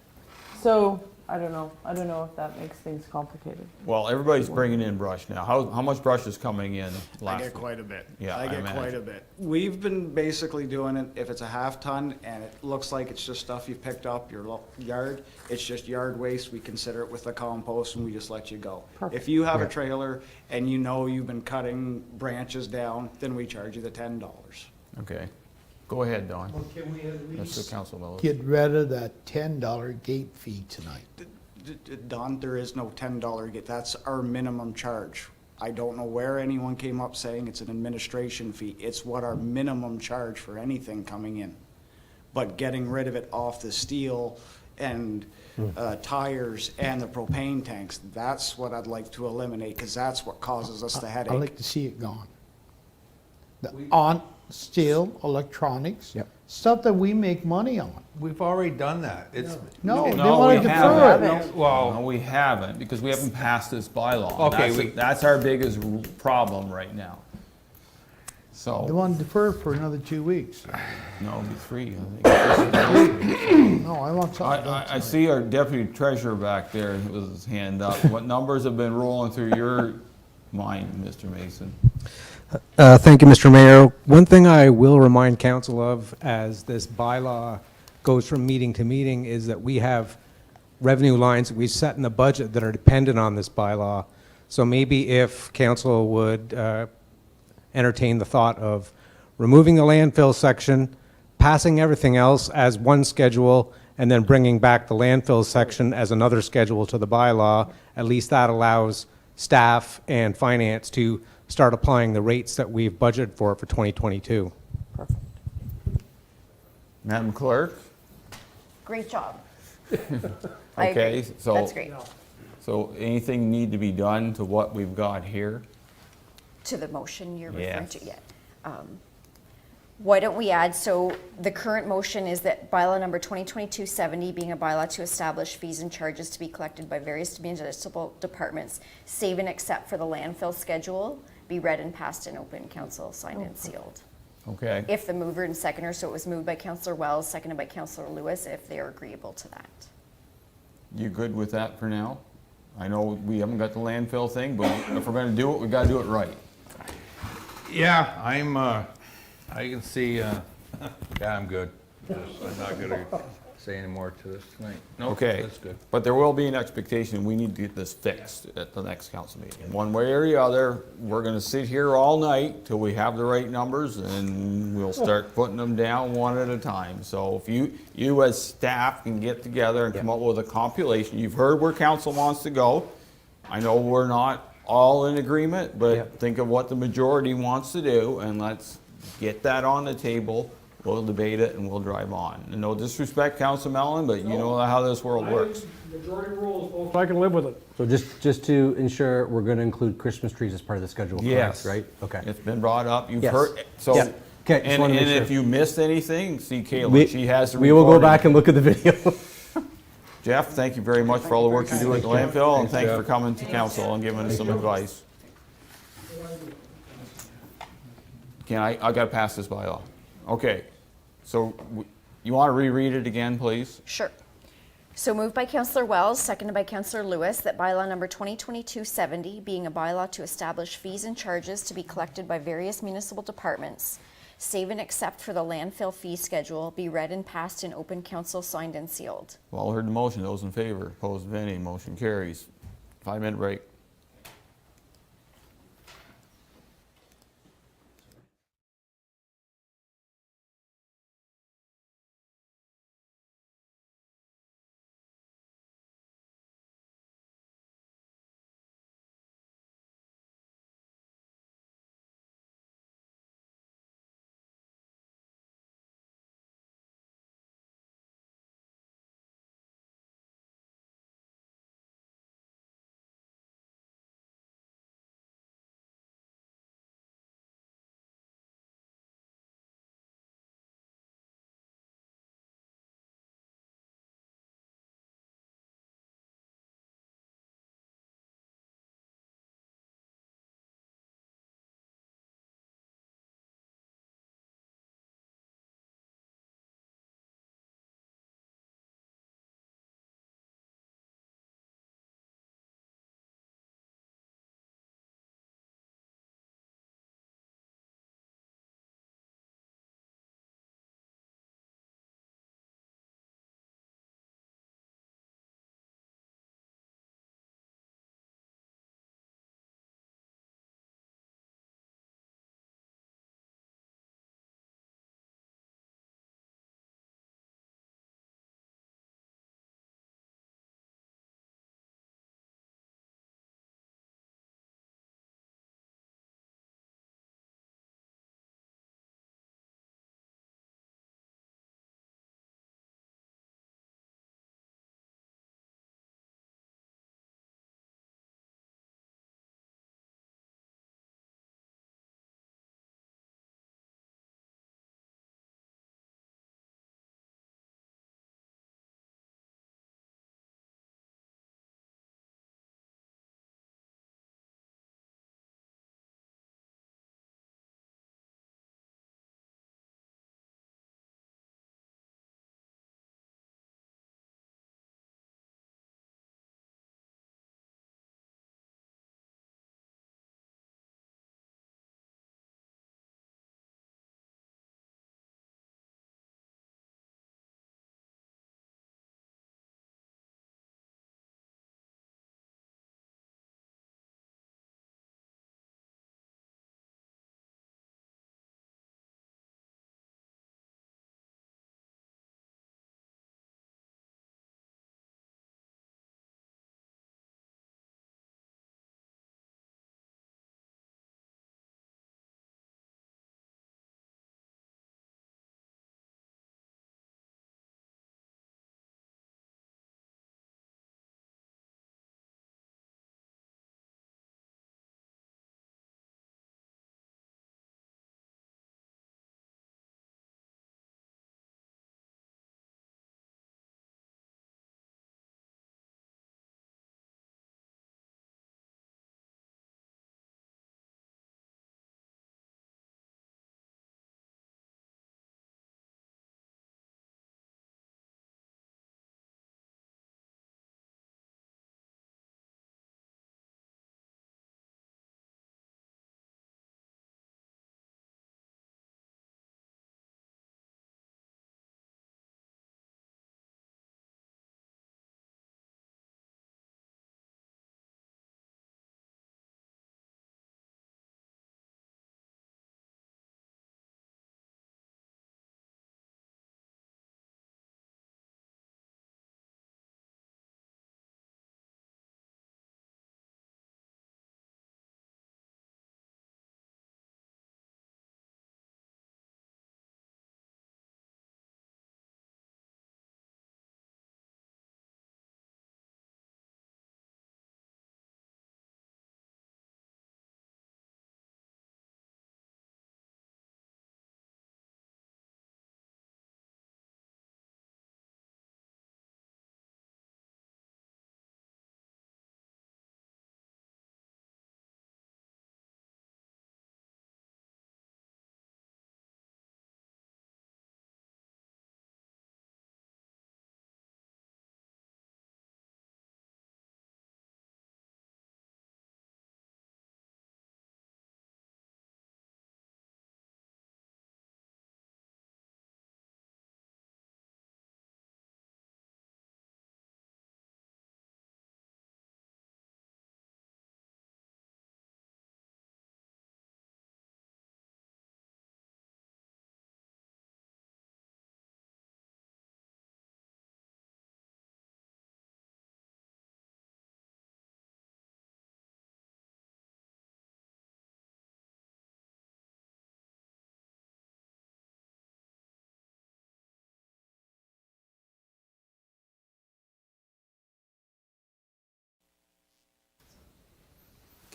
So I don't know. I don't know if that makes things complicated. Well, everybody's bringing in brush now. How much brush is coming in I last get week? quite a bit. Yeah, I get imagine. quite a bit. We've been basically doing it, if it's a half ton and it looks like it's just stuff you picked up your yard, it's just yard waste, we consider it with the compost and we just let you go. Perfect. If you have a Right. trailer and you know you've been cutting branches down, then we charge you the $10. Okay. Go ahead, Don. Well, can we at That's least the council knows. get rid of that $10 gate fee tonight? Don, there is no $10 gate, that's our minimum charge. I don't know where anyone came up saying it's an administration fee. It's what our minimum charge for anything coming in. But getting rid of it off the steel and tires and the propane tanks, that's what I'd like to eliminate, because that's what causes us the I'd headache. like to see it gone. On steel, electronics, Yep. stuff that we make money on. We've already done that. It's. No, they No, want we to defer haven't. it. No, Well, we haven't, because we haven't passed this bylaw. Okay, That's our biggest problem right now. They So, want to defer for another 2 weeks. no, it'll be three, I think. No, I want something done I tonight. see our deputy treasurer back there with his hand up. What numbers have been rolling through your mind, Mr. Mason? Thank you, Mr. Mayor. One thing I will remind council of as this bylaw goes from meeting to meeting is that we have revenue lines that we set in the budget that are dependent on this bylaw. So maybe if council would entertain the thought of removing the landfill section, passing everything else as one schedule, and then bringing back the landfill section as another schedule to the bylaw, at least that allows staff and finance to start applying the rates that we've budgeted for 2022. Perfect. Madam Clerk? Great job. I agree. Okay, so. That's great. So anything need to be done to what we've got here? To the motion you're referring to, Yes. yeah. Why don't we add, so the current motion is that bylaw number 2022-70 being a bylaw to establish fees and charges to be collected by various municipal departments, save and except for the landfill schedule, be read and passed in open council, signed and sealed. Okay, If the mover and seconder, so it was moved by Councillor Wells, seconded by Councillor Lewis, if they are agreeable to that. you good with that for now? I know we haven't got the landfill thing, but if we're gonna do it, we gotta do it right. yeah, I can see, yeah, I'm good. I'm not gonna say any more to this tonight. No, Okay, that's good. but there will be an expectation, we need to get this fixed at the next council meeting. One way or the other, we're gonna sit here all night till we have the right numbers, and we'll start putting them down one at a time. So if you as staff can get together and come up with a compilation, you've heard where council wants to go. I know we're not all in agreement, but think of what the majority wants to do, and let's get that on the table. We'll debate it and we'll drive on. And no disrespect, Council Mellon, but you know how this world works. Majority rule is folks, I can live with it. So just to ensure, we're going to include Christmas trees as part of the schedule, correct, Yes. right? Okay. It's been brought up, you've Yes. heard, so, Yeah. Okay, just and wanna make if sure. you missed anything, see Kayla, she has the We will go recording. back and look at the video. Jeff, thank you very much for all the work you do at the landfill, and thanks Jeff. for coming to council and giving us some advice. I gotta pass this bylaw. Okay, so you wanna reread it again, please? Sure. So moved by Councillor Wells, seconded by Councillor Lewis, that bylaw number 2022-70, being a bylaw to establish fees and charges to be collected by various municipal departments, save and except for the landfill fee schedule, be read and passed in open council, signed and sealed. Well, heard the motion, those in favor, opposed, if any, motion carries. 5-minute break.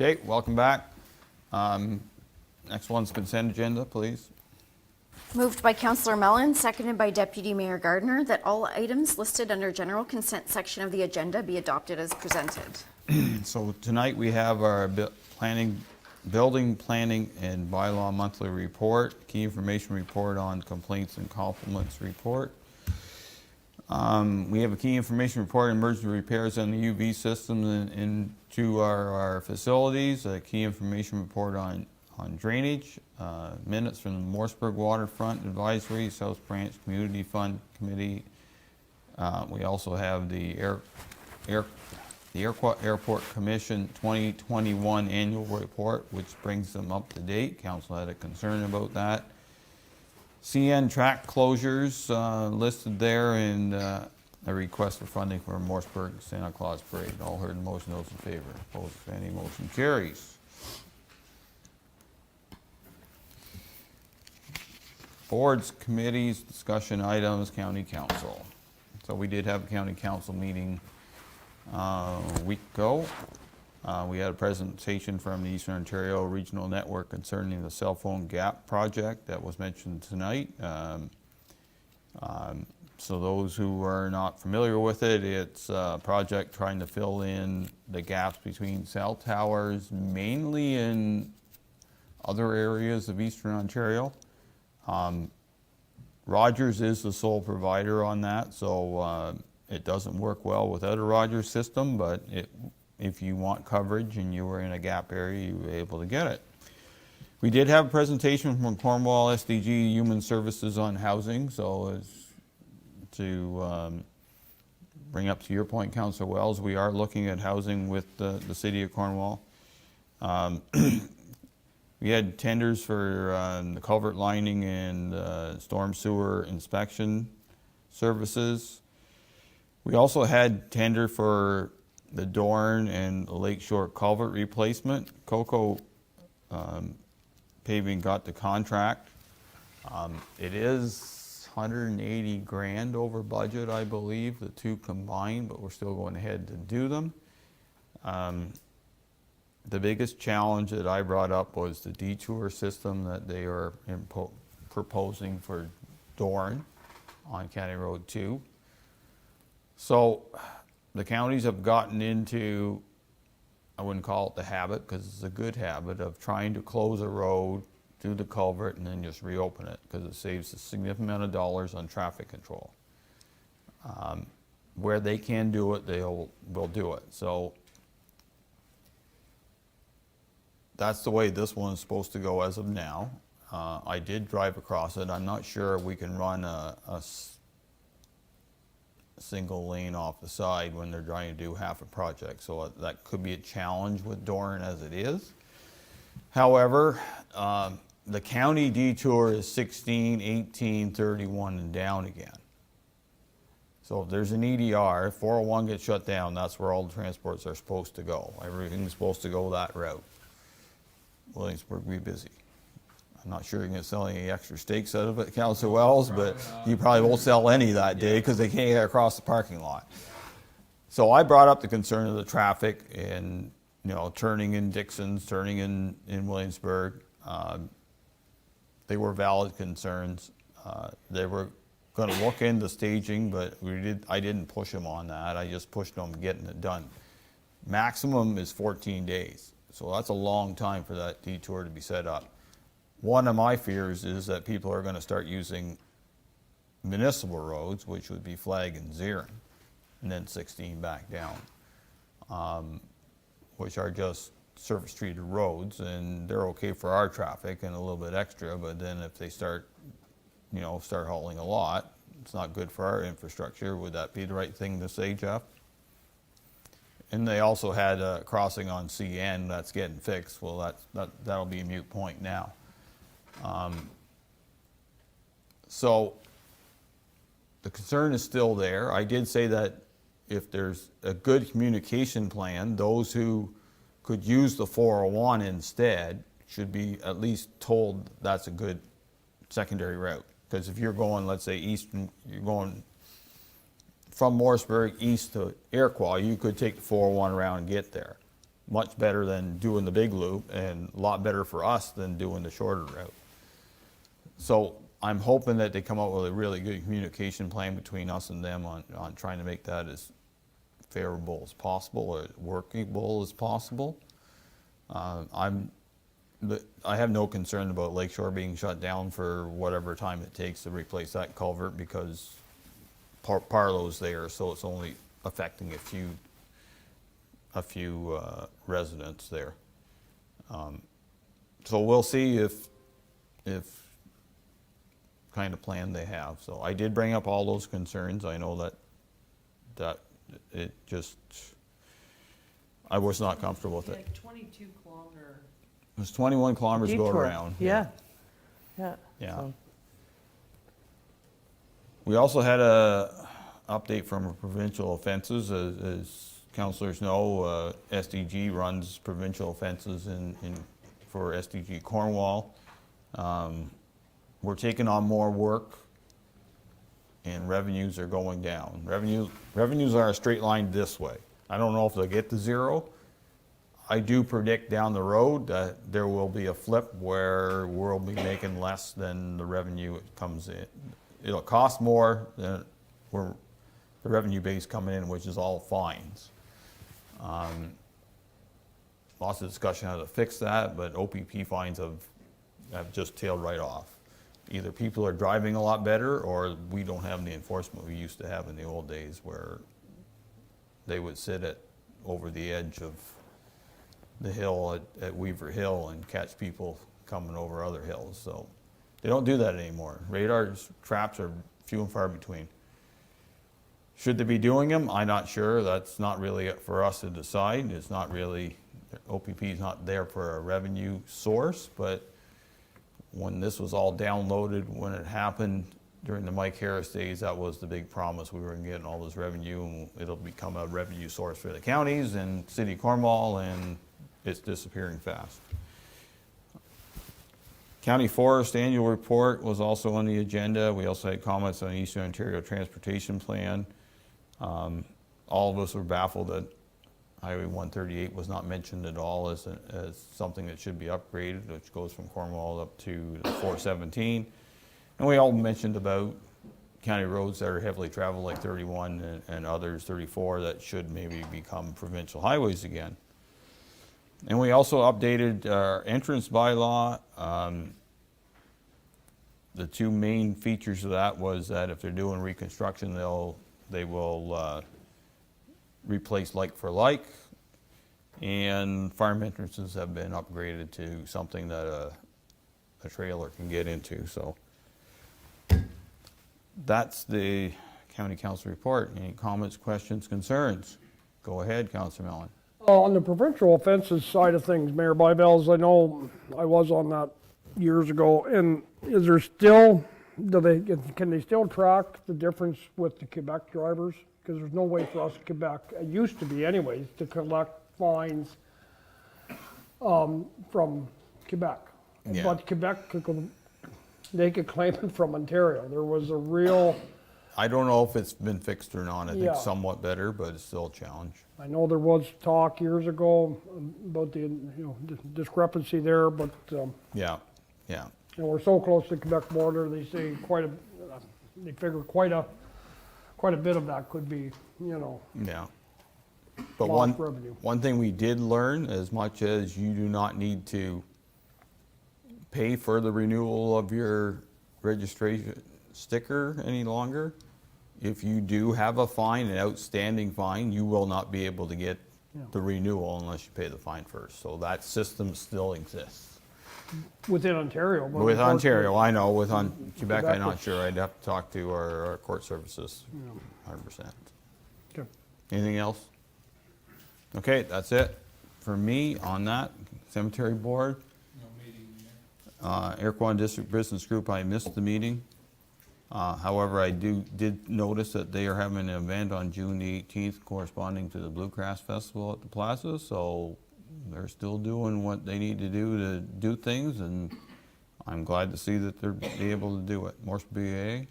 Okay, welcome back. Next one's consent agenda, please. Moved by Councillor Mellon, seconded by Deputy Mayor Gardner, that all items listed under general consent section of the agenda be adopted as presented. So tonight we have our building planning and bylaw monthly report, key information report on complaints and compliments report. We have a key information report, emergency repairs on the UV system into our facilities, a key information report on drainage, minutes from the Morrisburg Waterfront Advisory, South Branch Community Fund Committee. We also have the Airport Commission 2021 annual report, which brings them up to date. Council had a concern about that. CN track closures listed there, and a request for funding for Morrisburg Santa Claus Parade. All heard the motion, those in favor. Opposed, if any, motion carries. Boards, committees, discussion items, county council. So we did have a county council meeting a week ago. We had a presentation from the Eastern Ontario Regional Network concerning the cell phone gap project that was mentioned tonight. So those who are not familiar with it, it's a project trying to fill in the gaps between cell towers, mainly in other areas of Eastern Ontario. Rogers is the sole provider on that, so it doesn't work well without a Rogers system, but if you want coverage and you were in a gap area, you were able to get it. We did have a presentation from Cornwall SDG Human Services on housing, so as to bring up to your point, Councillor Wells, we are looking at housing with the City of Cornwall. We had tenders for the culvert lining and storm sewer inspection services. We also had tender for the Dorn and the Lakeshore culvert replacement. Coco Paving got the contract. It is 180 grand over budget, I believe, the two combined, but we're still going ahead to do them. The biggest challenge that I brought up was the detour system that they are proposing for Dorn on County Road 2. So the counties have gotten into, I wouldn't call it the habit because it's a good habit, of trying to close a road, do the culvert, and then just reopen it because it saves a significant amount of dollars on traffic control. Where they can do it, will do it. So that's the way this one is supposed to go as of now. I did drive across it. I'm not sure we can run a single lane off the side when they're trying to do half a project. So that could be a challenge with Dorn as it is. However, the county detour is 16, 18, 31 and down again. So if there's an EDR, if 401 gets shut down, that's where all the transports are supposed to go. Everything's supposed to go that route. Williamsburg will be busy. I'm not sure you're going to sell any extra steaks out of it, Councillor Wells, but you probably won't sell any that day because they can't get across the parking lot. So I brought up the concern of the traffic and, turning in Dixon's, turning in Williamsburg. They were valid concerns. They were going to look into staging, but I didn't push them on that. I just pushed them getting it done. Maximum is 14 days. So that's a long time for that detour to be set up. One of my fears is that people are going to start using municipal roads, which would be Flag and Zirin, and then 16 back down, which are just surface treated roads, and they're okay for our traffic and a little bit extra, but then if they start hauling a lot, it's not good for our infrastructure. Would that be the right thing to say, Jeff? And they also had a crossing on CN that's getting fixed. Well, that'll be a moot point now. So the concern is still there. I did say that if there's a good communication plan, those who could use the 401 instead should be at least told that's a good secondary route. Because if you're going, let's say, you're going from Morrisburg east to Iroquois, you could take the 401 around and get there. much better than doing the big loop and a lot better for us than doing the shorter route. So I'm hoping that they come up with a really good communication plan between us and them on trying to make that as favorable as possible or workable as possible. I have no concern about Lakeshore being shut down for whatever time it takes to replace that culvert because Parlo's there, so it's only affecting a few residents there. So we'll see if kind of plan they have. So I did bring up all those concerns. I know that it just, I was not comfortable with it. Like 22 kilometer. It was 21 kilometers to go Detour. around. Yeah. Yeah. Yeah. So- We also had a update from provincial offenses. As councillors know, SDG runs provincial offenses for SDG Cornwall. We're taking on more work and revenues are going down. Revenues are a straight line this way. I don't know if they'll get to zero. I do predict down the road that there will be a flip where we'll be making less than the revenue comes in. It'll cost more than the revenue base coming in, which is all fines. Lots of discussion how to fix that, but OPP fines have just tailed right off. Either people are driving a lot better or we don't have the enforcement we used to have in the old days where they would sit over the edge of the hill at Weaver Hill and catch people coming over other hills. So they don't do that anymore. Radar traps are few and far between. Should they be doing them? I'm not sure. That's not really for us to decide. It's not really, OPP is not there for a revenue source, but when this was all downloaded, when it happened during the Mike Harris days, that was the big promise. We were getting all this revenue and it'll become a revenue source for the counties and City of Cornwall, and it's disappearing fast. County Forest Annual Report was also on the agenda. We also had comments on the Eastern Ontario Transportation Plan. All of us were baffled that Highway 138 was not mentioned at all as something that should be upgraded, which goes from Cornwall up to 417. And we all mentioned about county roads that are heavily traveled like 31 and others, 34, that should maybe become provincial highways again. And we also updated our entrance bylaw. The two main features of that was that if they're doing reconstruction, they will replace like for like, and farm entrances have been upgraded to something that a trailer can get into. So that's the county council report. Any comments, questions, concerns? Go ahead, Councillor Mellon. On the provincial offenses side of things, Mayor Bybels, I know I was on that years ago, and is there still, can they still track the difference with the Quebec drivers? Because there's no way for us in Quebec, it used to be anyways, to collect fines from Quebec. Yeah. But Quebec, they could claim it from Ontario. There was a real, I don't know if it's been fixed or not. I think Yeah. somewhat better, but it's still a challenge. I know there was talk years ago about the discrepancy there, but Yeah. we're so close to the Quebec border. They say they figure quite a bit of that could be, Yeah. But lost revenue. one thing we did learn, as much as you do not need to pay for the renewal of your registration sticker any longer, if you do have a fine, an outstanding fine, you will not be able to get the renewal unless you pay the fine first. So that system still exists. Within Ontario. but With Ontario, I know. With Quebec, I'm Quebec not is- sure. I'd have to talk to our court services, 100%. Okay. Anything else? Okay, that's it for me on that. Cemetery Board. Iroquois District Business Group, I missed the meeting. However, I did notice that they are having an event on June the 18th corresponding to the Bluegrass Festival at the Plaza, so they're still doing what they need to do things, and I'm glad to see that they're able to do it. Morse BA?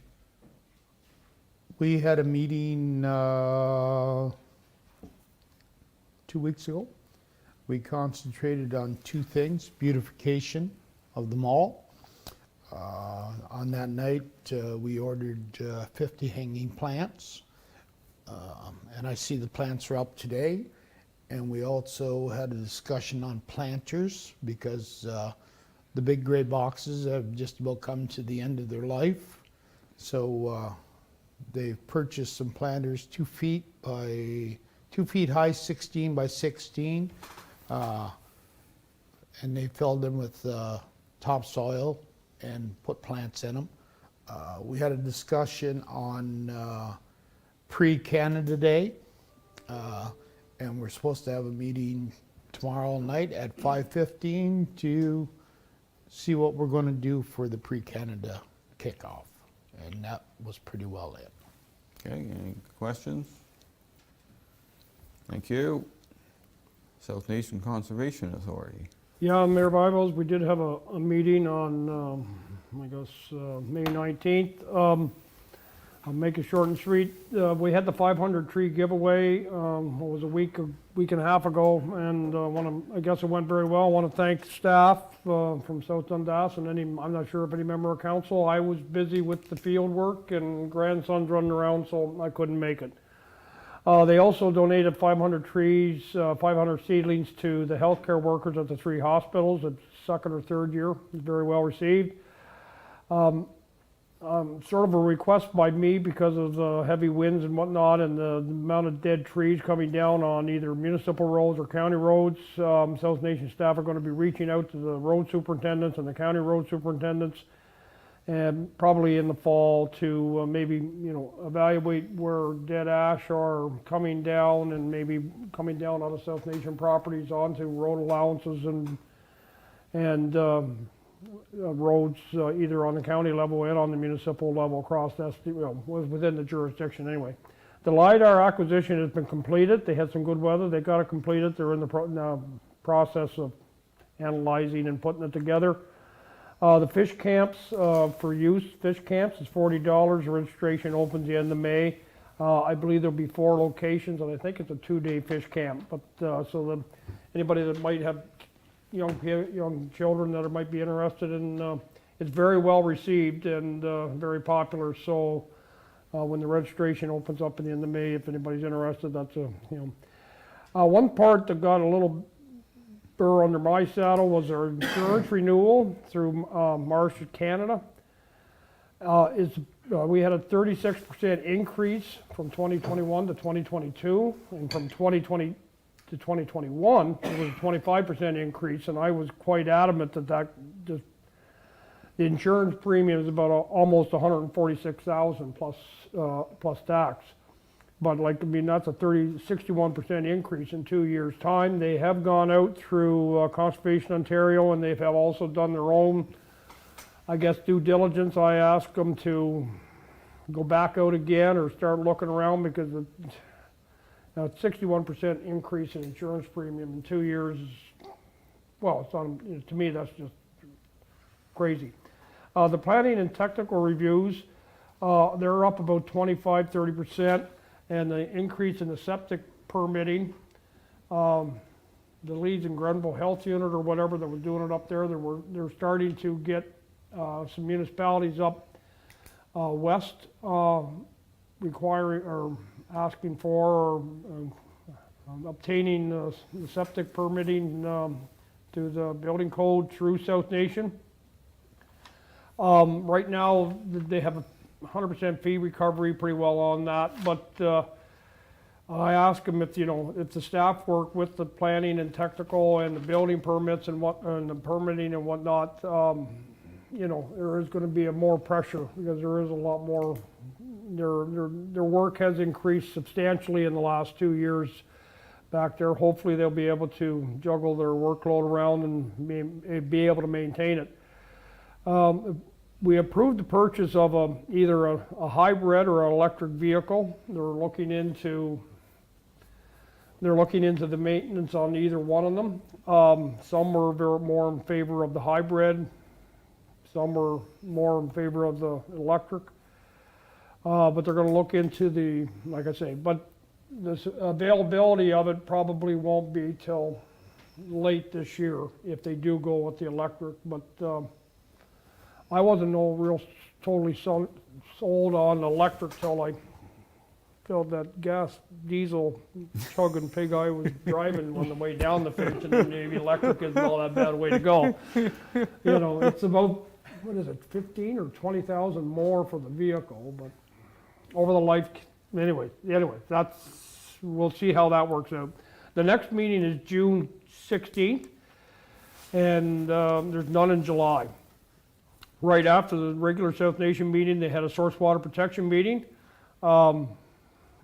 We had a meeting 2 weeks ago. We concentrated on two things: beautification of the mall. On that night, we ordered 50 hanging plants, and I see the plants are up today. And we also had a discussion on planters, because the big gray boxes have just about come to the end of their life. So they've purchased some planters 2 feet high, 16 by 16, and they filled them with topsoil and put plants in them. We had a discussion on pre-Canada Day, and we're supposed to have a meeting tomorrow night at 5:15 to see what we're going to do for the pre-Canada kickoff, and that was pretty well it. Okay, any questions? Thank you. South Nation Conservation Authority. Yeah, Mayor Bibles, we did have a meeting on, I guess, May 19th. I'll make it short and sweet. We had the 500 tree giveaway, it was a week and a half ago, and I guess it went very well. I want to thank staff from South Dundas and I'm not sure if any member of council. I was busy with the field work and grandson's running around, so I couldn't make it. They also donated 500 trees, 500 seedlings to the healthcare workers at the 3 hospitals. It's second or third year. It's very well received. Sort of a request by me because of the heavy winds and whatnot and the amount of dead trees coming down on either municipal roads or county roads. South Nation staff are going to be reaching out to the road superintendents and the county road superintendents, and probably in the fall to maybe, evaluate where dead ash are coming down and maybe coming down out of South Nation properties onto road allowances and roads either on the county level and on the municipal level across that, was within the jurisdiction anyway. The LiDAR acquisition has been completed. They had some good weather. They got it completed. They're in the process of analyzing and putting it together. The fish camps, for use, fish camps is $40. Registration opens the end of May. I believe there'll be 4 locations, and I think it's a 2-day fish camp. But so anybody that might have young children that might be interested in, it's very well received and very popular. So when the registration opens up in the end of May, if anybody's interested, that's one part that got a little burr under my saddle was our insurance renewal through Marsh Canada. We had a 36% increase from 2021 to 2022, and from 2020 to 2021, it was a 25% increase, and I was quite adamant that the insurance premium is about almost $146,000 plus tax. But that's a 61% increase in 2 years' time. They have gone out through Conservation Ontario, and they have also done their own, I guess, due diligence. I asked them to go back out again or start looking around, because a 61% increase in insurance premium in 2 years is, well, to me, that's just crazy. The planning and technical reviews, they're up about 25-30%. And the increase in the septic permitting, the Leeds and Grenville Health Unit or whatever that was doing it up there, they're starting to get some municipalities up west requiring or asking for or obtaining the septic permitting to the building code through South Nation. Right now, they have a 100% fee recovery pretty well on that, but I asked them if the staff work with the planning and technical and the building permits and the permitting and whatnot, there is going to be more pressure, because there is a lot more. Their work has increased substantially in the last 2 years back there. Hopefully they'll be able to juggle their workload around and be able to maintain it. We approved the purchase of either a hybrid or an electric vehicle. They're looking into the maintenance on either one of them. Some were more in favor of the hybrid. Some were more in favor of the electric. But they're going to look into like I say, but the availability of it probably won't be till late this year if they do go with the electric, but I wasn't no real totally sold on electric till I filled that gas diesel chugging pig I was driving on the way down the fence, and then maybe electric isn't all that bad a way to go. You know, it's about, what is it, 15 or 20,000 more for the vehicle, but over the life, anyway, that's, we'll see how that works out. The next meeting is June 16th, and there's none in July. Right after the regular South Nation meeting, they had a source water protection meeting.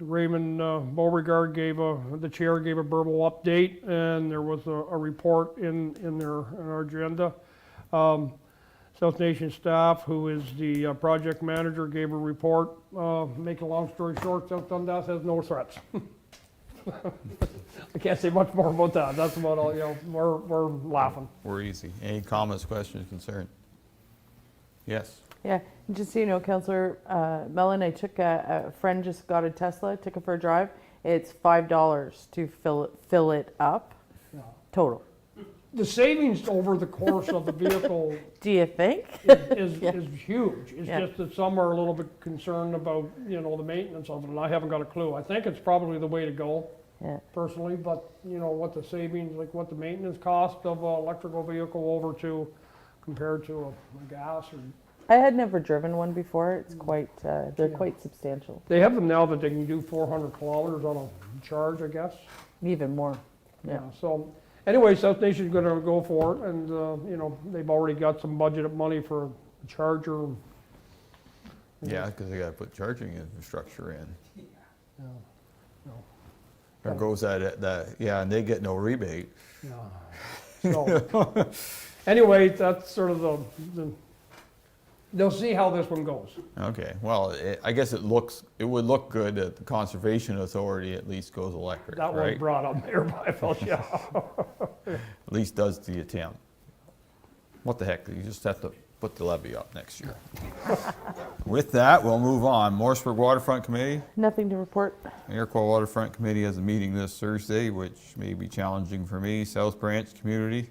Raymond Beauregard the chair gave a verbal update, and there was a report in our agenda. South Nation staff, who is the project manager, gave a report. Make a long story short, South Dundas has no threats. I can't say much more about that. That's about all. You know, we're laughing. We're easy. Any comments, questions, concerns? Yes. Yeah, just so you know, Councillor Mellon, I took a friend just got a Tesla, took it for a drive. It's $5 to fill it up, total. The savings over the course of the vehicle. Do you think? is Yeah. huge. It's Yeah. just that some are a little bit concerned about, you know, the maintenance of it, and I haven't got a clue. I think it's probably the way to go, personally, but, you know, what the savings, like what the maintenance cost of an electrical vehicle over to, compared to a gas or. I had never driven one before. It's quite, they're quite substantial. They have them now that they can do 400 kilometers on a charge, I guess. Even more. Yeah. So anyway, South Nation's going to go for it, and you know, they've already got some budgeted money for a charger. Yeah, because they got to put charging infrastructure in. Yeah. No. There goes that, yeah, and they get no rebate. So anyway, that's sort of the they'll see how this one goes. Okay, well, I guess it would look good that the Conservation Authority at least goes electric, That right? was brought up there by Phil, yeah. At least does the attempt. What the heck, you just have to put the levy up next year. With that, we'll move on. Morrisburg Waterfront Committee. Nothing to report. Iroquois Waterfront Committee has a meeting this Thursday, which may be challenging for me. South Branch Community.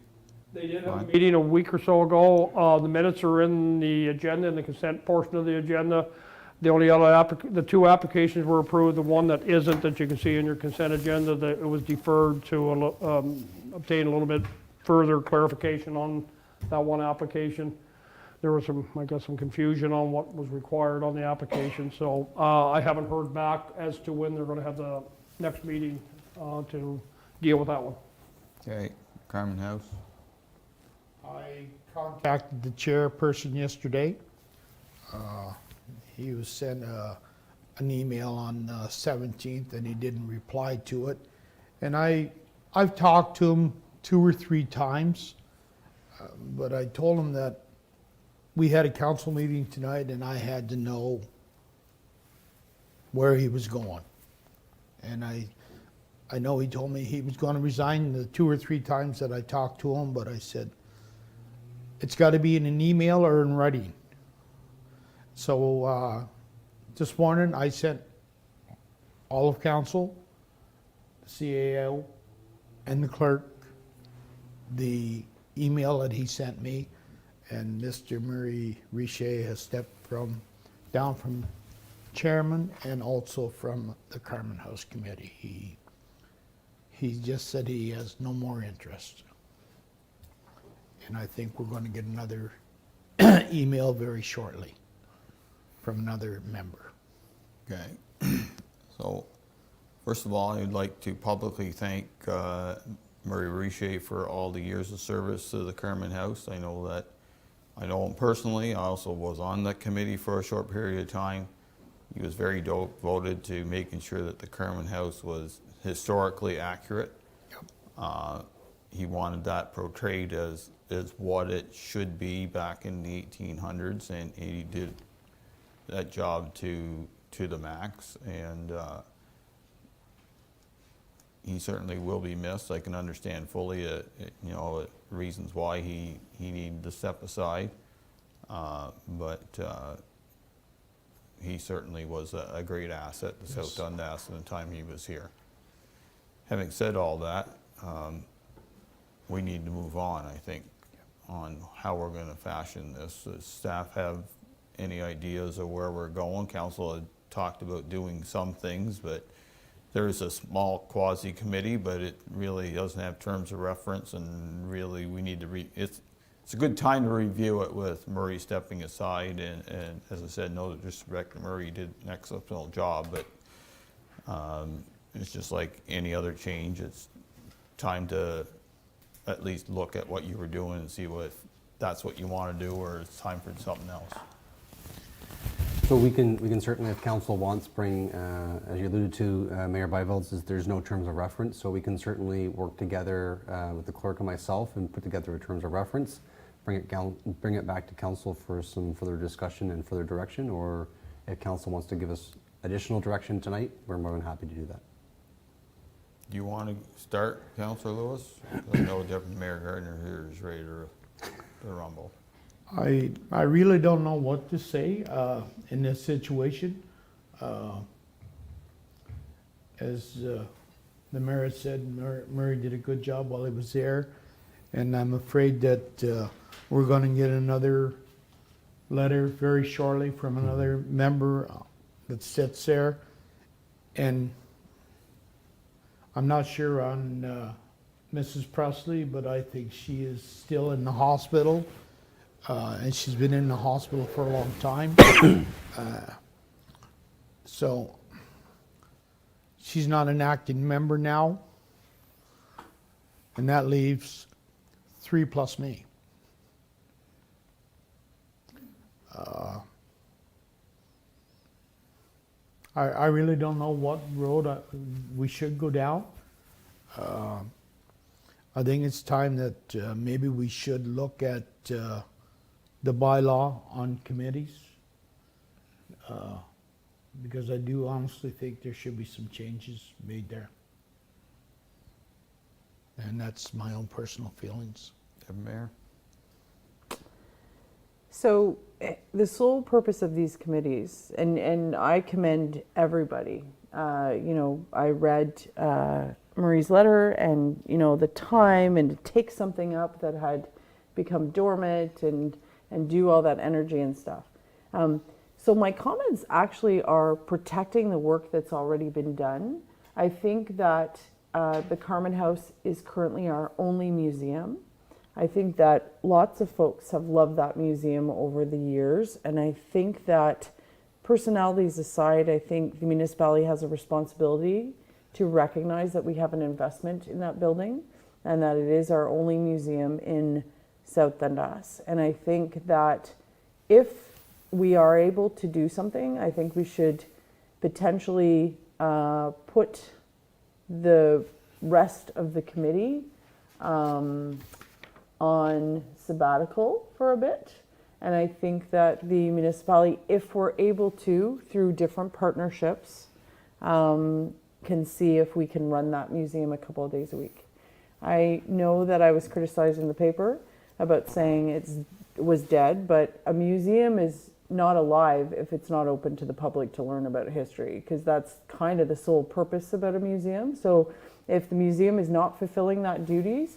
They did have a meeting a week or so ago. The minutes are in the agenda, in the consent portion of the agenda. The only other the two applications were approved. The one that isn't, that you can see in your consent agenda, that it was deferred to obtain a little bit further clarification on that one application. There was some, I guess, some confusion on what was required on the application. So I haven't heard back as to when they're going to have the next meeting to deal with that one. Okay, Carmen House. I contacted the chairperson yesterday. He was sent an email on the 17th, and he didn't reply to it. And I've talked to him 2 or 3 times, but I told him that we had a council meeting tonight, and I had to know where he was going. And I know he told me he was going to resign the 2 or 3 times that I talked to him, but I said, it's got to be in an email or in writing. So this morning I sent all of council, the CAO, and the clerk the email that he sent me, and Mr. Murray Richer has stepped down from chairman and also from the Carmen House Committee. He just said he has no more interest. And I think we're going to get another email very shortly from another member. Okay. So, first of all, I'd like to publicly thank Murray Richer for all the years of service to the Carmen House. I know him personally. I also was on that committee for a short period of time. He was very devoted to making sure that the Carmen House was historically accurate. Yep. He wanted that portrayed as what it should be back in the 1800s, and he did that job to the max, and he certainly will be missed. I can understand fully reasons why he needed to step aside, but he certainly was a great asset to South Dundas in the time he was here. Having said all that, we need to move on, I think, on how we're gonna fashion this. Does staff have any ideas of where we're going? Council had talked about doing some things, but there's a small quasi-committee, but it really doesn't have terms of reference, and really we need to it's a good time to review it with Murray stepping aside, and as I said, no disrespect to Murray, did an exceptional job, but it's just like any other change. It's time to at least look at what you were doing and see what that's what you want to do, or it's time for something else. So we can certainly, if council wants, bring, as you alluded to, Mayor Byveld says there's no terms of reference, so we can certainly work together with the clerk and myself and put together a terms of reference, bring it back to council for some further discussion and further direction, or if council wants to give us additional direction tonight, we're more than happy to do that. Do you want to start, Councillor Lewis? I know Deputy Mayor Gardner here is ready to rumble. I really don't know what to say in this situation. As the mayor said, Murray did a good job while he was there, and I'm afraid that we're going to get another letter very shortly from another member that sits there, and I'm not sure on Mrs. Presley, but I think she is still in the hospital. And she's been in the hospital for a long time. So she's not an acting member now. And that leaves 3 plus me. I really don't know what road we should go down. I think it's time that maybe we should look at the bylaw on committees, because I do honestly think there should be some changes made there. And that's my own personal feelings. Mayor? So the sole purpose of these committees, and I commend everybody, I read Marie's letter, and the time and to take something up that had become dormant and do all that energy and stuff. So my comments actually are protecting the work that's already been done. I think that the Carmen House is currently our only museum. I think that lots of folks have loved that museum over the years, and I think that, personalities aside, I think the municipality has a responsibility to recognize that we have an investment in that building and that it is our only museum in South Dundas. And I think that if we are able to do something, I think we should potentially put the rest of the committee on sabbatical for a bit. And I think that the municipality, if we're able to, through different partnerships, can see if we can run that museum a couple of days a week. I know that I was criticized in the paper about saying it was dead, but a museum is not alive if it's not open to the public to learn about history, because that's kind of the sole purpose about a museum. So if the museum is not fulfilling that duties,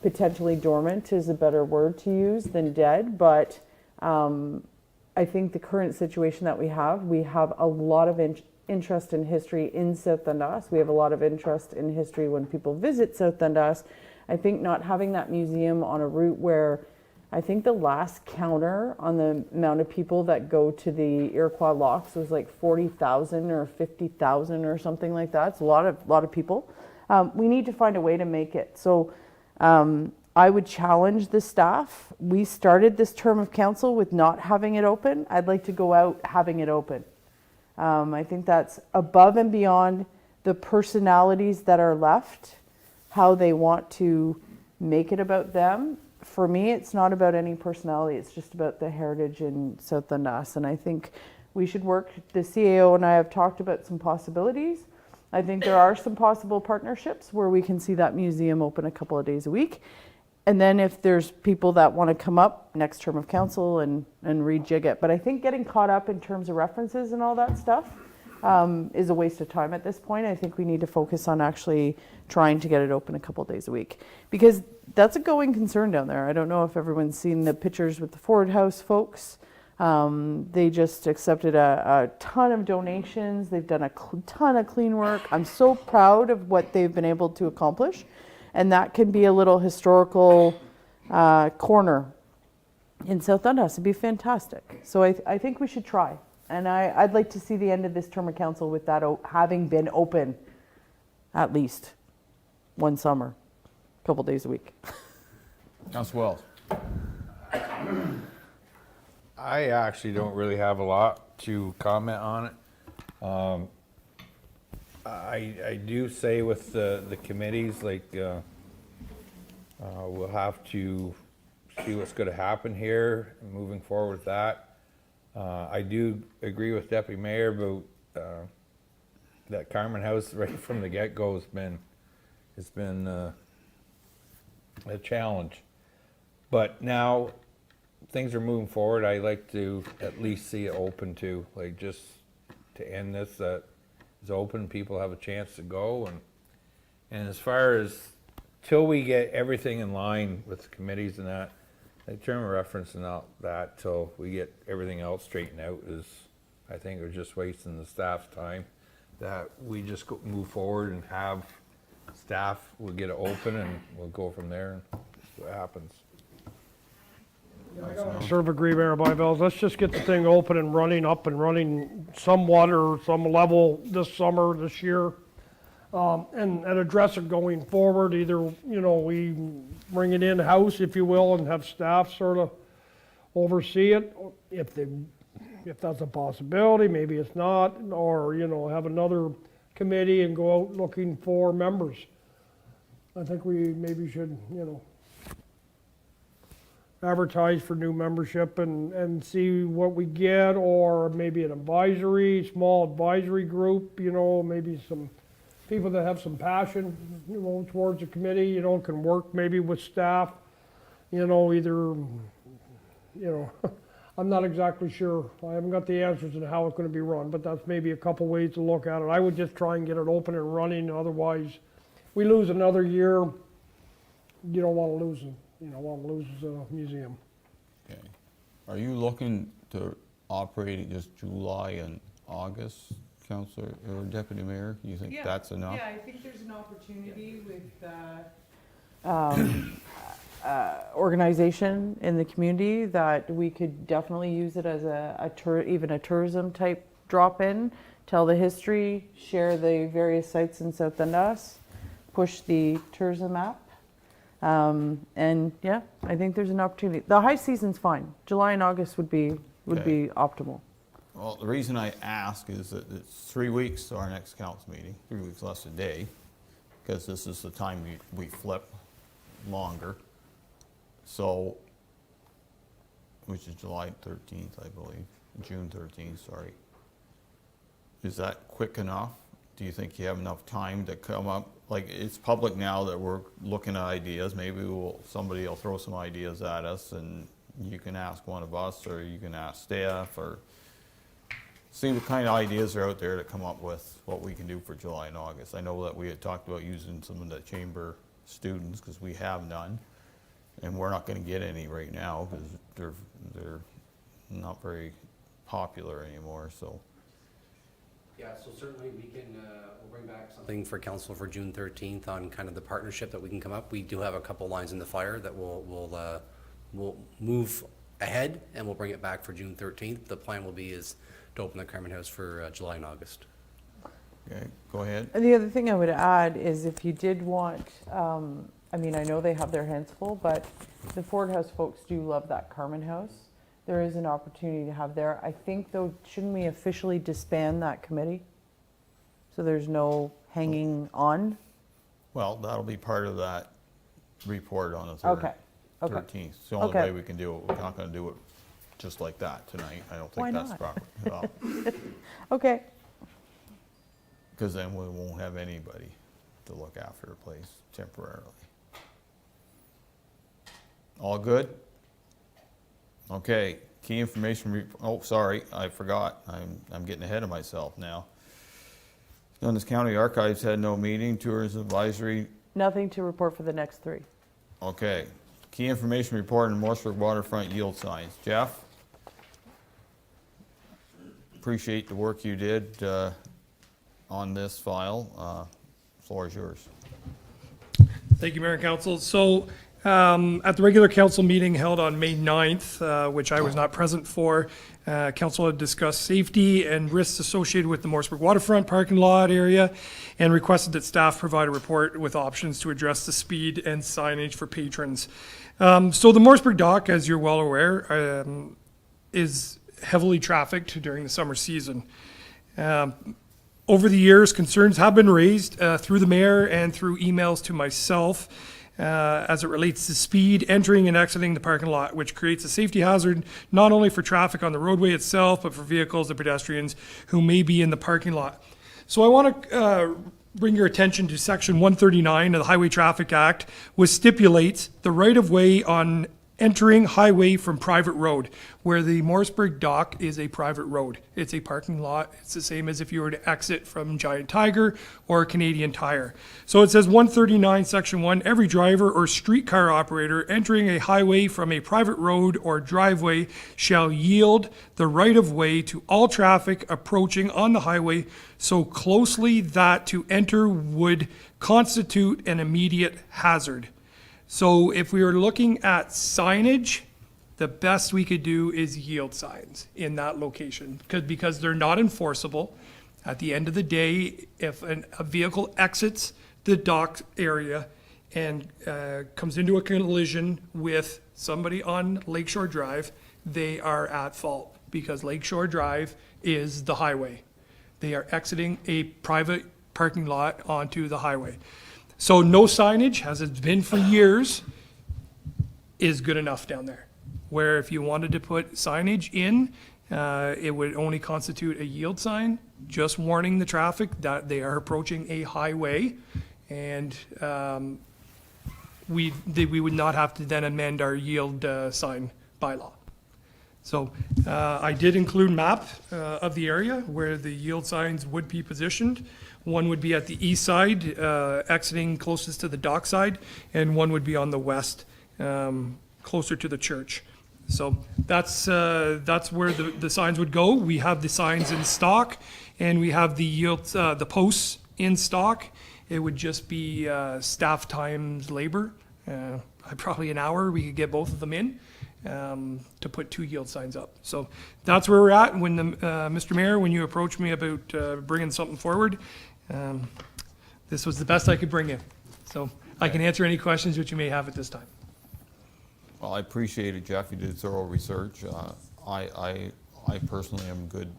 potentially dormant is a better word to use than dead, but I think the current situation that we have a lot of interest in history in South Dundas. We have a lot of interest in history when people visit South Dundas. I think not having that museum on a route where I think the last counter on the amount of people that go to the Iroquois Locks was like 40,000 or 50,000 or something like that. It's a lot of people. We need to find a way to make it. So I would challenge the staff. We started this term of council with not having it open. I'd like to go out having it open. I think that's above and beyond the personalities that are left, how they want to make it about them. For me, it's not about any personality. It's just about the heritage in South Dundas. And I think we should work. The CAO and I have talked about some possibilities. I think there are some possible partnerships where we can see that museum open a couple of days a week. And then if there's people that want to come up next term of council and rejig it. But I think getting caught up in terms of references and all that stuff, is a waste of time at this point. I think we need to focus on actually trying to get it open a couple days a week, because that's a going concern down there. I don't know if everyone's seen the pictures with the Ford House folks. They just accepted a ton of donations. They've done a ton of clean work. I'm so proud of what they've been able to accomplish. And that can be a little historical corner in South Dundas. It'd be fantastic. So I think we should try. And I'd like to see the end of this term of council with that having been open at least one summer, a couple days a week. Councilor Wells. I actually don't really have a lot to comment on it. I do say with the committees, like, we'll have to see what's going to happen here moving forward with that. I do agree with Deputy Mayor about that Carmen House right from the get-go has been a challenge. But now things are moving forward. I like to at least see it open too, like just to end this, that it's open, people have a chance to go. And as far as till we get everything in line with the committees and that, the term of reference and all that till we get everything else straightened out is, I think we're just wasting the staff's time. That we just move forward and have staff, we'll get it open and we'll go from there and see what happens. Sort of agree, Mayor Byvelds. Let's just get the thing open and running, up and running somewhat or some level this summer, this year. And address it going forward. Either, we bring it in-house, if you will, and have staff sort of oversee it. If that's a possibility, maybe it's not. Or, have another committee and go out looking for members. I think we maybe should, advertise for new membership and see what we get, or maybe an small advisory group, maybe some people that have some passion, towards the committee, can work maybe with staff, either, I'm not exactly sure. I haven't got the answers on how it's going to be run, but that's maybe a couple ways to look at it. I would just try and get it open and running. Otherwise, we lose another year. You don't want to lose it. Want to lose the museum. Okay. Are you looking to operate it just July and August, Councilor or Deputy Mayor? You think that's enough? Yeah, I think there's an opportunity with organization in the community that we could definitely use it as even a tourism type drop-in, tell the history, share the various sites in South Dundas, push the tourism app. And yeah, I think there's an opportunity. The high season's fine. July and August would be optimal. Well, the reason I ask is that it's 3 weeks to our next council meeting, 3 weeks less a day, because this is the time we flip longer. So, which is July 13th, I believe, June 13th, sorry. Is that quick enough? Do you think you have enough time to come up? Like, it's public now that we're looking at ideas. Maybe somebody will throw some ideas at us and you can ask one of us, or you can ask staff, or see what kind of ideas are out there to come up with what we can do for July and August. I know that we had talked about using some of the chamber students, because we have none, and we're not going to get any right now because they're not very popular anymore. So. Yeah, so certainly we can, we'll bring back something for council for June 13th on kind of the partnership that we can come up. We do have a couple lines in the fire that we'll move ahead, and we'll bring it back for June 13th. The plan will be is to open the Carmen House for July and August. Okay, go ahead. And the other thing I would add is if you did want, I know they have their hands full, but the Ford House folks do love that Carmen House. There is an opportunity to have there. I think, though, shouldn't we officially disband that committee? So there's no hanging on? Well, that'll be part of that report on the 13th. It's the only way we can do it. We're not going to do it just like that tonight. I don't think that's proper. Well, okay. Because then we won't have anybody to look after the place temporarily. All good? Okay, key information, oh, sorry, I forgot. I'm getting ahead of myself now. Dundas County Archives had no meeting, Tourism Advisory, Nothing to report for the next 3. okay. Key information report on Morrisburg waterfront yield signs. Jeff? Appreciate the work you did on this file. Floor is yours. Thank you, Mayor and Council. So at the regular council meeting held on May 9th, which I was not present for, council had discussed safety and risks associated with the Morrisburg waterfront parking lot area and requested that staff provide a report with options to address the speed and signage for patrons. So the Morrisburg dock, as you're well aware, is heavily trafficked during the summer season. Over the years, concerns have been raised through the mayor and through emails to myself as it relates to speed entering and exiting the parking lot, which creates a safety hazard not only for traffic on the roadway itself, but for vehicles and pedestrians who may be in the parking lot. So I want to bring your attention to Section 139 of the Highway Traffic Act, which stipulates the right-of-way on entering highway from private road, where the Morrisburg dock is a private road. It's a parking lot. It's the same as if you were to exit from Giant Tiger or Canadian Tire. So it says 139 Section 1, every driver or streetcar operator entering a highway from a private road or driveway shall yield the right-of-way to all traffic approaching on the highway so closely that to enter would constitute an immediate hazard. So if we were looking at signage, the best we could do is yield signs in that location because they're not enforceable. At the end of the day, if a vehicle exits the dock area and comes into a collision with somebody on Lakeshore Drive, they are at fault because Lakeshore Drive is the highway. They are exiting a private parking lot onto the highway. So no signage, as it's been for years, is good enough down there. Where if you wanted to put signage in, it would only constitute a yield sign, just warning the traffic that they are approaching a highway. And we would not have to then amend our yield sign bylaw. So I did include map of the area where the yield signs would be positioned. One would be at the east side, exiting closest to the dock side, and one would be on the west, closer to the church. So that's where the signs would go. We have the signs in stock, and we have the yield, the posts in stock. It would just be staff times labor. Probably an hour, we could get both of them in. To put 2 yield signs up. So that's where we're at. When Mr. Mayor, when you approached me about bringing something forward, this was the best I could bring in. So I can answer any questions that you may have at this time. Well, I appreciate it, Jeff. You did thorough research. I personally am good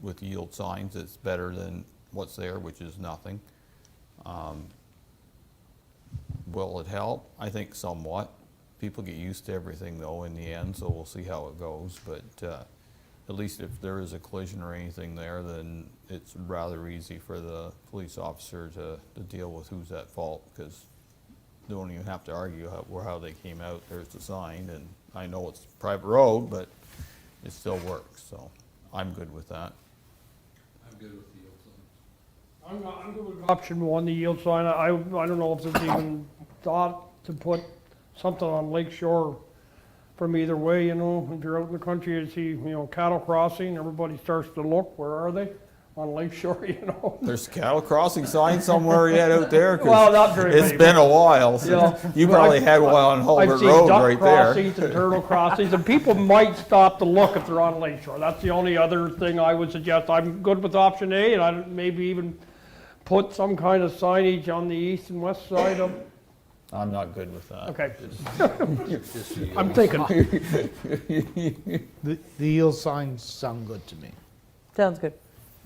with yield signs. It's better than what's there, which is nothing. Will it help? I think somewhat. People get used to everything though in the end, so we'll see how it goes. But at least if there is a collision or anything there, then it's rather easy for the police officer to deal with who's at fault, because they don't even have to argue how they came out. There's the sign, and I know it's a private road, but it still works. So I'm good with that. I'm good with the yield sign. I'm good with option 1, the yield sign. I don't know if there's even thought to put something on Lake Shore from either way, you know. If you're out in the country, you see, you know, cattle crossing, everybody starts to look, where are they? On Lake Shore, you know. There's cattle crossing sign somewhere yet out there? 'Cause well, not very it's many, been a while. You probably had one on Hulbert Road right there. I've seen duck crossings and turtle crossings, and people might stop to look if they're on Lake Shore. That's the only other thing I would suggest. I'm good with option A, and I'd maybe even put some kind of signage on the east and west side of. I'm not good with that. Okay. I'm thinking. The yield signs sound good to me. Sounds good.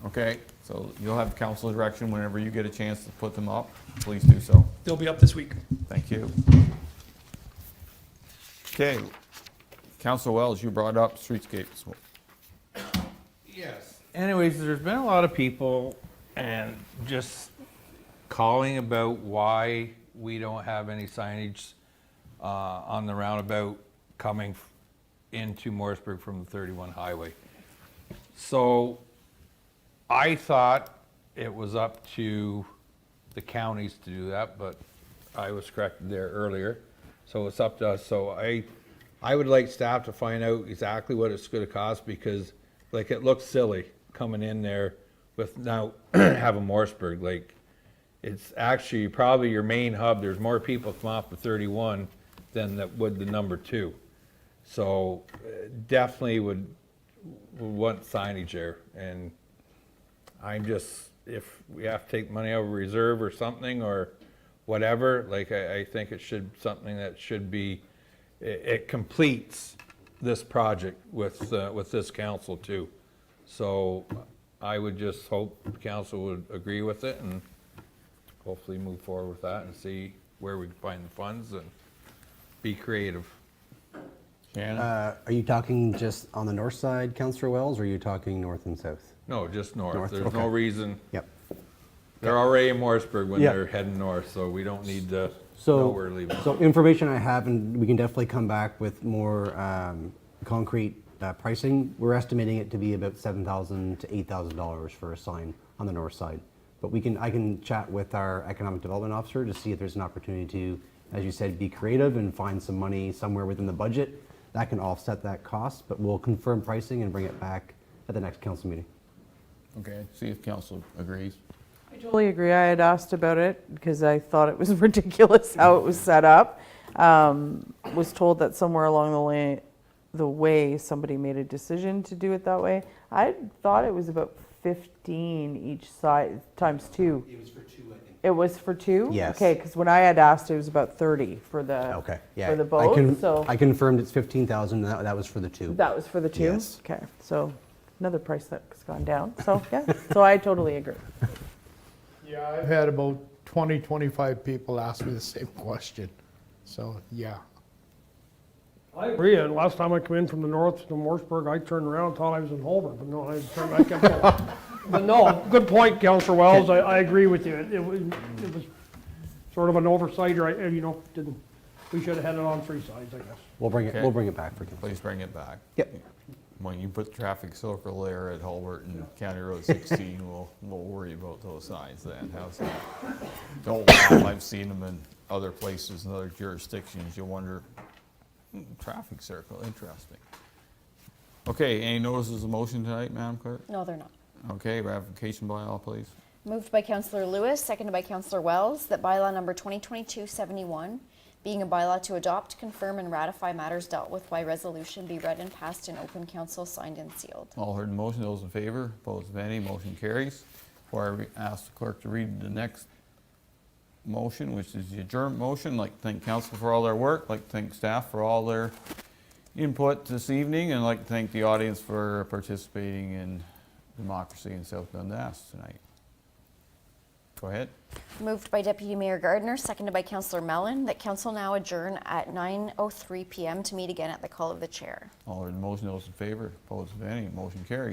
Okay, so you'll have council direction whenever you get a chance to put them up. Please do so. They'll be up this week. Thank you. Okay, Councilor Wells, you brought up streetscapes. Yes. Anyways, there's been a lot of people and just calling about why we don't have any signage on the roundabout coming into Morrisburg from the 31 highway. So I thought it was up to the counties to do that, but I was corrected there earlier. So it's up to us. So I would like staff to find out exactly what it's gonna cost, because like it looks silly coming in there with now having Morrisburg. Like, it's actually probably your main hub. There's more people come off the 31 than that would the number 2. So definitely would want signage there. And I'm just, if we have to take money out of reserve or something or whatever, like I think it should, something that should be, it completes this project with this council too. So I would just hope the council would agree with it and hopefully move forward with that and see where we can find the funds and be creative. Shannon? Are you talking just on the north side, Councillor Wells, or are you talking north and south? No, just north. North, There's okay. no reason. Yep. They're already in Morrisburg when Yeah. they're heading north, so we don't need to know So, we're leaving. so information I have, and we can definitely come back with more concrete pricing. We're estimating it to be about $7,000 to $8,000 for a sign on the north side. But I can chat with our economic development officer to see if there's an opportunity to, as you said, be creative and find some money somewhere within the budget that can offset that cost. But we'll confirm pricing and bring it back at the next council meeting. Okay, see if council agrees. I totally agree. I had asked about it because I thought it was ridiculous how it was set up. Was told that somewhere along the way somebody made a decision to do it that way. I thought it was about 15 each side times 2. It was for 2, I think. It was for 2? Yes. Okay, because when I had asked, it was about 30 for the Okay, yeah. for the boat. So I confirmed it's 15,000. That was for the 2. that was for the 2. Yes. Okay, so another price that's gone down. So yeah, so I totally agree. Yeah, I've had about 20, 25 people ask me the same question. So, yeah. I agree. And last time I came in from the north to Morrisburg, I turned around and thought I was in Holborn, but no, I kept going. But no, good point, Councillor Wells. I agree with you. It was sort of an oversight, or we should have had it on 3 sides, I guess. We'll bring it. Okay. We'll bring it back for council. Please bring it back. Yep. When you put traffic circle there at Hulbert and County Road 16, we'll worry about those signs then. How's that? Don't laugh, I've seen them in other places and other jurisdictions. You wonder, traffic circle, interesting. Okay, any notices of motion tonight, Madam Clerk? No, they're not. Okay, ratification by all, please. Moved by Councillor Lewis, seconded by Councillor Wells, that bylaw number 2022-71, being a bylaw to adopt, confirm, and ratify matters dealt with by resolution, be read and passed in open council, signed and sealed. All heard the motion, those in favor, opposed if any, motion carries. Before I ask the clerk to read the next motion, which is the adjournment motion, I'd like to thank council for all their work, I'd like to thank staff for all their input this evening, and I'd like to thank the audience for participating in democracy in South Dundas tonight. Go ahead. Moved by Deputy Mayor Gardner, seconded by Councillor Mellon, that council now adjourn at 9:03 p.m. to meet again at the call of the chair. All heard the motion, those in favor, opposed if any, motion carries.